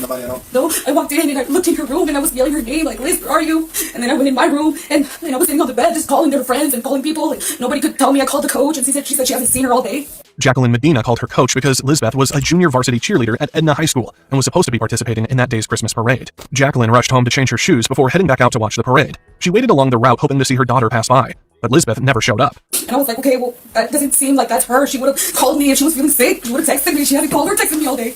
Nobody at all. No, I walked in and I looked in her room and I was yelling her name, like, Liz, where are you? And then I went in my room and I was sitting on the bed just calling their friends and calling people. And nobody could tell me. I called the coach and she said she hasn't seen her all day. Jacqueline Medina called her coach because Lisbeth was a junior varsity cheerleader at Edna High School and was supposed to be participating in that day's Christmas parade. Jacqueline rushed home to change her shoes before heading back out to watch the parade. She waited along the route hoping to see her daughter pass by, but Lisbeth never showed up. And I was like, okay, well, that doesn't seem like that's her. She would have called me if she was feeling sick. She would have texted me. She hadn't called or texted me all day.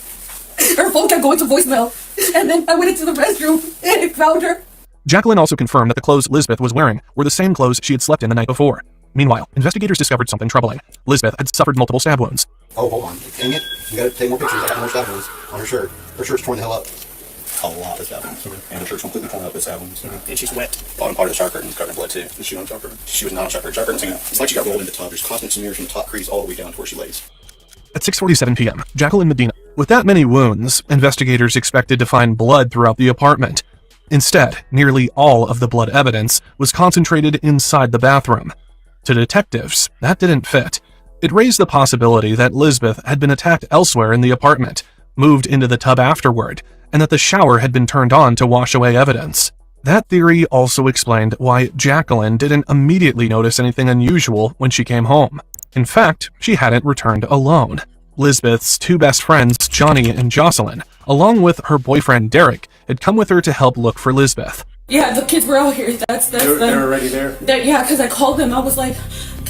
Her phone kept going to voicemail. And then I went into the restroom and I found her. Jacqueline also confirmed that the clothes Lisbeth was wearing were the same clothes she had slept in the night before. Meanwhile, investigators discovered something troubling. Lisbeth had suffered multiple stab wounds. Oh, hold on. Dang it. You gotta take more pictures. I got more stab wounds on her shirt. Her shirt's torn the hell up. A lot of stab wounds. And her shirt's completely torn up with stab wounds. And she's wet. Bottom part of the shower curtain is covered in blood, too. Is she on the shower curtain? She was not on the shower curtain. Shower curtain's it's like she got rolled in the tub. There's constant smears from the top crease all the way down to where she lays. At 6:47 p.m., Jacqueline Medina. With that many wounds, investigators expected to find blood throughout the apartment. Instead, nearly all of the blood evidence was concentrated inside the bathroom. To detectives, that didn't fit. It raised the possibility that Lisbeth had been attacked elsewhere in the apartment, moved into the tub afterward, and that the shower had been turned on to wash away evidence. That theory also explained why Jacqueline didn't immediately notice anything unusual when she came home. In fact, she hadn't returned alone. Lisbeth's two best friends, Johnny and Jocelyn, along with her boyfriend Derek, had come with her to help look for Lisbeth. Yeah, the kids were out here. They're already there? Yeah, because I called them. I was like,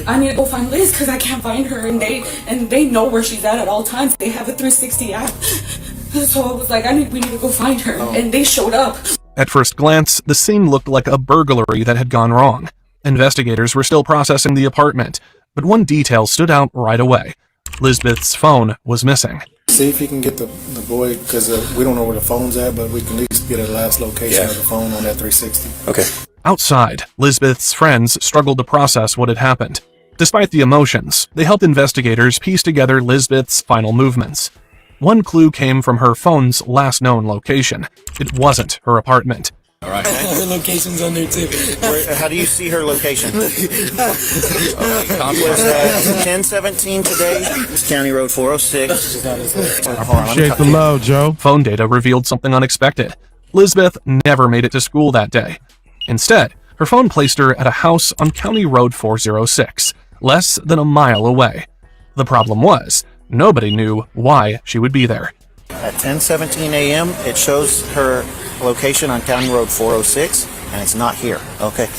I need to go find Liz because I can't find her. And they know where she's at all times. They have a 360 app. So I was like, we need to go find her. Oh. And they showed up. At first glance, the scene looked like a burglary that had gone wrong. Investigators were still processing the apartment, but one detail stood out right away. Lisbeth's phone was missing. See if you can get the boy, because we don't know where the phone's at, but we can at least get a last location of the phone on that 360. Okay. Outside, Lisbeth's friends struggled to process what had happened. Despite the emotions, they helped investigators piece together Lisbeth's final movements. One clue came from her phone's last known location. It wasn't her apartment. All right. Her location's on there too. How do you see her location? Was 1017 today? It's County Road 406. Appreciate the love, Joe. Phone data revealed something unexpected. Lisbeth never made it to school that day. Instead, her phone placed her at a house on County Road 406, less than a mile away. The problem was, nobody knew why she would be there. At 10:17 a.m., it shows her location on County Road 406, and it's not here. Okay.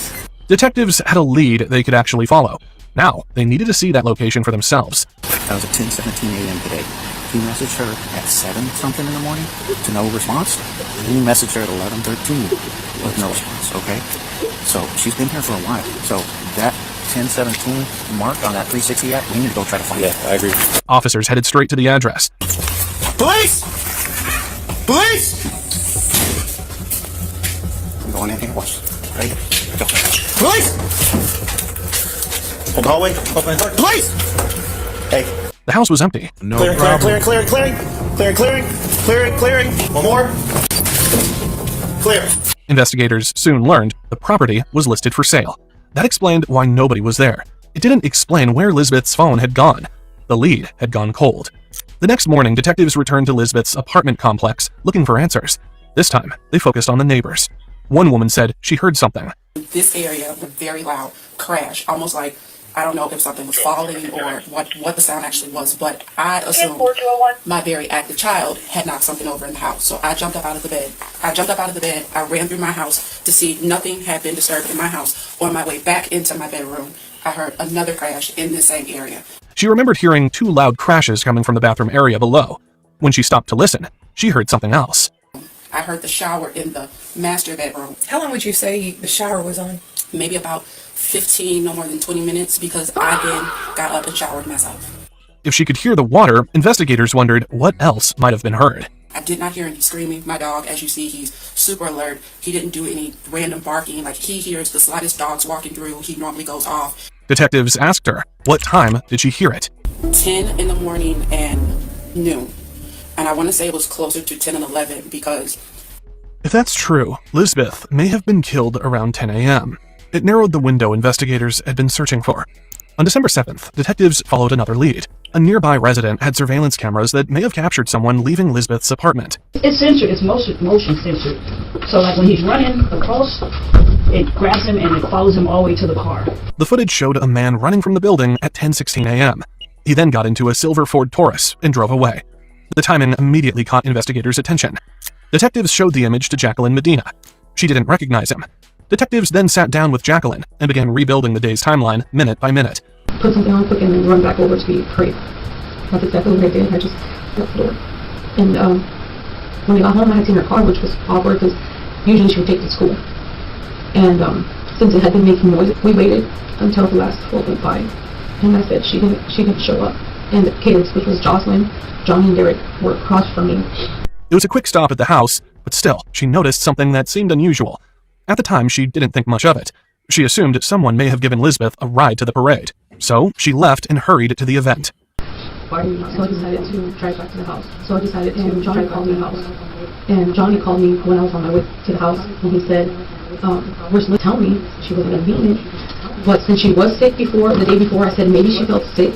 Detectives had a lead they could actually follow. Now, they needed to see that location for themselves. That was at 10:17 a.m. today. He messaged her at 7-something in the morning to no response. And he messaged her at 11:13 with no response, okay? So she's been here for a while. So that 10:17 mark on that 360 app, we need to go try to find it. Yeah, I agree. Officers headed straight to the address. Police! Police! I'm going in here, watch. Ready? Go. Police! Hold the hallway. Open the door. Police! Hey. The house was empty. No clearing. One more. Clear. Investigators soon learned the property was listed for sale. That explained why nobody was there. It didn't explain where Lisbeth's phone had gone. The lead had gone cold. The next morning, detectives returned to Lisbeth's apartment complex looking for answers. This time, they focused on the neighbors. One woman said she heard something. This area was very loud crash, almost like, I don't know if something was falling or what the sound actually was, but I assumed my very active child had knocked something over in the house. So I jumped up out of the bed. I ran through my house to see nothing had been disturbed in my house. On my way back into my bedroom, I heard another crash in the same area. She remembered hearing 2 loud crashes coming from the bathroom area below. When she stopped to listen, she heard something else. I heard the shower in the master bedroom. How long would you say the shower was on? Maybe about 15, no more than 20 minutes, because I then got up and showered myself. If she could hear the water, investigators wondered what else might have been heard. I did not hear any screaming. My dog, as you see, he's super alert. He didn't do any random barking. Like, he hears the slightest dogs walking through, he normally goes off. Detectives asked her, what time did she hear it? 10 in the morning and noon. And I want to say it was closer to 10 and 11 because... If that's true, Lisbeth may have been killed around 10 a.m. It narrowed the window investigators had been searching for. On December 7th, detectives followed another lead. A nearby resident had surveillance cameras that may have captured someone leaving Lisbeth's apartment. It's censored. It's motion censored. So like when he's running across, it grabs him and it follows him all the way to the car. The footage showed a man running from the building at 10:16 a.m. He then got into a silver Ford Taurus and drove away. The timing immediately caught investigators' attention. Detectives showed the image to Jacqueline Medina. She didn't recognize him. Detectives then sat down with Jacqueline and began rebuilding the day's timeline minute by minute. Put something on quick and then run back over to be hurry. That's exactly what I did. I just left the door. And when I got home, I had seen her car, which was awkward because usually she would take to school. And since it had been making noise, we waited until the last 12 went by. And I said she didn't show up. And the kids, which was Jocelyn, Johnny, and Derek, were across from me. It was a quick stop at the house, but still, she noticed something that seemed unusual. At the time, she didn't think much of it. She assumed someone may have given Lisbeth a ride to the parade. So she left and hurried to the event. So I decided to drive back to the house. So I decided to, Johnny called me the house. And Johnny called me when I was on my way to the house, and he said, where's Liz? Tell me she wasn't going to be in it. But since she was sick before, the day before, I said maybe she felt sick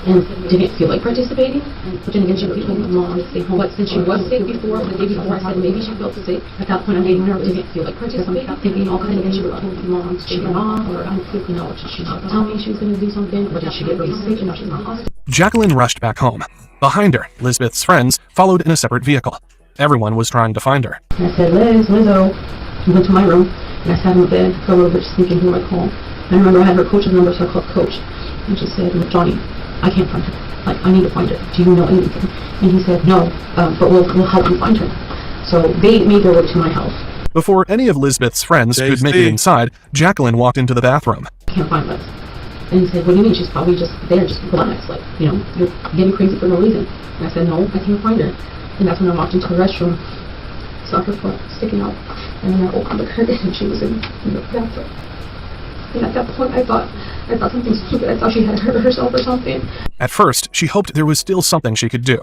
and didn't feel like participating. But then again, she really told my mom to stay home. But since she was sick before, the day before, I said maybe she felt sick. At that point, I made her didn't feel like participating. I'm thinking, all kind of again, she would told my mom to shake her off, or did she not tell me she was going to do something, or did she get really sick and now she's not hospital? Jacqueline rushed back home. Behind her, Lisbeth's friends followed in a separate vehicle. Everyone was trying to find her. And I said, Lizzo. I went to my room, and I sat in the bed for a little bit just thinking who I call. And I remember I had her coach's number, so I called Coach. And she said, Johnny, I can't find her. Like, I need to find her. Do you know anything? And he said, no, but we'll help you find her. So they made their way to my house. Before any of Lisbeth's friends could make it inside, Jacqueline walked into the bathroom. I can't find Liz. And he said, what do you mean? She's probably just there, just relax. Like, you're getting crazy for no reason. And I said, no, I can't find her. And that's when I walked into the restroom, saw her foot sticking out. And then I opened the curtain and she was in the bathtub. And at that point, I thought something stupid. I thought she had hurt herself or something. At first, she hoped there was still something she could do.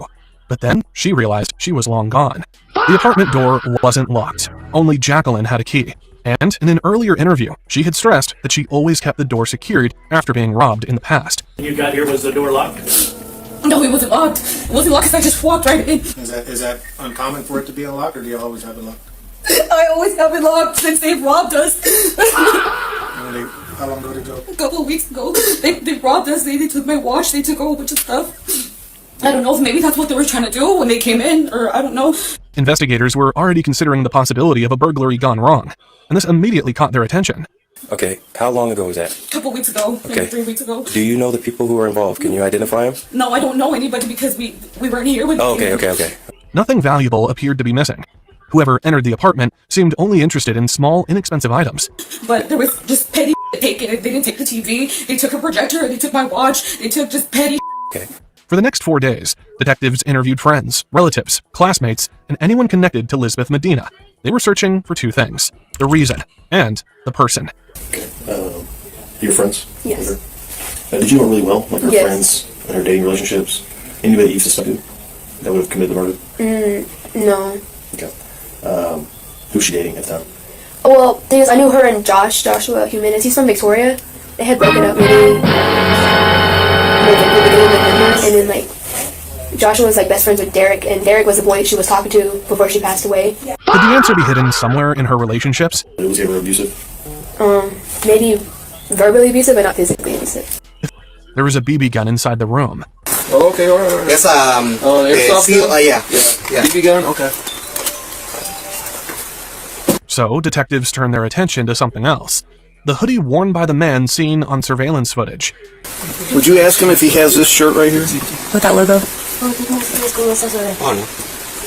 But then, she realized she was long gone. The apartment door wasn't locked. Only Jacqueline had a key. And in an earlier interview, she had stressed that she always kept the door secured after being robbed in the past. When you got here, was the door locked? No, it wasn't locked. It wasn't locked because I just walked right in. Is that uncommon for it to be unlocked, or do you always have it locked? I always have it locked since they've robbed us. How long ago did it go? A couple of weeks ago. They robbed us. They took my watch. They took a whole bunch of stuff. I don't know if maybe that's what they were trying to do when they came in, or I don't know. Investigators were already considering the possibility of a burglary gone wrong, and this immediately caught their attention. Okay, how long ago was that? A couple weeks ago, maybe 3 weeks ago. Do you know the people who were involved? Can you identify them? No, I don't know anybody because we weren't here with Okay. Nothing valuable appeared to be missing. Whoever entered the apartment seemed only interested in small, inexpensive items. But there was just petty taken. They didn't take the TV. They took a projector. They took my watch. They took just petty. Okay. For the next 4 days, detectives interviewed friends, relatives, classmates, and anyone connected to Lisbeth Medina. They were searching for two things: the reason and the person. Your friends? Yes. Did you know her really well? Like her Yes. friends and her dating relationships? Anybody that you suspected that would have committed the murder? No. Okay. Who's she dating at the time? Well, thing is, I knew her and Joshua Jimenez. He's from Victoria. They had broken up maybe. And then Joshua was like best friends with Derek, and Derek was the boy she was talking to before she passed away. Could the answer be hidden somewhere in her relationships? Was he ever abusive? Maybe verbally abusive, but not physically abusive. There was a BB gun inside the room. Oh, okay, all right. Yes, airsoft gun? yeah. BB gun? Okay. So, detectives turned their attention to something else. The hoodie worn by the man seen on surveillance footage. Would you ask him if he has this shirt right here? With that logo? Oh,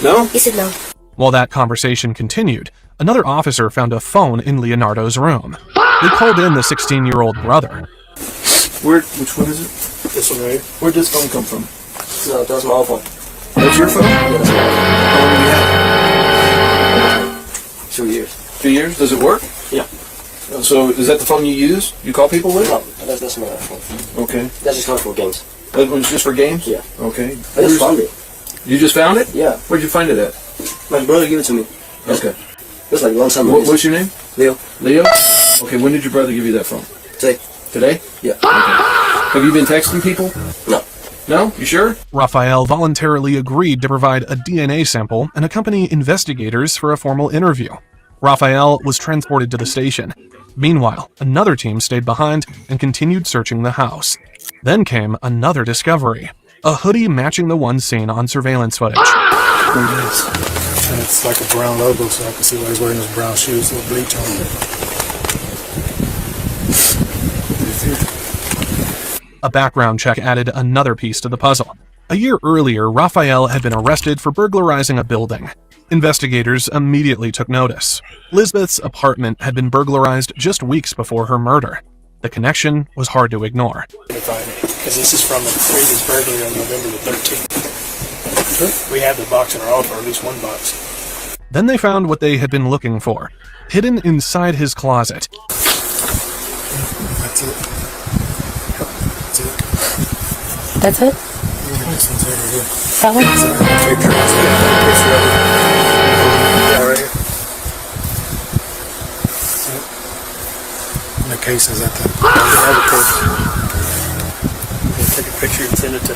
no. No? He said no. While that conversation continued, another officer found a phone in Leonardo's room. They called in the 16-year-old brother. Which one is it? This one right here. Where'd this phone come from? No, that was my old phone. That's your phone? Yes. How long have you had it? 2 years. 2 years? Does it work? Yeah. So, is that the phone you use? You call people with? No, that's my phone. Okay. That's just coming for games. That one's just for games? Yeah. Okay. I just found it. You just found it? Yeah. Where'd you find it at? My brother gave it to me. Okay. It was like a long time ago. What's your name? Leo. Leo? Okay, when did your brother give you that phone? Today. Today? Yeah. Okay. Have you been texting people? No. No? You sure? Raphael voluntarily agreed to provide a DNA sample and accompany investigators for a formal interview. Raphael was transported to the station. Meanwhile, another team stayed behind and continued searching the house. Then came another discovery. A hoodie matching the one seen on surveillance footage. And it's like a brown logo, so I can see why he's wearing those brown shoes with bleach on it. A background check added another piece to the puzzle. A year earlier, Raphael had been arrested for burglarizing a building. Investigators immediately took notice. Lisbeth's apartment had been burglarized just weeks before her murder. The connection was hard to ignore. Because this is from a previous burglary on November the 13th. We have the box in our office, or at least one box. Then they found what they had been looking for, hidden inside his closet. That's it. That's it? This one's over here. That one? Picture of it. Yeah, right here. And the case is at the take a picture and send it to.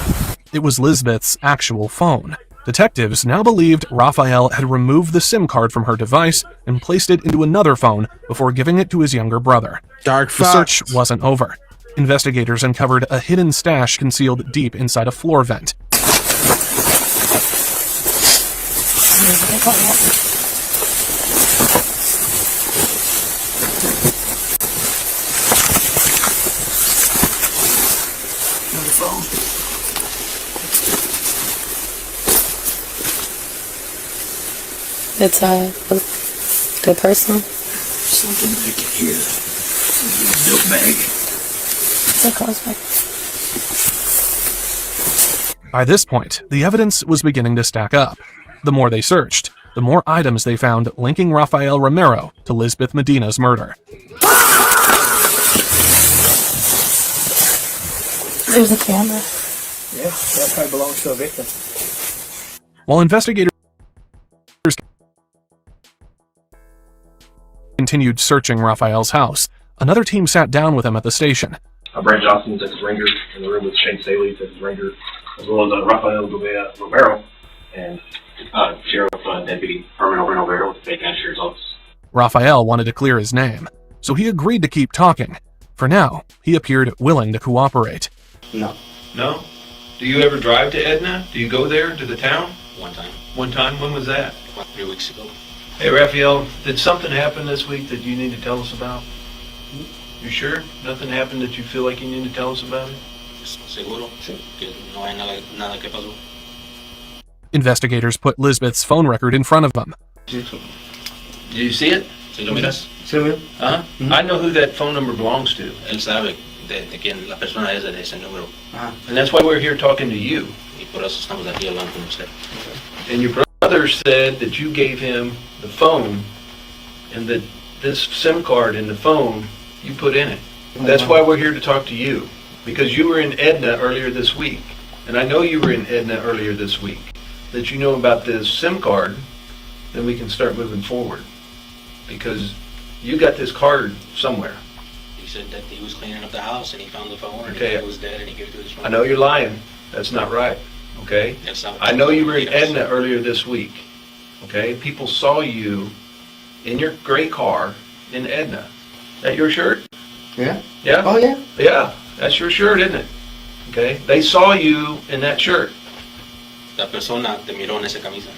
It was Lisbeth's actual phone. Detectives now believed Raphael had removed the SIM card from her device and placed it into another phone before giving it to his younger brother. Dark The search wasn't over. Investigators uncovered a hidden stash concealed deep inside a floor vent. It's the personal. Something back in here. Milk bag. It's a clothes bag. By this point, the evidence was beginning to stack up. The more they searched, the more items they found linking Rafael Romero to Lisbeth Medina's murder. There's a camera. Yeah, that probably belongs to a victim. While investigators continued searching Raphael's house, another team sat down with him at the station. Brad Johnson, Texas Ranger, in the room with Shane Staley, Texas Ranger, as well as Rafael Romero, and Sheriff Deputy Herman Romero with the Fake Sheriff's Office. Raphael wanted to clear his name, so he agreed to keep talking. For now, he appeared willing to cooperate. No. No? Do you ever drive to Edna? Do you go there, to the town? One time. One time? When was that? 3 weeks ago. Hey, Raphael, did something happen this week that you need to tell us about? You sure? Nothing happened that you feel like you need to tell us about it? Seguro. Sí. Que no hay nada que pasó. Investigators put Lisbeth's phone record in front of them. Do you see it? ¿Sí lo miras? Sí, uh-huh. I know who that phone number belongs to. Él sabe de quién la persona es de ese número. And that's why we're here talking to you. Y por eso estamos aquí hablando con usted. And your brother said that you gave him the phone and that this SIM card in the phone you put in it. That's why we're here to talk to you. Because you were in Edna earlier this week. And I know you were in Edna earlier this week. That you know about this SIM card, then we can start moving forward. Because you got this card somewhere. He said that he was cleaning up the house and he found the phone and Okay. it was dead and he gave it to his friend. I know you're lying. That's not right. Okay? Yes, I know you were in Edna earlier this week. Okay? People saw you in your gray car in Edna. Is that your shirt? Yeah. Yeah? Oh, yeah. Yeah. That's your shirt, isn't it? Okay? They saw you in that shirt. La persona te miró en esa camisa.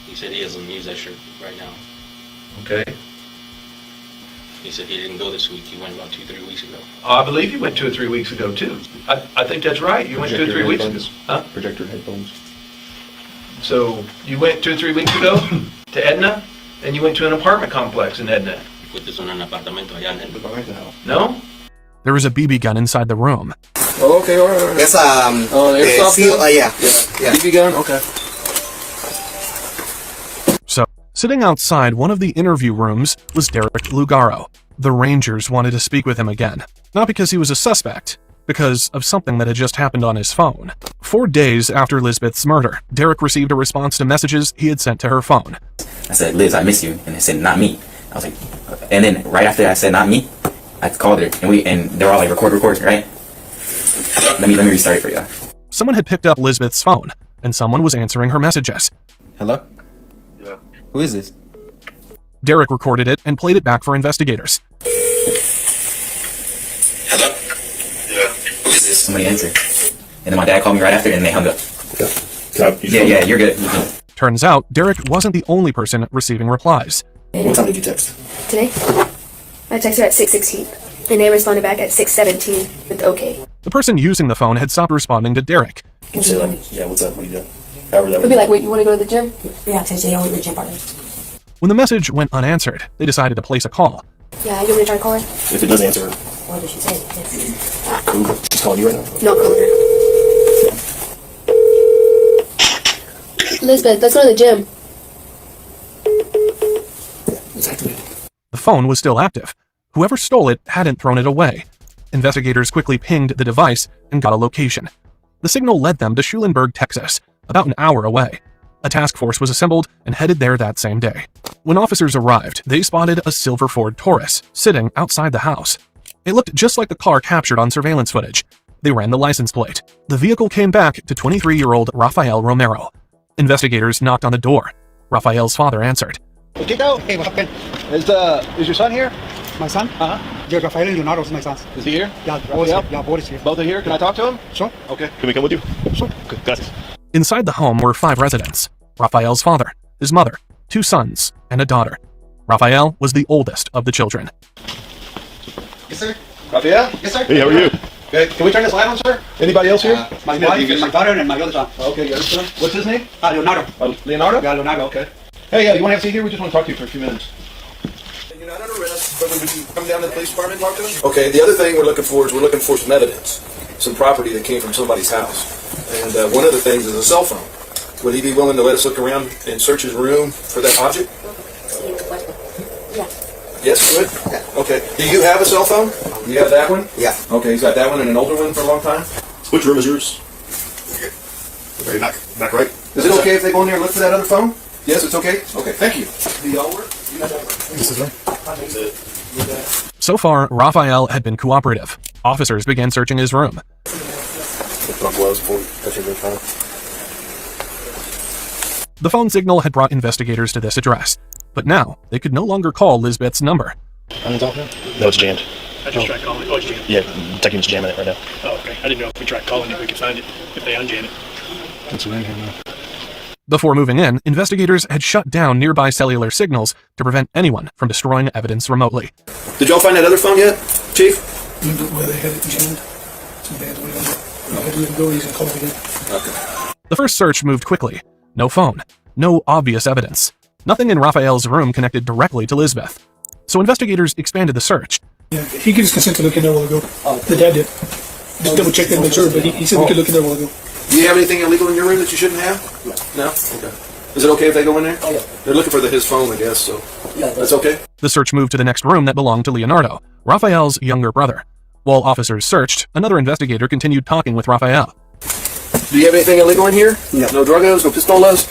He said he doesn't use that shirt right now. Okay? He said he didn't go this week. He went about 2-3 weeks ago. I believe you went 2 or 3 weeks ago, too. I think that's right. You went 2 or 3 weeks ago. Huh? Projector headphones. So you went 2 or 3 weeks ago to Edna, and you went to an apartment complex in Edna. Fuiste a un apartamento allá en el... No? There was a BB gun inside the room. Oh, okay, all right. That's airsoft gun? yeah. BB gun? Okay. So, sitting outside one of the interview rooms was Derek Lugaro. The Rangers wanted to speak with him again. Not because he was a suspect, because of something that had just happened on his phone. 4 days after Lisbeth's murder, Derek received a response to messages he had sent to her phone. I said, Liz, I miss you. And it said, not me. I was like, and then right after I said, not me, I called her, and they were all like, record, right? Let me restart it for you. Someone had picked up Lisbeth's phone, and someone was answering her messages. Hello? Yeah. Who is this? Derek recorded it and played it back for investigators. Hello? Yeah. Who is this? Somebody answered. And then my dad called me right after, and they hung up. Okay. Yeah, you're good. Turns out, Derek wasn't the only person receiving replies. What time did you text? Today? I texted her at 6:16, and they responded back at 6:17 with okay. The person using the phone had stopped responding to Derek. You say like, yeah, what's up? What are you doing? However that It'll be like, wait, you want to go to the gym? Yeah, today I went to the gym partner. When the message went unanswered, they decided to place a call. Yeah, you want me to try to call her? If it doesn't answer, What did she say? she's calling you right now. No, call her. Lisbeth, let's go to the gym. The phone was still active. Whoever stole it hadn't thrown it away. Investigators quickly pinged the device and got a location. The signal led them to Schulenburg, Texas, about an hour away. A task force was assembled and headed there that same day. When officers arrived, they spotted a silver Ford Taurus sitting outside the house. It looked just like the car captured on surveillance footage. They ran the license plate. The vehicle came back to 23-year-old Rafael Romero. Investigators knocked on the door. Rafael's father answered. Tito, hey, what happened? Is your son here? My son? Yeah, Rafael and Leonardo is my sons. Is he here? Yeah, both is here. Both are here? Can I talk to him? Sure. Okay. Can we come with you? Sure. Okay, gracias. Inside the home were 5 residents. Rafael's father, his mother, 2 sons, and a daughter. Rafael was the oldest of the children. Yes, sir. Rafael? Yes, sir. Hey, how are you? Good. Can we turn this light on, sir? Anybody else here? My wife, my daughter, and my other son. Okay, your other son. What's his name? Leonardo. Leonardo? Yeah, Leonardo, okay. Hey, you want to have a seat here? We just want to talk to you for a few minutes. You're not under arrest, but would you come down to the police department and talk to us? Okay, the other thing we're looking for some evidence, some property that came from somebody's house. And one of the things is a cell phone. Would he be willing to let us look around and search his room for that object? Yeah. Yes, good. Okay. Do you have a cell phone? You have that one? Yeah. Okay, he's got that one and an older one for a long time? Which room is yours? Okay, back right. Is it okay if they go in there and look for that other phone? Yes, it's okay? Okay, thank you. Do y'all work? This is right. So far, Rafael had been cooperative. Officers began searching his room. The phone signal had brought investigators to this address, but now they could no longer call Lisbeth's number. No, it's jammed. I just tried calling it. Oh, it's jammed. Yeah, technically jamming it right now. Oh, okay. I didn't know if we tried calling it, we could find it, if they unjam it. It's in here now. Before moving in, investigators had shut down nearby cellular signals to prevent anyone from destroying evidence remotely. Did y'all find that other phone yet, Chief? Where they had it jammed. Too bad. I had to let it go. He's going to call it again. Okay. The first search moved quickly. No phone. No obvious evidence. Nothing in Rafael's room connected directly to Lisbeth. So investigators expanded the search. Yeah, he gave his consent to look in there a while ago. The dad did. Just double check that and make sure, but he said we could look in there a while ago. Do you have anything illegal in your room that you shouldn't have? No? Okay. Is it okay if they go in there? Oh, yeah. They're looking for his phone, I guess, so that's okay? The search moved to the next room that belonged to Leonardo, Rafael's younger brother. While officers searched, another investigator continued talking with Rafael. Do you have anything illegal in here? No. No drugos, no pistolas?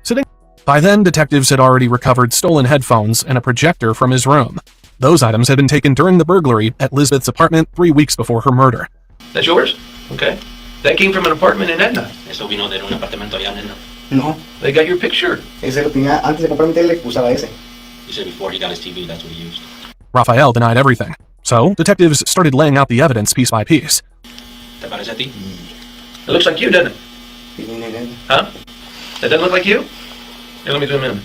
Sitting. By then, detectives had already recovered stolen headphones and a projector from his room. Those items had been taken during the burglary at Lisbeth's apartment 3 weeks before her murder. That's yours? Okay. That came from an apartment in Edna. Eso vino de un apartamento allá en Edna. No. They got your picture. Ese lo tenía antes de comprar mi tele, usaba ese. He said before he got his TV, that's what he used. Raphael denied everything. So, detectives started laying out the evidence piece by piece. ¿Te parece a ti? It looks like you, doesn't it? Huh? That doesn't look like you? Here, let me zoom in.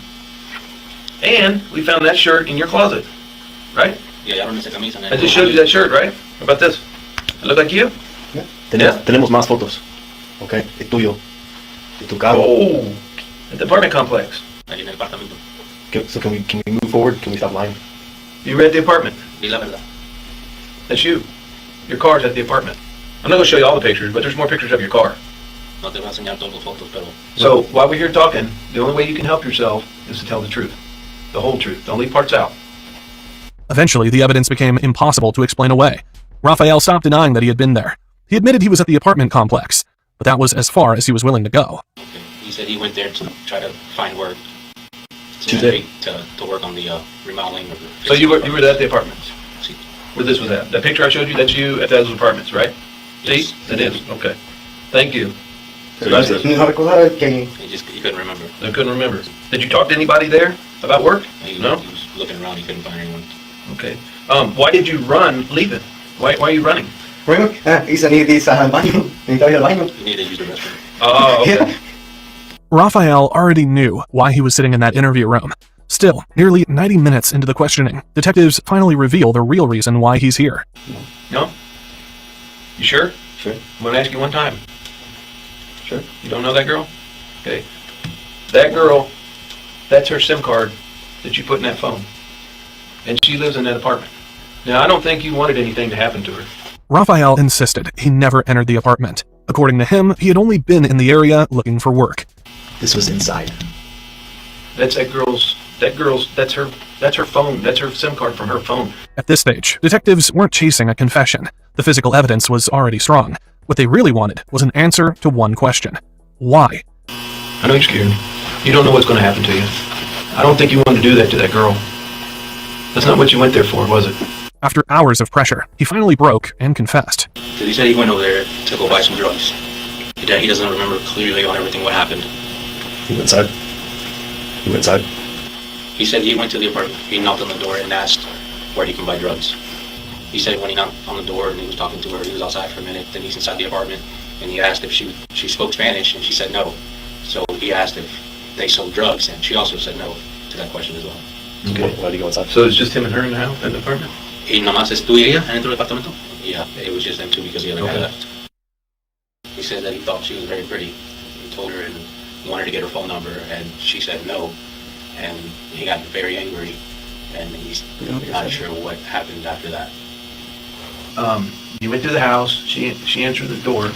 And we found that shirt in your closet, right? Yeah, I don't know esa camisa. I just showed you that shirt, right? How about this? It look like you? Tenemos más fotos. Okay, es tuyo. De tu carro. Oh, at the apartment complex. Ahí en el apartamento. So can we move forward? Can we stop lying? You were at the apartment. Di la verdad. That's you. Your car's at the apartment. I'm not going to show you all the pictures, but there's more pictures of your car. No te voy a enseñar todas las fotos, pero... So, while we're here talking, the only way you can help yourself is to tell the truth. The whole truth. Don't leave parts out. Eventually, the evidence became impossible to explain away. Raphael stopped denying that he had been there. He admitted he was at the apartment complex, but that was as far as he was willing to go. Okay. He said he went there to try to find work. To work on the remodeling of the... So you were at the apartments? Where this was at? That picture I showed you, that's you at those apartments, right? Yes. See? That is. Okay. Thank you. He couldn't remember. I couldn't remember. Did you talk to anybody there about work? No? He was looking around, he couldn't find anyone. Okay. Why did you run leaving? Why are you running? Bueno, hice al baño. Necesitaba ir al baño. You need to use the restroom. Oh, okay. Raphael already knew why he was sitting in that interview room. Still, nearly 90 minutes into the questioning, detectives finally reveal the real reason why he's here. No? You sure? Sure. I'm going to ask you one time. Sure. You don't know that girl? Okay. That girl, that's her SIM card that you put in that phone. And she lives in that apartment. Now, I don't think you wanted anything to happen to her. Raphael insisted he never entered the apartment. According to him, he had only been in the area looking for work. This was inside. That's that's her phone. That's her SIM card from her phone. At this stage, detectives weren't chasing a confession. The physical evidence was already strong. What they really wanted was an answer to one question. Why? I know you're scared. You don't know what's going to happen to you. I don't think you wanted to do that to that girl. That's not what you went there for, was it? After hours of pressure, he finally broke and confessed. He said he went over there to go buy some drugs. He doesn't remember clearly on everything what happened. He went inside. He went inside. He said he went to the apartment. He knocked on the door and asked where he can buy drugs. He said when he knocked on the door and he was talking to her, he was outside for a minute, then he's inside the apartment, and he asked if she spoke Spanish, and she said no. So he asked if they sold drugs, and she also said no to that question as well. Okay. Why did he go inside? So it's just him and her in the house, in the apartment? Y nomás es tú y ella dentro del apartamento? Yeah, it was just them two because the other guy left. He said that he thought she was very pretty. He told her and he wanted to get her phone number, and she said no. And he got very angry, and he's not sure what happened after that. You went to the house. She answered the door.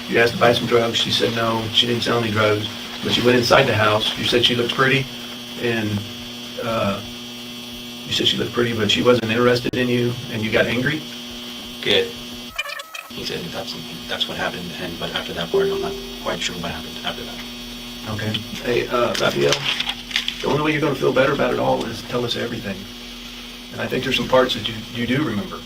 You asked to buy some drugs. She said no. She didn't sell any drugs. But you went inside the house. You said she looked pretty, and you said she looked pretty, but she wasn't interested in you, and you got angry. Good. He said that's what happened, but after that part, I'm not quite sure what happened after that. Okay. Hey, Raphael, the only way you're going to feel better about it all is tell us everything. And I think there's some parts that you do remember.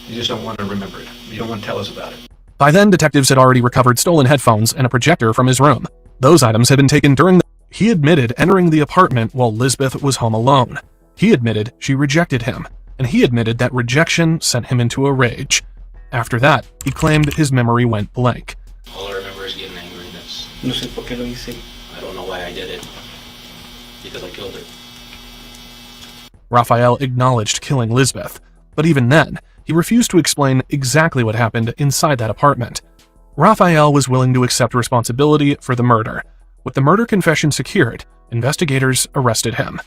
You just don't want to remember it. You don't want to tell us about it. By then, detectives had already recovered stolen headphones and a projector from his room. Those items had been taken during the... He admitted entering the apartment while Lisbeth was home alone. He admitted she rejected him, and he admitted that rejection sent him into a rage. After that, he claimed his memory went blank. All I remember is getting angry. No sé por qué lo hice. I don't know why I did it. Because I killed her. Raphael acknowledged killing Lisbeth, but even then, he refused to explain exactly what happened inside that apartment. Raphael was willing to accept responsibility for the murder. With the murder confession secured, investigators arrested him.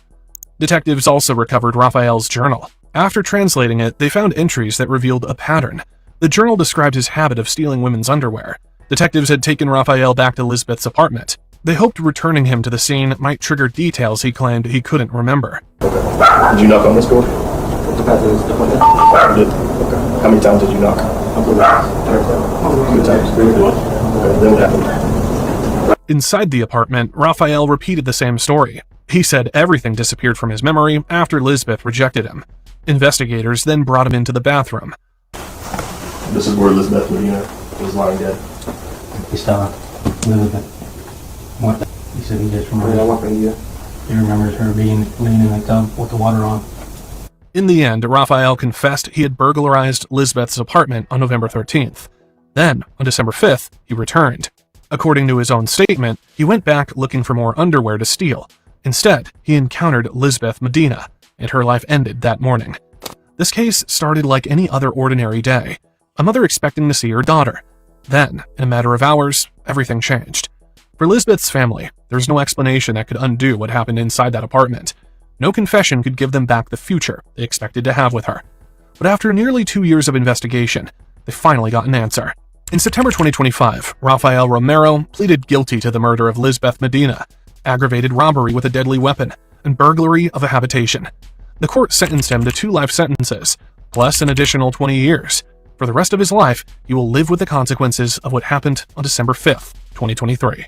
Detectives also recovered Raphael's journal. After translating it, they found entries that revealed a pattern. The journal described his habit of stealing women's underwear. Detectives had taken Raphael back to Lisbeth's apartment. They hoped returning him to the scene might trigger details he claimed he couldn't remember. Did you knock on this door? Okay. How many times did you knock? Good times. Okay, then what happened? Inside the apartment, Raphael repeated the same story. He said everything disappeared from his memory after Lisbeth rejected him. Investigators then brought him into the bathroom. This is where Lisbeth was lying dead. estaba Elizabeth muerta. He said he just remembers her being laying in the tub with the water on. In the end, Raphael confessed he had burglarized Lisbeth's apartment on November 13th. Then, on December 5th, he returned. According to his own statement, he went back looking for more underwear to steal. Instead, he encountered Lisbeth Medina, and her life ended that morning. This case started like any other ordinary day, a mother expecting to see her daughter. Then, in a matter of hours, everything changed. For Lisbeth's family, there's no explanation that could undo what happened inside that apartment. No confession could give them back the future they expected to have with her. But after nearly 2 years of investigation, they finally got an answer. In September 2025, Rafael Romero pleaded guilty to the murder of Lisbeth Medina, aggravated robbery with a deadly weapon, and burglary of a habitation. The court sentenced him to 2 life sentences, plus an additional 20 years. For the rest of his life, he will live with the consequences of what happened on December 5th, 2023.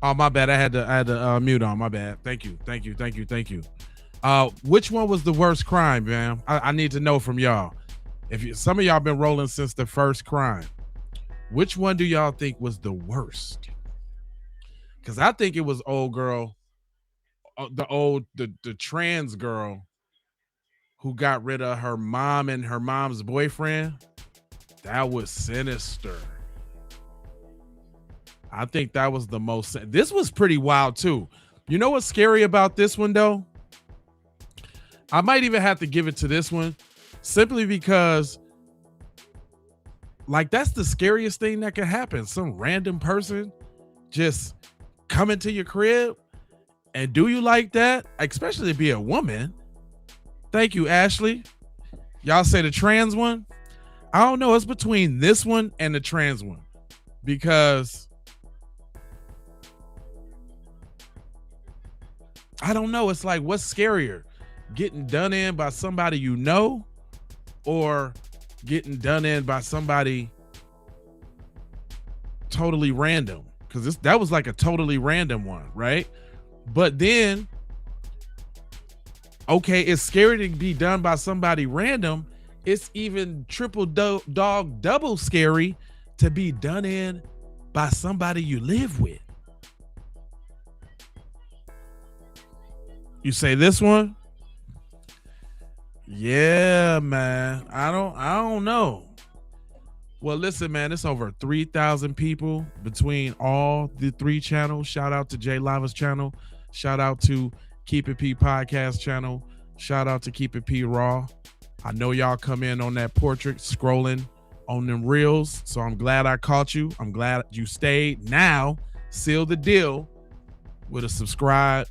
Oh, my bad. I had to mute on. My bad. Thank you. Which one was the worst crime, man? I need to know from y'all. Some of y'all been rolling since the first crime. Which one do y'all think was the worst? Because I think it was old girl, the trans girl who got rid of her mom and her mom's boyfriend. That was sinister. I think that was the most. This was pretty wild too. You know what's scary about this one though? I might even have to give it to this one simply because like that's the scariest thing that could happen. Some random person just come into your crib and do you like that? Especially to be a woman. Thank you, Ashley. Y'all say the trans one? I don't know. It's between this one and the trans one because I don't know. It's like, what's scarier? Getting done in by somebody you know or getting done in by somebody totally random? Because that was like a totally random one, right? But then, okay, it's scary to be done by somebody random. It's even triple dog double scary to be done in by somebody you live with. You say this one? Yeah, man. I don't know. Well, listen, man, it's over 3,000 people between all the 3 channels. Shout out to Jay Lava's channel. Shout out to Keep It P podcast channel. Shout out to Keep It P Raw. I know y'all come in on that portrait scrolling on them reels. So I'm glad I caught you. I'm glad you stayed. Now, seal the deal with a subscribe,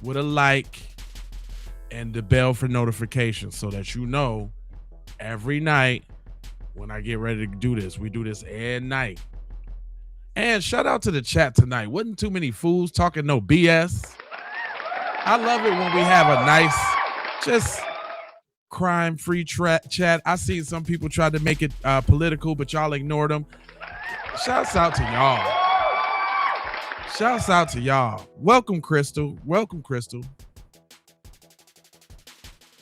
with a like, and the bell for notifications so that you know every night when I get ready to do this. We do this at night. And shout out to the chat tonight. Wasn't too many fools talking no BS. I love it when we have a nice, just crime-free chat. I seen some people try to make it political, but y'all ignored them. Shouts out to y'all. Shouts out to y'all. Welcome, Crystal. Welcome, Crystal.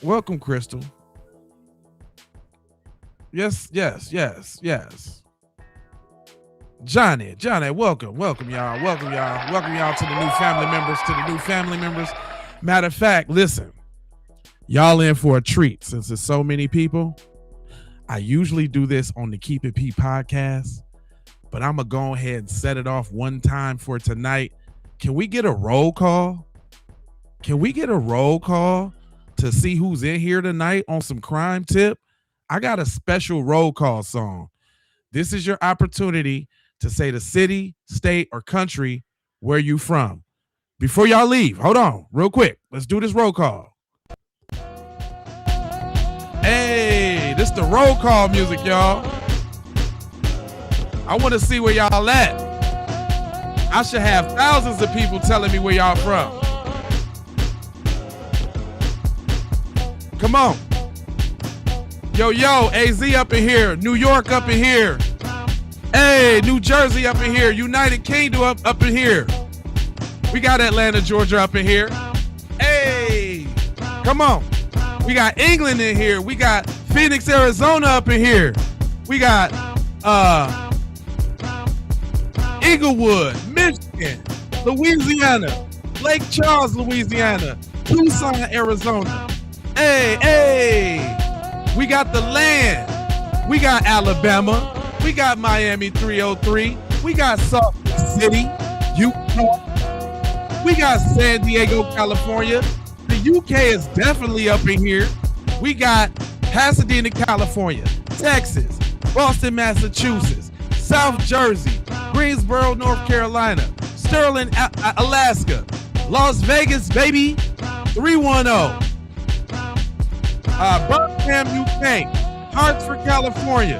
Welcome, Crystal. Yes. Johnny, welcome, y'all. Welcome y'all to the new family members. Matter of fact, listen, y'all in for a treat since there's so many people. I usually do this on the Keep It P podcast, but I'm going to go ahead and set it off one time for tonight. Can we get a roll call? To see who's in here tonight on some crime tip? I got a special roll call song. This is your opportunity to say the city, state, or country where you from. Before y'all leave, hold on real quick. Let's do this roll call. This the roll call music, y'all. I want to see where y'all at. I should have thousands of people telling me where y'all from. Come on. Yo, AZ up in here. New York up in here. Hey, New Jersey up in here. United Kingdom up in here. We got Atlanta, Georgia up in here. Hey, come on. We got England in here. We got Phoenix, Arizona up in here. We got Inglewood, Michigan, Louisiana, Lake Charles, Louisiana, Tucson, Arizona. Hey, we got the land. We got Alabama. We got Miami 303. We got Salt Lake City, Utah. We got San Diego, California. The UK is definitely up in here. We got Pasadena, California, Texas, Boston, Massachusetts, South Jersey, Greensboro, North Carolina, Sterling, Alaska, Las Vegas, baby, 310. Birmingham, UK, Hartford, California.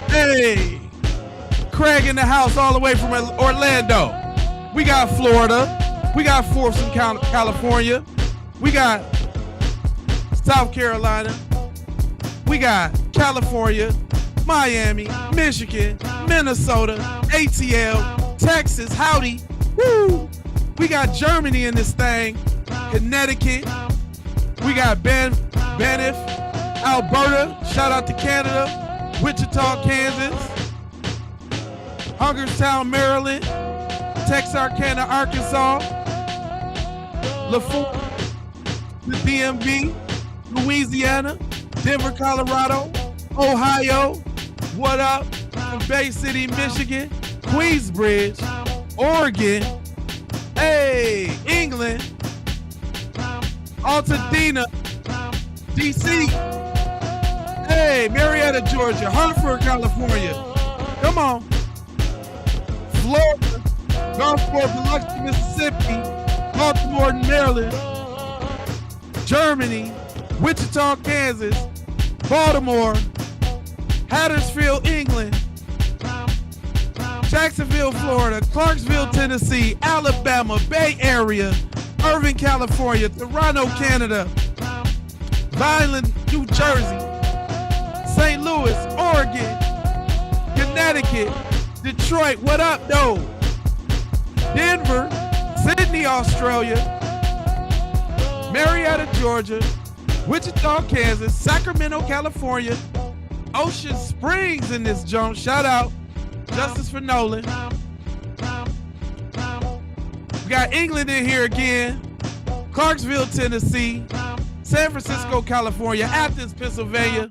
Hey, Craig in the house all the way from Orlando. We got Florida. We got Folsom, California. We got South Carolina. We got California, Miami, Michigan, Minnesota, ATL, Texas, howdy. Woo! We got Germany in this thing, Connecticut. We got Banff, Alberta, shout out to Canada, Wichita, Kansas, Hungerstown, Maryland, Texarkana, Arkansas, LaForte, the DMV, Louisiana, Denver, Colorado, Ohio, what up, from Bay City, Michigan, Queensbridge, Oregon, hey, England, Altadena, DC, hey, Marietta, Georgia, Hartford, California, come on, Florida, Gulfport, Biloxi, Mississippi, Baltimore, Maryland, Germany, Wichita, Kansas, Baltimore, Hattersfield, England, Jacksonville, Florida, Clarksville, Tennessee, Alabama, Bay Area, Irvine, California, Toronto, Canada, Vineland, New Jersey, St. Louis, Oregon, Connecticut, Detroit, what up, though? Denver, Sydney, Australia, Marietta, Georgia, Wichita, Kansas, Sacramento, California, Ocean Springs in this joint. Shout out, Justice for Nolan. We got England in here again, Clarksville, Tennessee, San Francisco, California, Athens, Pennsylvania.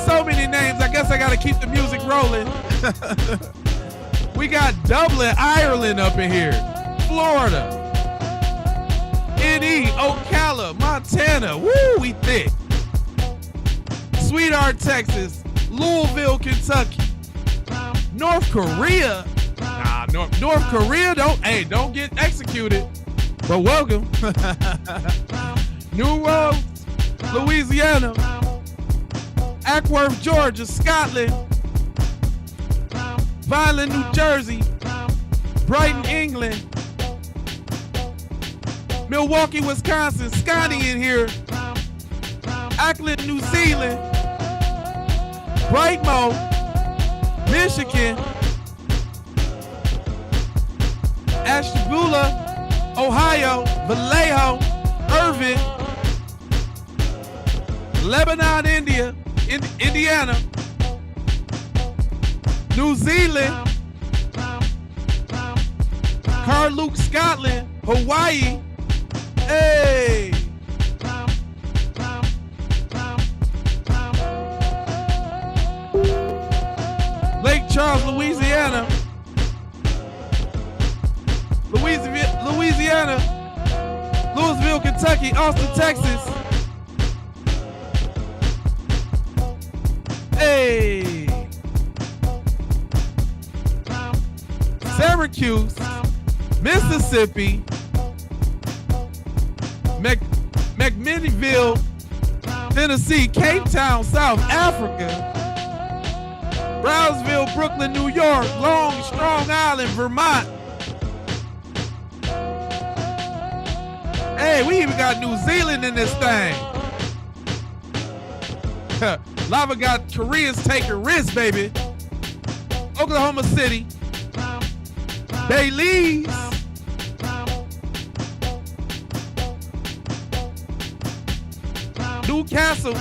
So many names, I guess I gotta keep the music rolling. We got Dublin, Ireland up in here, Florida, NE, Ocala, Montana, woo, we thick. Sweetheart, Texas, Louisville, Kentucky, North Korea. Nah, North Korea, don't get executed, but welcome. New Orleans, Louisiana, Ackworth, Georgia, Scotland, Vineland, New Jersey, Brighton, England, Milwaukee, Wisconsin, Scotty in here, Auckland, New Zealand, Brightmo, Michigan, Ashtabula, Ohio, Vallejo, Irvine, Lebanon, Indiana, New Zealand, Carluke, Scotland, Hawaii, hey, Lake Charles, Louisiana, Louisville, Kentucky, Austin, Texas, hey, Syracuse, Mississippi, McMinnville, Tennessee, Cape Town, South Africa, Brownsville, Brooklyn, New York, Strong Island, Vermont. Hey, we even got New Zealand in this thing. Lava got Koreans taking risks, baby. Oklahoma City, Belize, Newcastle,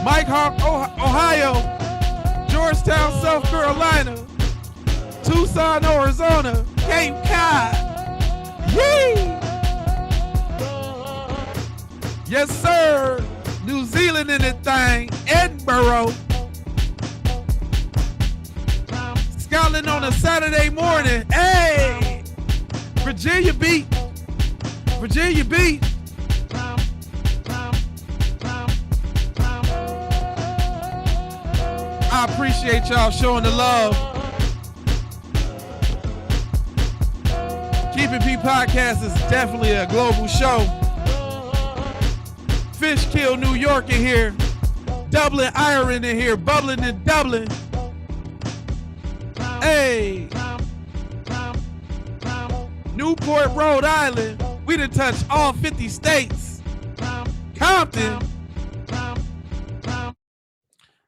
Mike Hawk, Ohio, Georgetown, South Carolina, Tucson, Arizona, Cape Cod. Yee! Yes, sir. New Zealand in that thing. Edinburgh. Scotland on a Saturday morning. Hey! Virginia Beach. Virginia Beach. I appreciate y'all showing the love. Keeping P Podcast is definitely a global show. Fishkill, New York in here. Dublin, Ireland in here. Bubbling in Dublin. Hey. Newport, Rhode Island. We done touched all 50 states. Compton.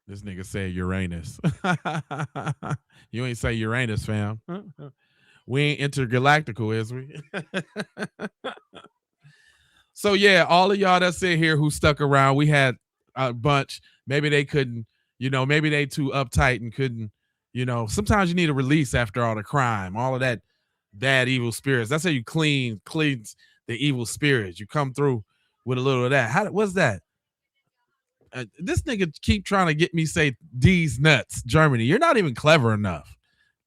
This nigga said Uranus. You ain't say Uranus, fam. We ain't intergalactical, is we? So yeah, all of y'all that's in here who stuck around, we had a bunch. Maybe they couldn't, maybe they too uptight and couldn't, sometimes you need a release after all the crime, all of that bad evil spirits. That's how you cleanse the evil spirits. You come through with a little of that. What's that? This nigga keep trying to get me say D's nuts, Germany. You're not even clever enough.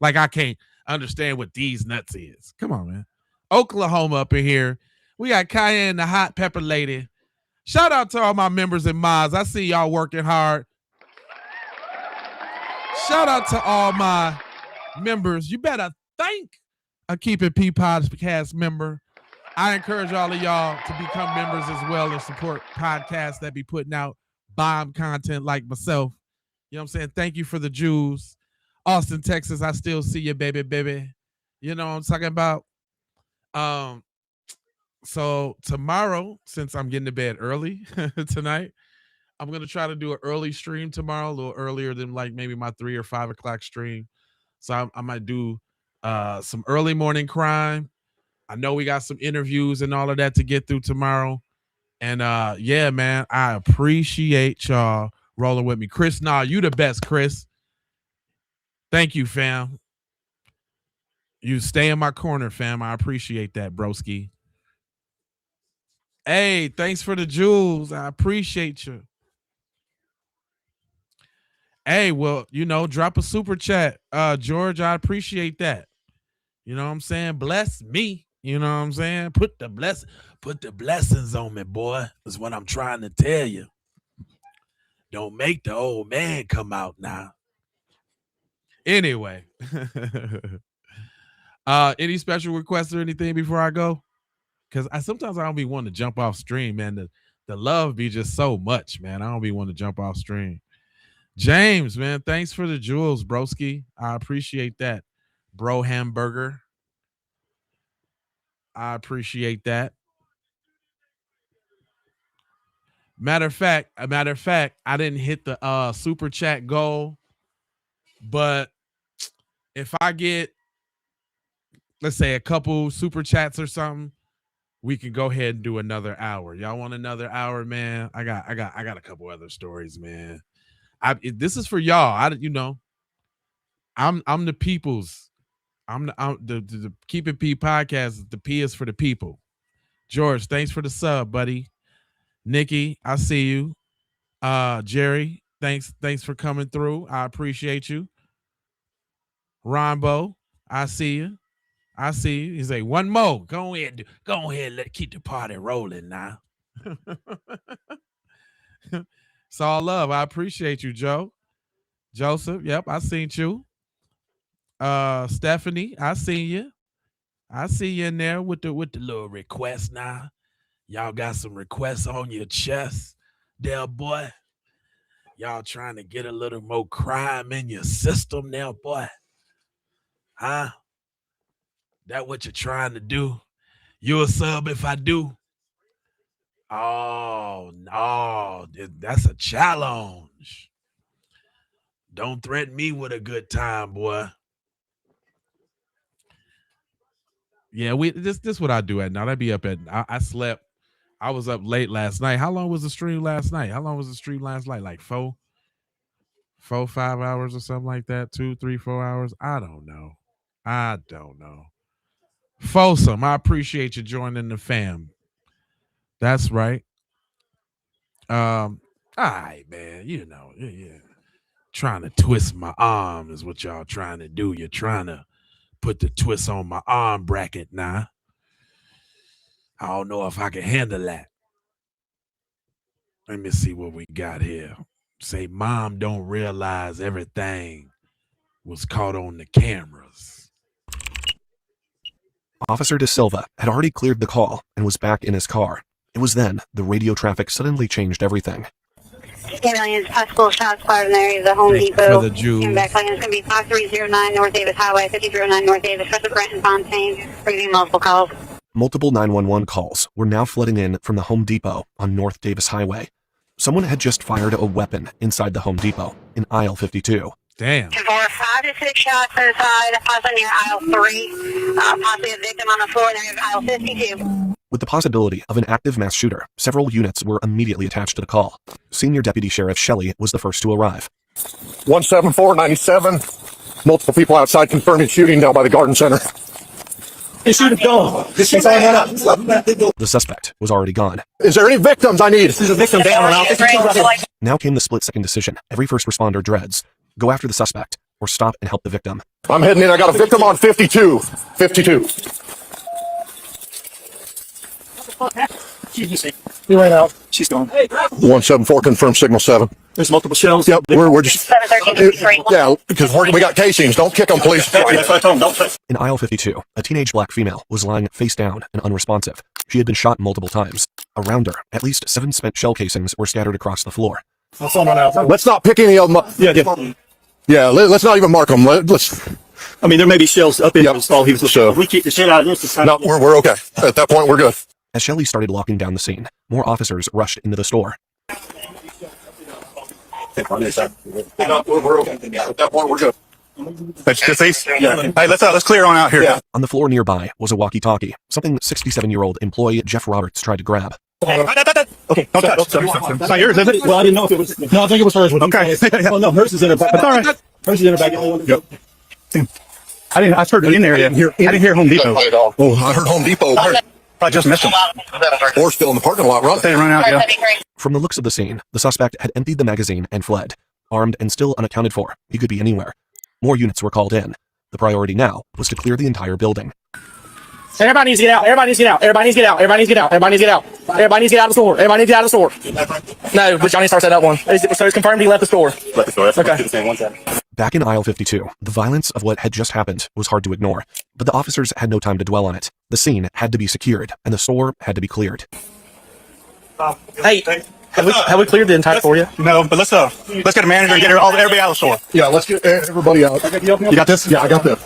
Like I can't understand what D's nuts is. Come on, man. Oklahoma up in here. We got Cayenne, the hot pepper lady. Shout out to all my members and mods. I see y'all working hard. Shout out to all my members. You better thank a Keep It P Podcast member. I encourage all of y'all to become members as well and support podcasts that be putting out bomb content like myself. You know what I'm saying? Thank you for the Jews. Austin, Texas, I still see you, baby, baby. You know what I'm talking about? So tomorrow, since I'm getting to bed early tonight, I'm going to try to do an early stream tomorrow, a little earlier than like maybe my 3 or 5 o'clock stream. So I might do some early morning crime. I know we got some interviews and all of that to get through tomorrow. And yeah, man, I appreciate y'all rolling with me. Chris, you the best, Chris. Thank you, fam. You stay in my corner, fam. I appreciate that, broski. Hey, thanks for the jewels. I appreciate you. Hey, well, drop a super chat. George, I appreciate that. You know what I'm saying? Bless me. You know what I'm saying? Put the blessings on me, boy. Is what I'm trying to tell you. Don't make the old man come out now. Anyway. Any special requests or anything before I go? Because sometimes I don't be wanting to jump off stream, man. The love be just so much, man. I don't be wanting to jump off stream. James, man, thanks for the jewels, broski. I appreciate that. Bro Hamburger. I appreciate that. Matter of fact, I didn't hit the super chat goal, but if I get, let's say, a couple super chats or something, we can go ahead and do another hour. Y'all want another hour, man? I got a couple other stories, man. This is for y'all. I'm the people's. I'm the Keep It P podcast. The P is for the people. George, thanks for the sub, buddy. Nikki, I see you. Jerry, thanks for coming through. I appreciate you. Rombo, I see you. He's like, one more. Go ahead, keep the party rolling now. It's all love. I appreciate you, Joe. Joseph, yep, I seen you. Stephanie, I see you. I see you in there with the little request now. Y'all got some requests on your chest, there, boy. Y'all trying to get a little more crime in your system now, boy. Huh? That what you're trying to do? You a sub if I do? Oh, no. That's a challenge. Don't threaten me with a good time, boy. Yeah, this what I do at night. I be up at I slept. I was up late last night. How long was the stream last night? How long was the stream last night? Like 5 hours or something like that. 2, 3, 4 hours. I don't know. Folsom, I appreciate you joining the fam. That's right. All right, man. You know, yeah. Trying to twist my arm is what y'all trying to do. You're trying to put the twist on my arm bracket now. I don't know if I can handle that. Let me see what we got here. Say, mom don't realize everything was caught on the cameras. Officer De Silva had already cleared the call and was back in his car. It was then the radio traffic suddenly changed everything. Aliens, possible shots fired in the area of the Home Depot. Came back, it's going to be 5309 North Davis Highway, 5309 North Davis, West of Brenton Fontaine, receiving multiple calls. Multiple 911 calls were now flooding in from the Home Depot on North Davis Highway. Someone had just fired a weapon inside the Home Depot in aisle 52. Damn. 5 to 6 shots inside, possibly near aisle 3, possibly a victim on the floor in aisle 52. With the possibility of an active mass shooter, several units were immediately attached to the call. Senior Deputy Sheriff Shelley was the first to arrive. 17497. Multiple people outside confirming shooting down by the garden center. The suspect was already gone. Is there any victims I need? There's a victim down around. Now came the split-second decision every first responder dreads. Go after the suspect or stop and help the victim. I'm heading in. I got a victim on 52. 52. He ran out. She's gone. 174 confirmed signal 7. There's multiple shells. Yep, we're just... Yeah, because we got casings. Don't kick them, please. In aisle 52, a teenage black female was lying face down and unresponsive. She had been shot multiple times. Around her, at least 7 spent shell casings were scattered across the floor. Let's not pick any of them up. Yeah, let's not even mark them. Let's... I mean, there may be shells up in the stall. He was so. If we keep the shit out of this, no, we're okay. At that point, we're good. As Shelley started locking down the scene, more officers rushed into the store. We're okay. At that point, we're good. That's deceased? Yeah. Hey, let's clear on out here. Yeah. On the floor nearby was a walkie-talkie, something 67-year-old employee Jeff Roberts tried to grab. Okay, don't touch. It's not yours, is it? Well, I didn't know if it was. No, I think it was hers. Okay. Oh, no, hers is in her back. That's all right. Hers is in her back. Yep. I heard it in there. I didn't hear Home Depot. Oh, I heard Home Depot. I just missed him. Or still in the parking lot, right? They run out, yeah. From the looks of the scene, the suspect had emptied the magazine and fled. Armed and still unaccounted for, he could be anywhere. More units were called in. The priority now was to clear the entire building. Everybody needs to get out. Everybody needs to get out. Everybody needs to get out. Everybody needs to get out. Everybody needs to get out. Everybody needs to get out of the store. Everybody needs to get out of the store. No, but Johnny starts at that one. So it's confirmed he left the store. Left the store. That's okay. Back in aisle 52, the violence of what had just happened was hard to ignore, but the officers had no time to dwell on it. The scene had to be secured, and the store had to be cleared. Hey, have we cleared the entire store yet? No, but let's get a manager and get everybody out of the store. Yeah, let's get everybody out. You got this? Yeah, I got this.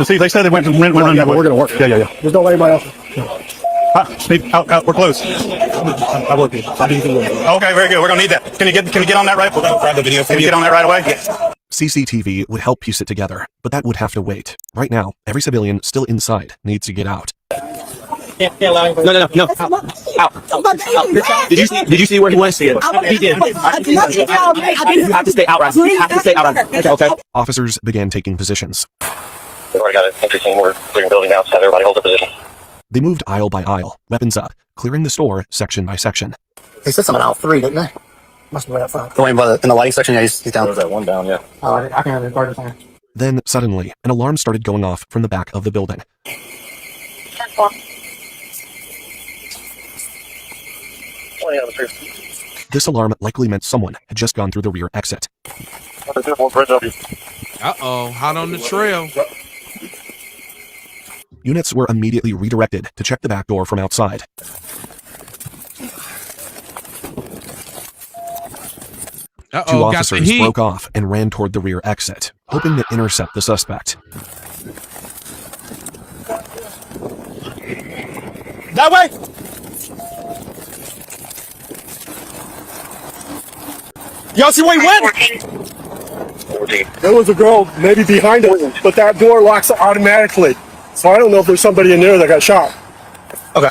They said they went around. Yeah, but we're gonna work. Yeah. Just don't let anybody else. Steve, out. We're close. I work here. Okay, very good. We're gonna need that. Can you get on that right? We're gonna grab the video. Can you get on that right away? Yes. CCTV would help piece it together, but that would have to wait. Right now, every civilian still inside needs to get out. No. Out. Did you see where he went? See it. He did. You have to stay out, right? You have to stay out. Okay. Officers began taking positions. We've already got an entry team. We're clearing building out. Have everybody hold their position. They moved aisle by aisle, weapons up, clearing the store section by section. He said something aisle 3, didn't they? Must be right outside. In the lighting section, yeah, he's down. There's that one down, yeah. Oh, I can have the guard sign. Then, suddenly, an alarm started going off from the back of the building. This alarm likely meant someone had just gone through the rear exit. Uh-oh, hot on the trail. Units were immediately redirected to check the back door from outside. Two officers broke off and ran toward the rear exit, hoping to intercept the suspect. That way! Y'all see where he went? There was a girl maybe behind us, but that door locks automatically. So I don't know if there's somebody in there that got shot. Okay.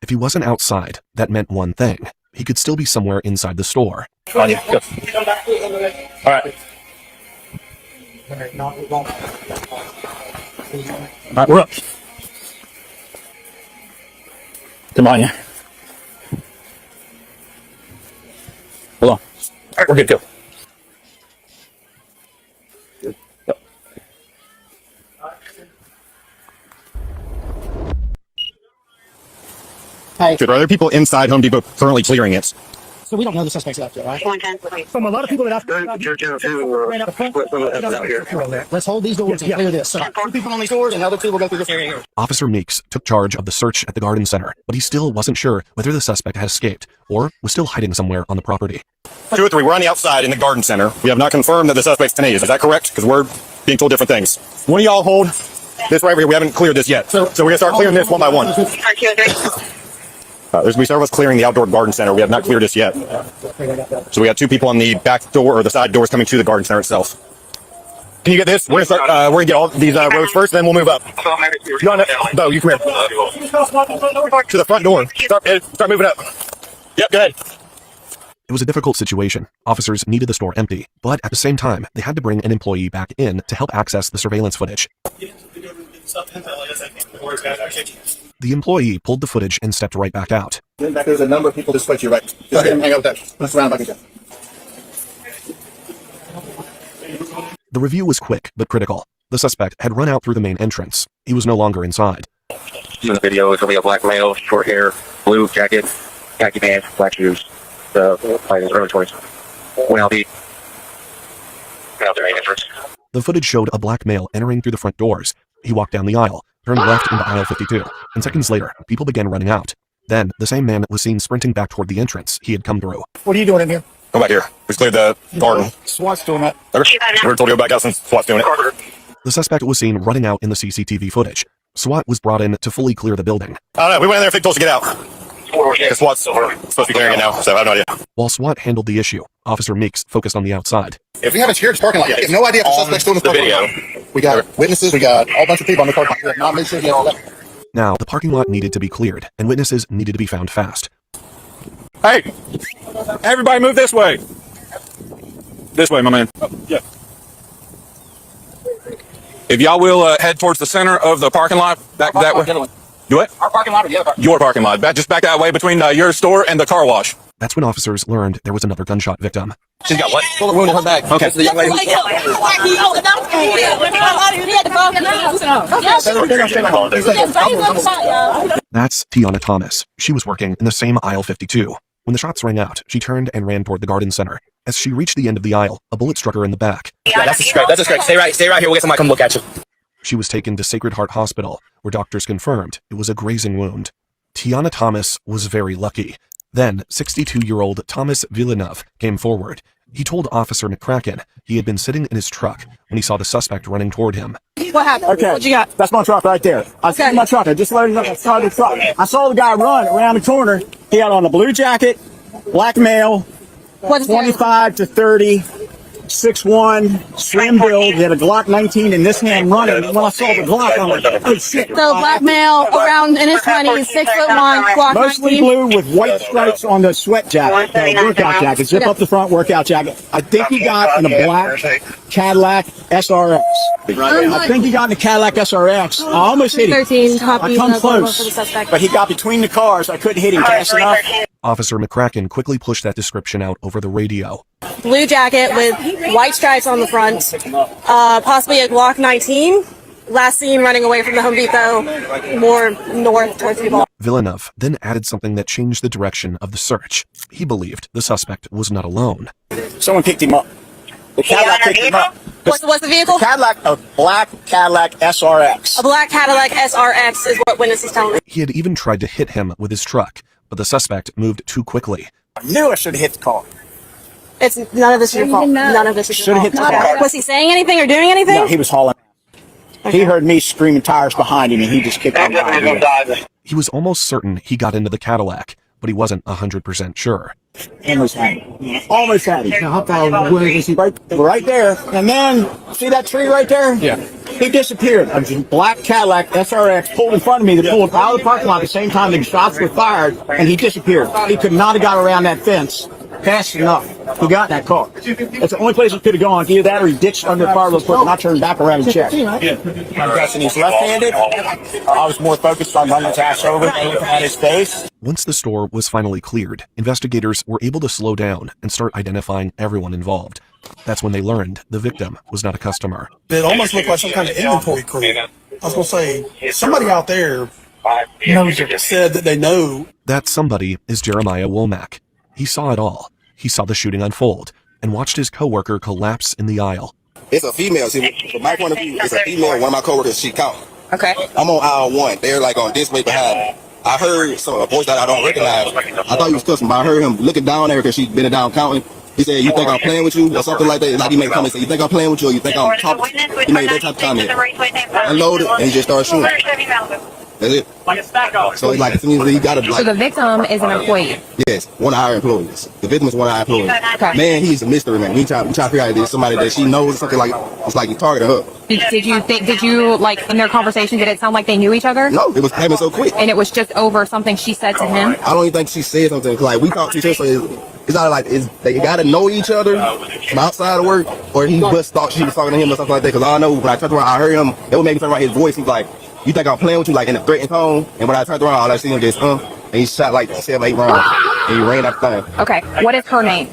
If he wasn't outside, that meant one thing. He could still be somewhere inside the store. On you. Go. All right. All right, we're up. Come on, yeah. Hold on. All right, we're good. Go. Hi. Are there people inside Home Depot currently clearing it? So we don't know the suspects out there, right? From a lot of people that have Let's hold these doors and clear this. So, 2 people on these doors and other two will go through this area here. Officer Meeks took charge of the search at the garden center, but he still wasn't sure whether the suspect had escaped or was still hiding somewhere on the property. 2 or 3, we're on the outside in the garden center. We have not confirmed that the suspect's Canadian. Is that correct? Because we're being told different things. One of y'all hold this right over here. We haven't cleared this yet. So we're going to start clearing this one by one. We start with clearing the outdoor garden center. We have not cleared this yet. So we got 2 people on the back door or the side doors coming to the garden center itself. Can you get this? We're gonna get all these rows first, then we'll move up. Bo, you come here. To the front door. Start moving up. Yep, go ahead. It was a difficult situation. Officers needed the store empty, but at the same time, they had to bring an employee back in to help access the surveillance footage. The employee pulled the footage and stepped right back out. There's a number of people this way to your right. Just hang out with that. Let's round back again. The review was quick but critical. The suspect had run out through the main entrance. He was no longer inside. In the video, it's going to be a black male, short hair, blue jacket, khaki pants, black shoes. The fight is early 20s. Went out the main entrance. The footage showed a black male entering through the front doors. He walked down the aisle, turned left into aisle 52, and seconds later, people began running out. Then, the same man was seen sprinting back toward the entrance he had come through. What are you doing in here? Go back here. We cleared the garden. SWAT's doing that. We're told to go back out since SWAT's doing it. The suspect was seen running out in the CCTV footage. SWAT was brought in to fully clear the building. I don't know. We went in there and they told us to get out. Because SWAT's supposed to be clearing it now, so I have no idea. While SWAT handled the issue, Officer Meeks focused on the outside. If we haven't secured this parking lot, we have no idea if the suspect's still in the video. We got witnesses, we got a whole bunch of people on the parking lot. We have not made sure that. Now, the parking lot needed to be cleared, and witnesses needed to be found fast. Hey! Everybody move this way! This way, my man. Yeah. If y'all will head towards the center of the parking lot, back that way. Do it? Our parking lot or the other parking lot? Your parking lot. Just back that way between your store and the car wash. That's when officers learned there was another gunshot victim. She's got what? Bullet wound in her back. Okay. The young lady. That's Tiana Thomas. She was working in the same aisle 52. When the shots rang out, she turned and ran toward the garden center. As she reached the end of the aisle, a bullet struck her in the back. Yeah, that's a strike. That's a strike. Stay right here. We'll get somebody to come look at you. She was taken to Sacred Heart Hospital, where doctors confirmed it was a grazing wound. Tiana Thomas was very lucky. Then, 62-year-old Thomas Villeneuve came forward. He told Officer McCracken he had been sitting in his truck when he saw the suspect running toward him. What happened? Okay. What you got? That's my truck right there. I see my truck. I just loaded up outside the truck. I saw the guy run around the corner. He had on a blue jacket, black male, 25 to 30, 6'1", slim build. He had a Glock 19 in this hand running. And when I saw the Glock, I'm like, oh shit. So black male around in his 20s, 6'1", Glock 19. Mostly blue with white stripes on the sweat jacket, workout jacket, zip up the front workout jacket. I think he got in a black Cadillac SRX. I think he got in a Cadillac SRX. I almost hit him. 13 I copies come of close, for the suspect. but he got between the cars. I couldn't hit him fast enough. Officer McCracken quickly pushed that description out over the radio. Blue jacket with white stripes on the front, possibly a Glock 19. Last seen running away from the Home Depot, more north towards the ball. Villeneuve then added something that changed the direction of the search. He believed the suspect was not alone. Someone picked him up. The Cadillac picked him up. What's the vehicle? A black Cadillac SRX. A black Cadillac SRX is what witnesses tell me. He had even tried to hit him with his truck, but the suspect moved too quickly. I knew I should have hit the car. It's none of this is your fault. None of this is your Should've fault. hit the car. Was he saying anything or doing anything? No, he was hauling. He heard me screaming tires behind him, and he just kicked on behind. He was almost certain he got into the Cadillac, but he wasn't 100% sure. Almost had it. Almost had it. Right there. And then, see that tree right there? Yeah. He disappeared. A black Cadillac SRX pulled in front of me. They pulled out of the parking lot at the same time the shots were fired, and he disappeared. He could not have got around that fence fast enough. He got in that car. That's the only place he could have gone. Either that or he ditched under the car real quick and I turned back around and checked. I'm guessing he's left-handed. I was more focused on running his ass over and looking at his face. Once the store was finally cleared, investigators were able to slow down and start identifying everyone involved. That's when they learned the victim was not a customer. It almost looked like some kind of inventory crew. I was going to say, somebody out there said that they know. That somebody is Jeremiah Womack. He saw it all. He saw the shooting unfold and watched his coworker collapse in the aisle. It's a female. See, from my point of view, it's a female. One of my coworkers, she caught. Okay. I'm on aisle 1. They're like on this way behind me. I heard a voice that I don't recognize. I thought he was cussing, but I heard him looking down there because she'd been down counting. He said, "You think I'm playing with you?" or something like that. Like he made a comment, say, "You think I'm playing with you, or you think I'm talking?" He made that type of comment. Unloaded, and he just started shooting. That's it. So it's like, to me, you gotta like. So the victim is an employee. Yes, one of our employees. The victim is one of our employees. Okay. Man, he's a mystery man. We try to figure out if there's somebody that she knows, something like it's like he targeted her. Did you like in their conversation? Did it sound like they knew each other? No, it was happening so quick. And it was just over something she said to him. I don't even think she said something. Like we talked to each other, so it's not like they gotta know each other from outside of work, or he just thought she was talking to him or something like that. Because I know when I turned around, I heard him. It would make me turn around. His voice, he's like, "You think I'm playing with you?" Like in a threatening tone. And when I turned around, all I see him just and he shot like 7, 8 rounds, and he ran that thing. Okay, what is her name?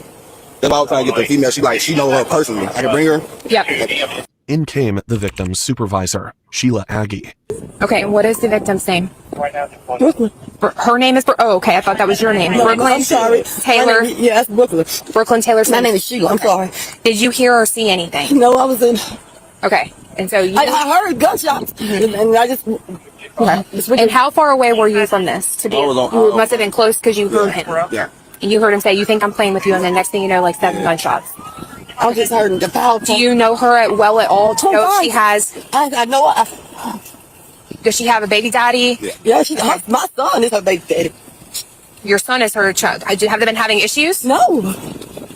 That's why I was trying to get the female. She know her personally. I can bring her. Yep. In came the victim's supervisor, Sheila Aggie. Okay, what is the victim's name? Brooklyn. Her name is. Oh, okay. I thought that was your name. No, Brooklyn. I'm sorry. Taylor. Yes, Brooklyn. Brooklyn Taylor. My name is Sheila. I'm sorry. Did you hear or see anything? No, I was in. Okay, and so you. I heard gunshots, and I just. Okay. And how far away were you from this? To be, you must have been close because you heard him. Yeah. And you heard him say, "You think I'm playing with you?" And then next thing you know, like 7 gunshots. I just heard the power. Do you know her at all? Do you know if she has? I know. Does she have a baby daddy? Yeah, my son is her baby daddy. Your son is her child. Have they been having issues? No.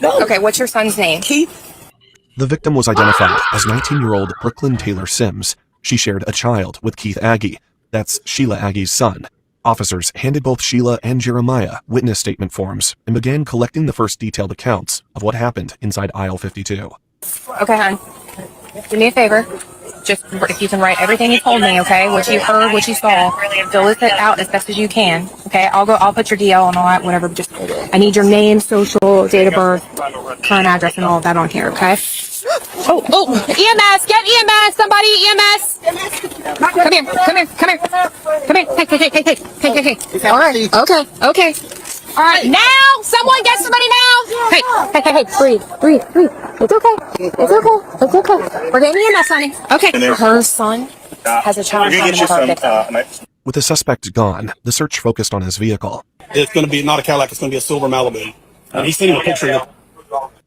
Okay, what's your son's name? Keith. The victim was identified as 19-year-old Brooklyn Taylor Sims. She shared a child with Keith Aggie. That's Sheila Aggie's son. Officers handed both Sheila and Jeremiah witness statement forms and began collecting the first detailed accounts of what happened inside aisle 52. Okay, hon. Do me a favor. Just if you can write everything you told me, okay? What you heard, what you saw. Fill it out as best as you can. Okay, I'll put your DL and all that, whatever. Just I need your name, social, date of birth, current address, and all of that on here, okay? Oh, EMS! Get EMS! Somebody, EMS! Come here. Hey. All right. Okay. All right, now! Someone get somebody now! Hey, breathe. It's okay. We're getting EMS, honey. Okay. Her son has a child with her victim. With the suspect gone, the search focused on his vehicle. It's going to be not a Cadillac, it's going to be a silver Malibu. And he's sending a picture of it.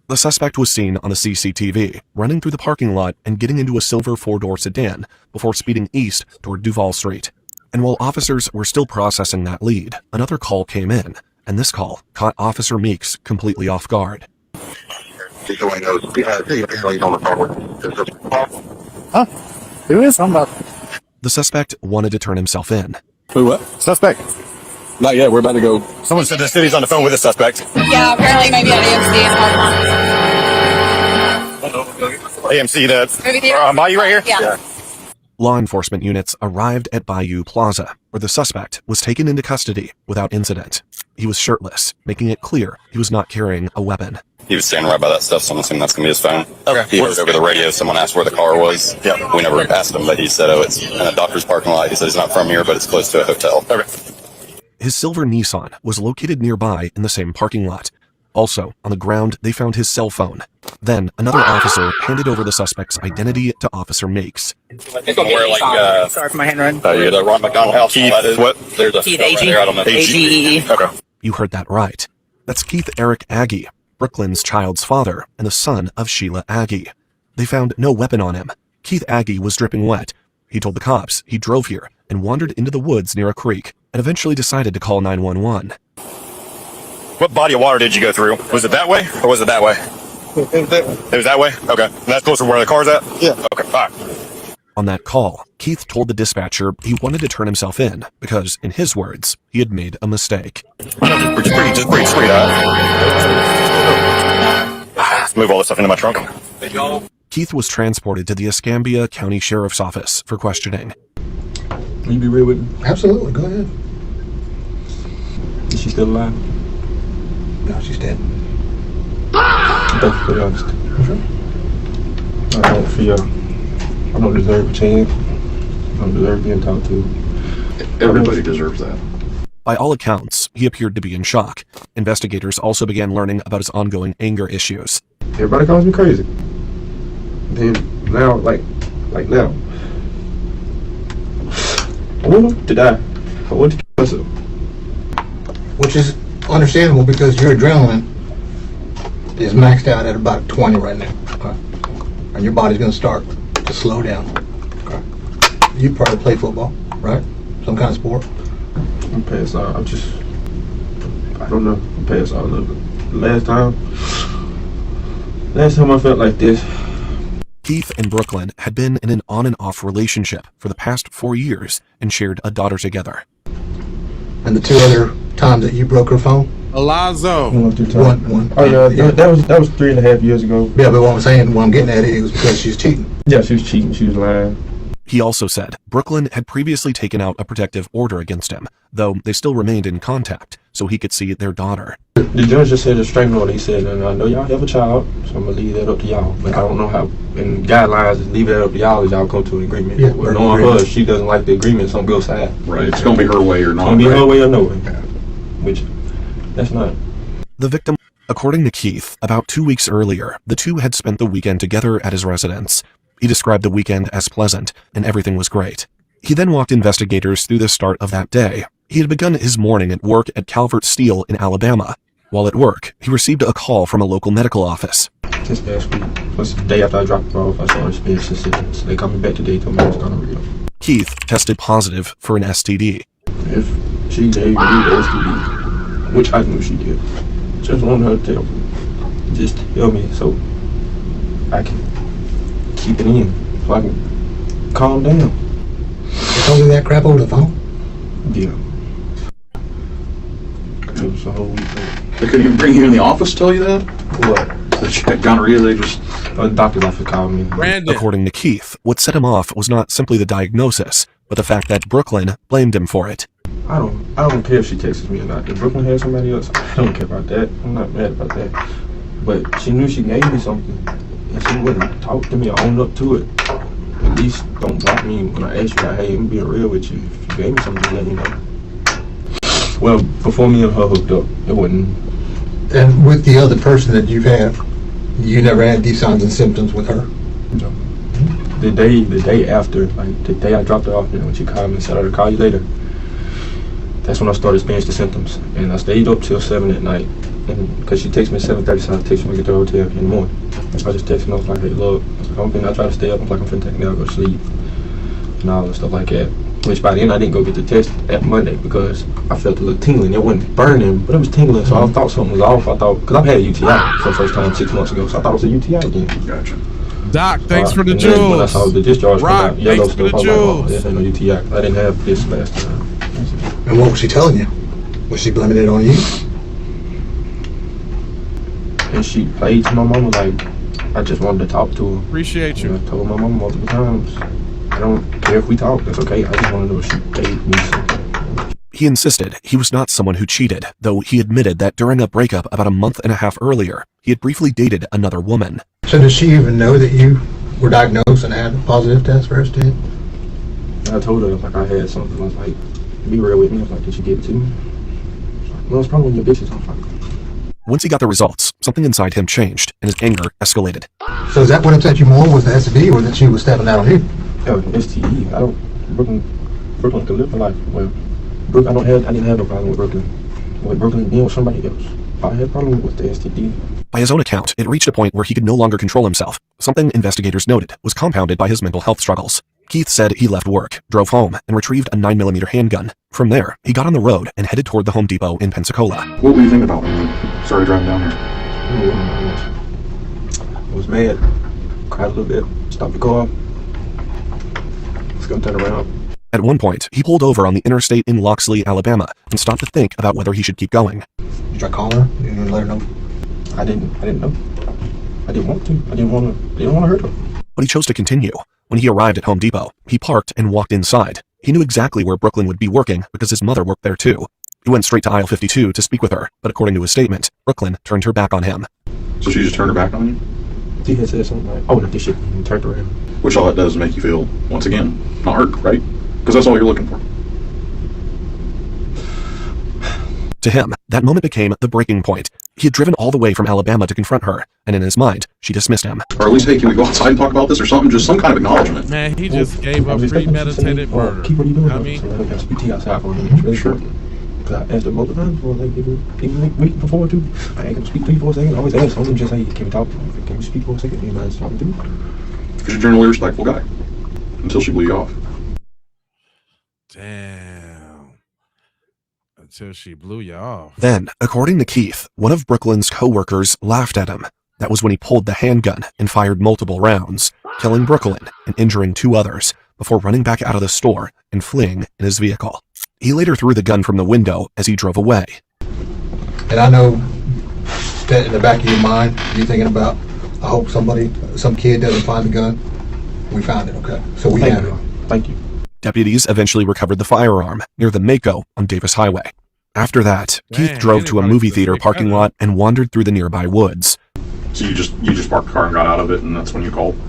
The suspect was seen on the CCTV, running through the parking lot and getting into a silver 4-door sedan before speeding east toward Duval Street. And while officers were still processing that lead, another call came in, and this call caught Officer Meeks completely off guard. Huh? Who is? I'm about. The suspect wanted to turn himself in. Who what? Suspect. Not yet. We're about to go. Someone said the city's on the phone with a suspect. Yeah, apparently maybe at AMC, the Bayou right here? Yeah. Law enforcement units arrived at Bayou Plaza, where the suspect was taken into custody without incident. He was shirtless, making it clear he was not carrying a weapon. He was standing right by that stuff, so I'm assuming that's going to be his phone. Okay. He heard over the radio, someone asked where the car was. Yeah. We never asked him, but he said, it's in a doctor's parking lot. He said he's not from here, but it's close to a hotel. Okay. His silver Nissan was located nearby in the same parking lot. Also, on the ground, they found his cell phone. Then, another officer handed over the suspect's identity to Officer Meeks. Sorry for my handwriting. Yeah, the Ron McDonald house. Keith, what? There's a Keith right AG? there. I don't know. AG. Okay. You heard that right. That's Keith Eric Aggie. Brooklyn's child's father and the son of Sheila Aggie. They found no weapon on him. Keith Aggie was dripping wet. He told the cops he drove here and wandered into the woods near a creek and eventually decided to call 911. What body of water did you go through? Was it that way or was it that way? It was that way? Okay. And that's closer to where the car's at? Yeah. Okay, all right. On that call, Keith told the dispatcher he wanted to turn himself in because, in his words, he had made a mistake. Just breathe straight out. Let's move all this stuff into my trunk. Keith was transported to the Escambia County Sheriff's Office for questioning. Can you be real with me? Absolutely, go ahead. Is she still alive? No, she's dead. Thank you for the honesty. Sure. I don't feel I don't deserve a chance. I don't deserve being talked to. Everybody deserves that. By all accounts, he appeared to be in shock. Investigators also began learning about his ongoing anger issues. Everybody calls me crazy. Then now, like now, I want him to die. I want to kill myself. Which is understandable because your adrenaline is maxed out at about 20 right now. Okay? And your body's going to start to slow down. Okay? You probably play football, right? Some kind of sport. I'm past all. I don't know. I'm past all of it. Last time I felt like this. Keith and Brooklyn had been in an on and off relationship for the past 4 years and shared a daughter together. And the two other times that you broke her phone? Alonzo. One. Oh yeah, that was 3.5 years ago. Yeah, but what I'm saying, what I'm getting at it was because she's cheating. Yeah, she was cheating. She was lying. He also said Brooklyn had previously taken out a protective order against him, though they still remained in contact, so he could see their daughter. The judge just said a restraining order. He said, and I know y'all have a child, so I'm going to leave that up to y'all. But I don't know how, and guidelines is leave that up to y'all as y'all come to an agreement. Yeah, but knowing her, if she doesn't like the agreement, something goes south. Right, it's going to be her way or not. It's going to be her way or no way. Which, that's not. The victim, according to Keith, about 2 weeks earlier, the two had spent the weekend together at his residence. He described the weekend as pleasant, and everything was great. He then walked investigators through the start of that day. He had begun his morning at work at Calvert Steel in Alabama. While at work, he received a call from a local medical office. This past week was the day after I dropped her off. I saw her space assistant. So they called me back today, told me I was gonorrhea. Keith tested positive for an STD. If she gave me the STD, which I knew she did, just wanted her to tell me. Just tell me so I can keep it in, so I can calm down. You told me that crap over the phone? Yeah. It was a whole week. They couldn't even bring you in the office to tell you that? What? That she had gonorrhea, they just... The doctor's office called me. Brandon. According to Keith, what set him off was not simply the diagnosis, but the fact that Brooklyn blamed him for it. I don't care if she texts me or not. If Brooklyn has somebody else, I don't care about that. I'm not mad about that. But she knew she gave me something, and she wouldn't talk to me or own up to it. At least don't block me when I ask you, like, hey, I'm being real with you. If you gave me something, just let me know. Well, before me and her hooked up, it wasn't. And with the other person that you've had, you never had these signs and symptoms with her? No. The day after, like the day I dropped her off, when she called me and said I'd call you later, that's when I started experiencing the symptoms. And I stayed up till 7 at night. And because she texted me at 7:30, so I texted when I get to the hotel in the morning. I just texted her, I was like, hey, look, I try to stay up, I'm like, I'm finna take a nap, go to sleep, and all that stuff like that. Which by then I didn't go get the test at Monday because I felt a little tingling. It wasn't burning, but it was tingling, so I thought something was off. I thought, because I've had a UTI for the first time 6 months ago, so I thought it was a UTI again. Gotcha. Doc, thanks for the and jewels. then when I saw the discharge come out, yellow thanks for stuff, the I was like, oh, jewels. this ain't no UTI. I didn't have this last time. And what was she telling you? Was she blaming it on you? And she played to my mama like I just wanted to talk to her. Appreciate you. I told my mama multiple times, I don't care if we talk, that's okay. I just want to know if she gave me something. He insisted he was not someone who cheated, though he admitted that during a breakup about a month and a half earlier, he had briefly dated another woman. So does she even know that you were diagnosed and had a positive test for STD? I told her like I had something. I was like, be real with me. I was like, did you give it to me? Like, well, it's probably one of your bitches. I was like, Once he got the results, something inside him changed, and his anger escalated. So is that what upset you more, was the STD, or that she was stepping out on you? yeah, STD. I don't. Brooklyn could live her life. Well, I didn't have no problem with Brooklyn. With Brooklyn being with somebody else. I had a problem with the STD. By his own account, it reached a point where he could no longer control himself, something investigators noted was compounded by his mental health struggles. Keith said he left work, drove home, and retrieved a 9mm handgun. From there, he got on the road and headed toward the Home Depot in Pensacola. What were you thinking about when you started driving down here? I was mad. Cried a little bit. Stopped the car. Just gonna turn around. At one point, he pulled over on the interstate in Loxley, Alabama, and stopped to think about whether he should keep going. Did I call her? You didn't let her know? I didn't know. I didn't want to. I didn't want to hurt her. But he chose to continue. When he arrived at Home Depot, he parked and walked inside. He knew exactly where Brooklyn would be working because his mother worked there too. He went straight to aisle 52 to speak with her, but according to his statement, Brooklyn turned her back on him. So she just turned her back on you? She had said something like, "Oh, no, this shit," and turned around. Which all that does is make you feel, once again, not hurt, right? Because that's all you're looking for. To him, that moment became the breaking point. He had driven all the way from Alabama to confront her, and in his mind, she dismissed him. Or at least, hey, can we go outside and talk about this or something? Just some kind of acknowledgement. Man, he just gave up premeditated murder. Keep what you doing? I mean, PT outside for a minute. Sure. Because I asked her multiple times for like even week before too. I ain't gonna speak to you for a second. I always ask someone just, "Hey, can we talk? Can we speak for a second? Do you mind talking to me?" Because you're a generally respectful guy. Until she blew you off. damn. Until she blew you off. Then, according to Keith, one of Brooklyn's co-workers laughed at him. That was when he pulled the handgun and fired multiple rounds, killing Brooklyn and injuring 2 others, before running back out of the store and fleeing in his vehicle. He later threw the gun from the window as he drove away. And I know that in the back of your mind, you're thinking about, I hope some kid doesn't find the gun. We found it, okay? So we have it. Thank you. Deputies eventually recovered the firearm near the Mako on Davis Highway. After that, Keith drove to a movie theater parking lot and wandered through the nearby woods. So you just parked the car and got out of it, and that's when you called?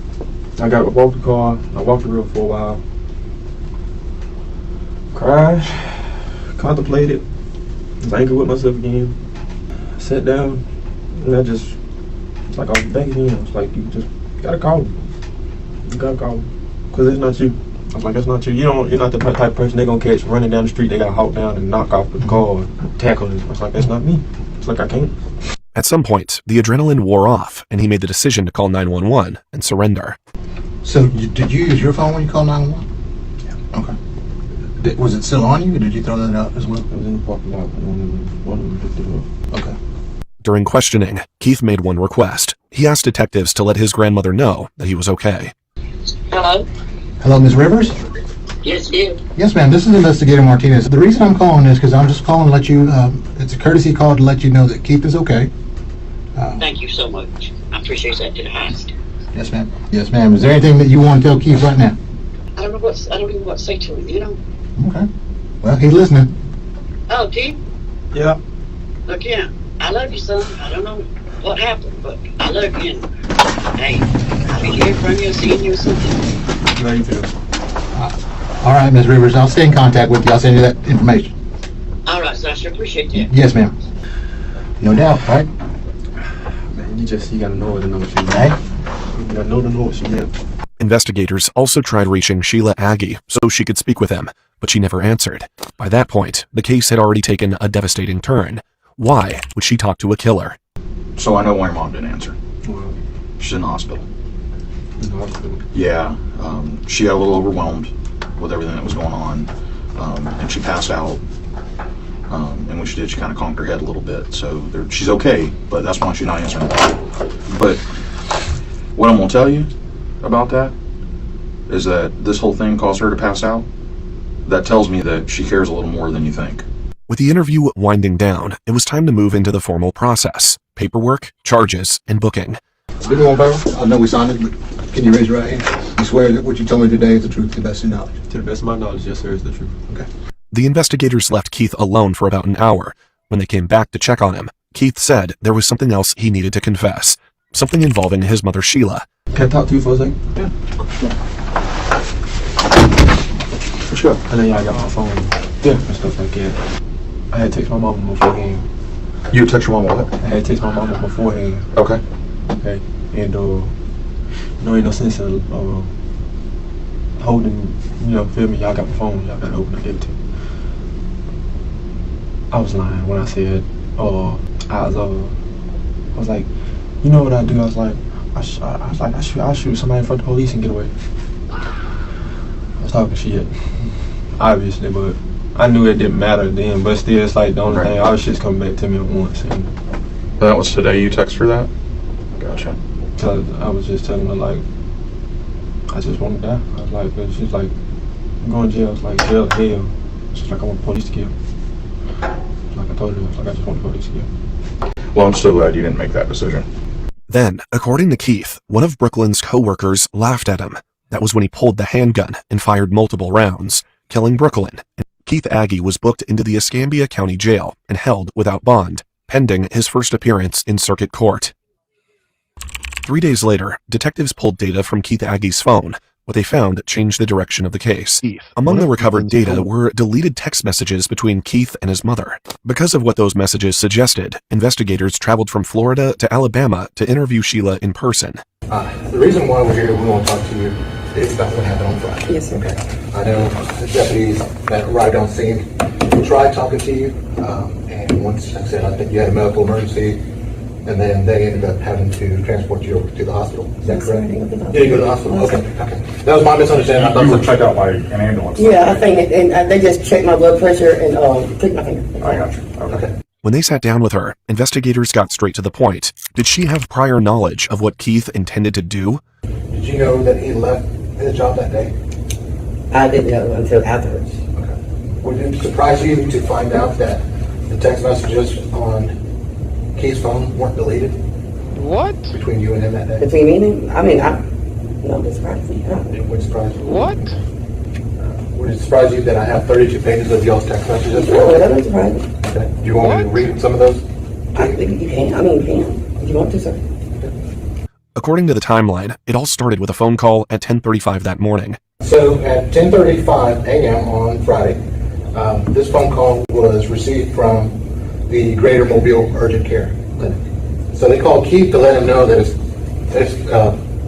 I walked the car. I walked the road for a while. Cried. Contemplated. Was angry with myself again. I sat down, and I just, it's like I was back again. I was like, you gotta call him. You gotta call him. Because it's not you. I was like, that's not you. You're not the type of person they're gonna catch running down the street. They gotta halt down and knock off the car and tackle him. I was like, that's not me. It's like, I can't. At some point, the adrenaline wore off, and he made the decision to call 911 and surrender. So, did you use your phone when you called 911? Yeah. Okay. Was it still on you, or did you throw that out as well? It was in the parking lot. One of them picked it up. Okay. During questioning, Keith made one request. He asked detectives to let his grandmother know that he was okay. Hello? Hello, Ms. Rivers? Yes, dear. Yes, ma'am. This is Investigator Martinez. The reason I'm calling is because I'm just calling to let you, it's a courtesy call to let you know that Keith is okay. Thank you so much. I appreciate that to the highest. Yes, ma'am. Yes, ma'am. Is there anything that you want to tell Keith right now? I don't even know what to say to him, you know? Okay. Well, he's listening. Oh, Keith? Yeah. Look, yeah, I love you, son. I don't know what happened, but I love you. And, hey, I'll be hearing from you, seeing you or something. No, you too. All right, Ms. Rivers. I'll stay in contact with you. I'll send you that information. All right, so I sure appreciate that. Yes, ma'am. No doubt, right? Man, you gotta know it to know what you Hey? You gotta know to know what you get. Investigators also tried reaching Sheila Aggie so she could speak with him, but she never answered. By that point, the case had already taken a devastating turn. Why would she talk to a killer? So I know why your mom didn't answer. Well, She's in the hospital. in the hospital. Yeah, she got a little overwhelmed with everything that was going on, and she passed out. And when she did, she kind of conked her head a little bit. So she's okay, but that's why she's not answering. But what I'm going to tell you about that is that this whole thing caused her to pass out. That tells me that she cares a little more than you think. With the interview winding down, it was time to move into the formal process: paperwork, charges, and booking. Been on, Barrel? I know we signed it, but can you raise your right hand? You swear that what you told me today is the truth, to the best of your knowledge? To the best of my knowledge, yes, sir, is the truth. Okay. The investigators left Keith alone for about an hour. When they came back to check on him, Keith said there was something else he needed to confess, something involving his mother Sheila. Can I talk to you for a second? Yeah. For sure. I know y'all got my phone. Yeah. And stuff like that. I had text my mama beforehand. You text your mama what? I had text my mama beforehand. Okay. Okay. And ain't no sense in holding, feel me, y'all got my phone, y'all gotta open it, give it to me. I was lying when I said, I was like, you know what I do? I was like, I'll shoot somebody in front of the police and get away. I was talking shit, obviously, but I knew it didn't matter then. But still, it's like the only thing, all shit's coming back to me at once. And that was today you text her that? Gotcha. Cause I was just telling her, like, I just want to die. I was like, but she's like, I'm going to jail. It's like, jail, hell. She's like, I want the police to kill. Like I told her, I was like, I just want the police to kill. Well, I'm so glad you didn't make that decision. Then, according to Keith, one of Brooklyn's co-workers laughed at him. That was when he pulled the handgun and fired multiple rounds, killing Brooklyn. Keith Aggie was booked into the Escambia County Jail and held without bond, pending his first appearance in circuit court. 3 days later, detectives pulled data from Keith Aggie's phone. What they found changed the direction of the case. Among the recovered data were deleted text messages between Keith and his mother. Because of what those messages suggested, investigators traveled from Florida to Alabama to interview Sheila in person. The reason why we're here, we want to talk to you, is about what happened on Friday. Yes, sir. Okay. I know the deputies that arrived on scene tried talking to you, and once, like I said, I think you had a medical emergency, and then they ended up having to transport you over to the hospital. Is that correct? You didn't go to the hospital? Okay. That was my misunderstanding. I thought You were checked out by an ambulance. Yeah, I think, and they just checked my blood pressure and pricked my finger. I got you. Okay. When they sat down with her, investigators got straight to the point. Did she have prior knowledge of what Keith intended to do? Did you know that he left his job that day? I didn't know until afterwards. Okay. Would it surprise you to find out that the text messages on Keith's phone weren't deleted? What? Between you and him that day? Between me and him? I mean, no, it surprised me. It would surprise you. What? Would it surprise you that I have 32 pages of y'all's text messages? No, that doesn't surprise me. Okay. Do you want me to read some of those? I think you can. I mean, you can. If you want to, sir. According to the timeline, it all started with a phone call at 10:35 that morning. So at 10:35 a.m. on Friday, this phone call was received from the Greater Mobile Urgent Care Clinic. So they called Keith to let him know that his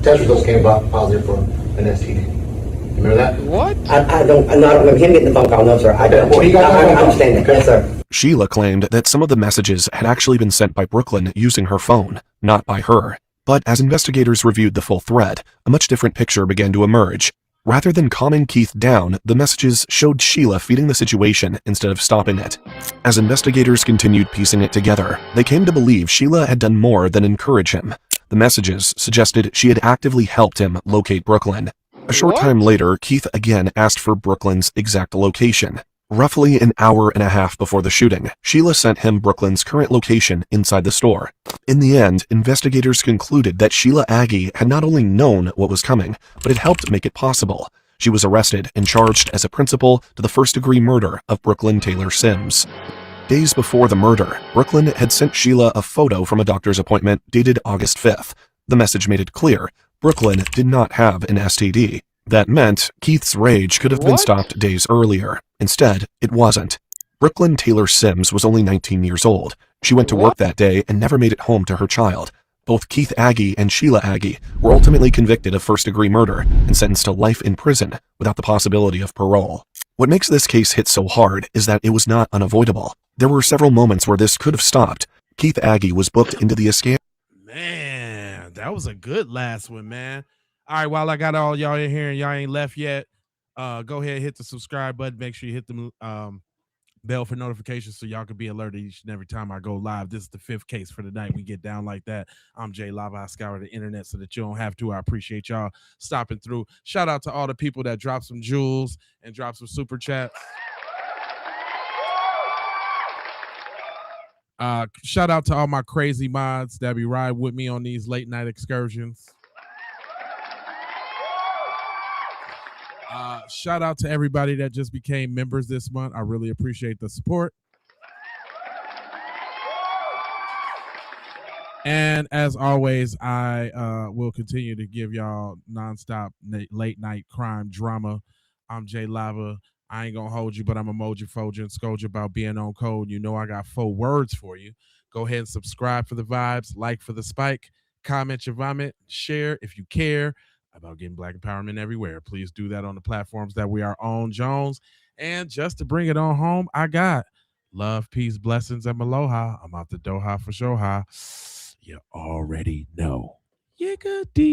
test results came back positive for an STD. You remember that? What? I don't remember him getting the phone call. No, sir. I don't. Well, he got the phone call. I understand that. Yes, sir. Sheila claimed that some of the messages had actually been sent by Brooklyn using her phone, not by her. But as investigators reviewed the full thread, a much different picture began to emerge. Rather than calming Keith down, the messages showed Sheila feeding the situation instead of stopping it. As investigators continued piecing it together, they came to believe Sheila had done more than encourage him. The messages suggested she had actively helped him locate Brooklyn. A short time later, Keith again asked for Brooklyn's exact location. Roughly an hour and a half before the shooting, Sheila sent him Brooklyn's current location inside the store. In the end, investigators concluded that Sheila Aggie had not only known what was coming, but had helped make it possible. She was arrested and charged as a principal to the first-degree murder of Brooklyn Taylor Sims. Days before the murder, Brooklyn had sent Sheila a photo from a doctor's appointment dated August 5th. The message made it clear Brooklyn did not have an STD. That meant Keith's rage could have been stopped days earlier. Instead, it wasn't. Brooklyn Taylor Sims was only 19 years old. She went to work that day and never made it home to her child. Both Keith Aggie and Sheila Aggie were ultimately convicted of first-degree murder and sentenced to life in prison without the possibility of parole. What makes this case hit so hard is that it was not unavoidable. There were several moments where this could have stopped. Keith Aggie was booked into the escape. Man, that was a good last one, man. All right, while I got all y'all in here and y'all ain't left yet, go ahead and hit the subscribe button. Make sure you hit the bell for notifications so y'all can be alerted each and every time I go live. This is the 5th case for the night. We get down like that. I'm Jay Lava. I scour the internet so that you don't have to. I appreciate y'all stopping through. Shout out to all the people that dropped some jewels and dropped some super chats. Shout out to all my crazy mods that be riding with me on these late night excursions. Shout out to everybody that just became members this month. I really appreciate the support. And as always, I will continue to give y'all nonstop late night crime drama. I'm Jay Lava. I ain't gonna hold you, but I'm a moja foja and scold you about being on code. You know I got 4 words for you. Go ahead and subscribe for the vibes, like for the spike, comment your vomit, share if you care about getting Black empowerment everywhere. Please do that on the platforms that we are on, Jones. And just to bring it on home, I got Love, peace, blessings, and aloha. I'm out the Doha for Shoha. You already know. You good, D.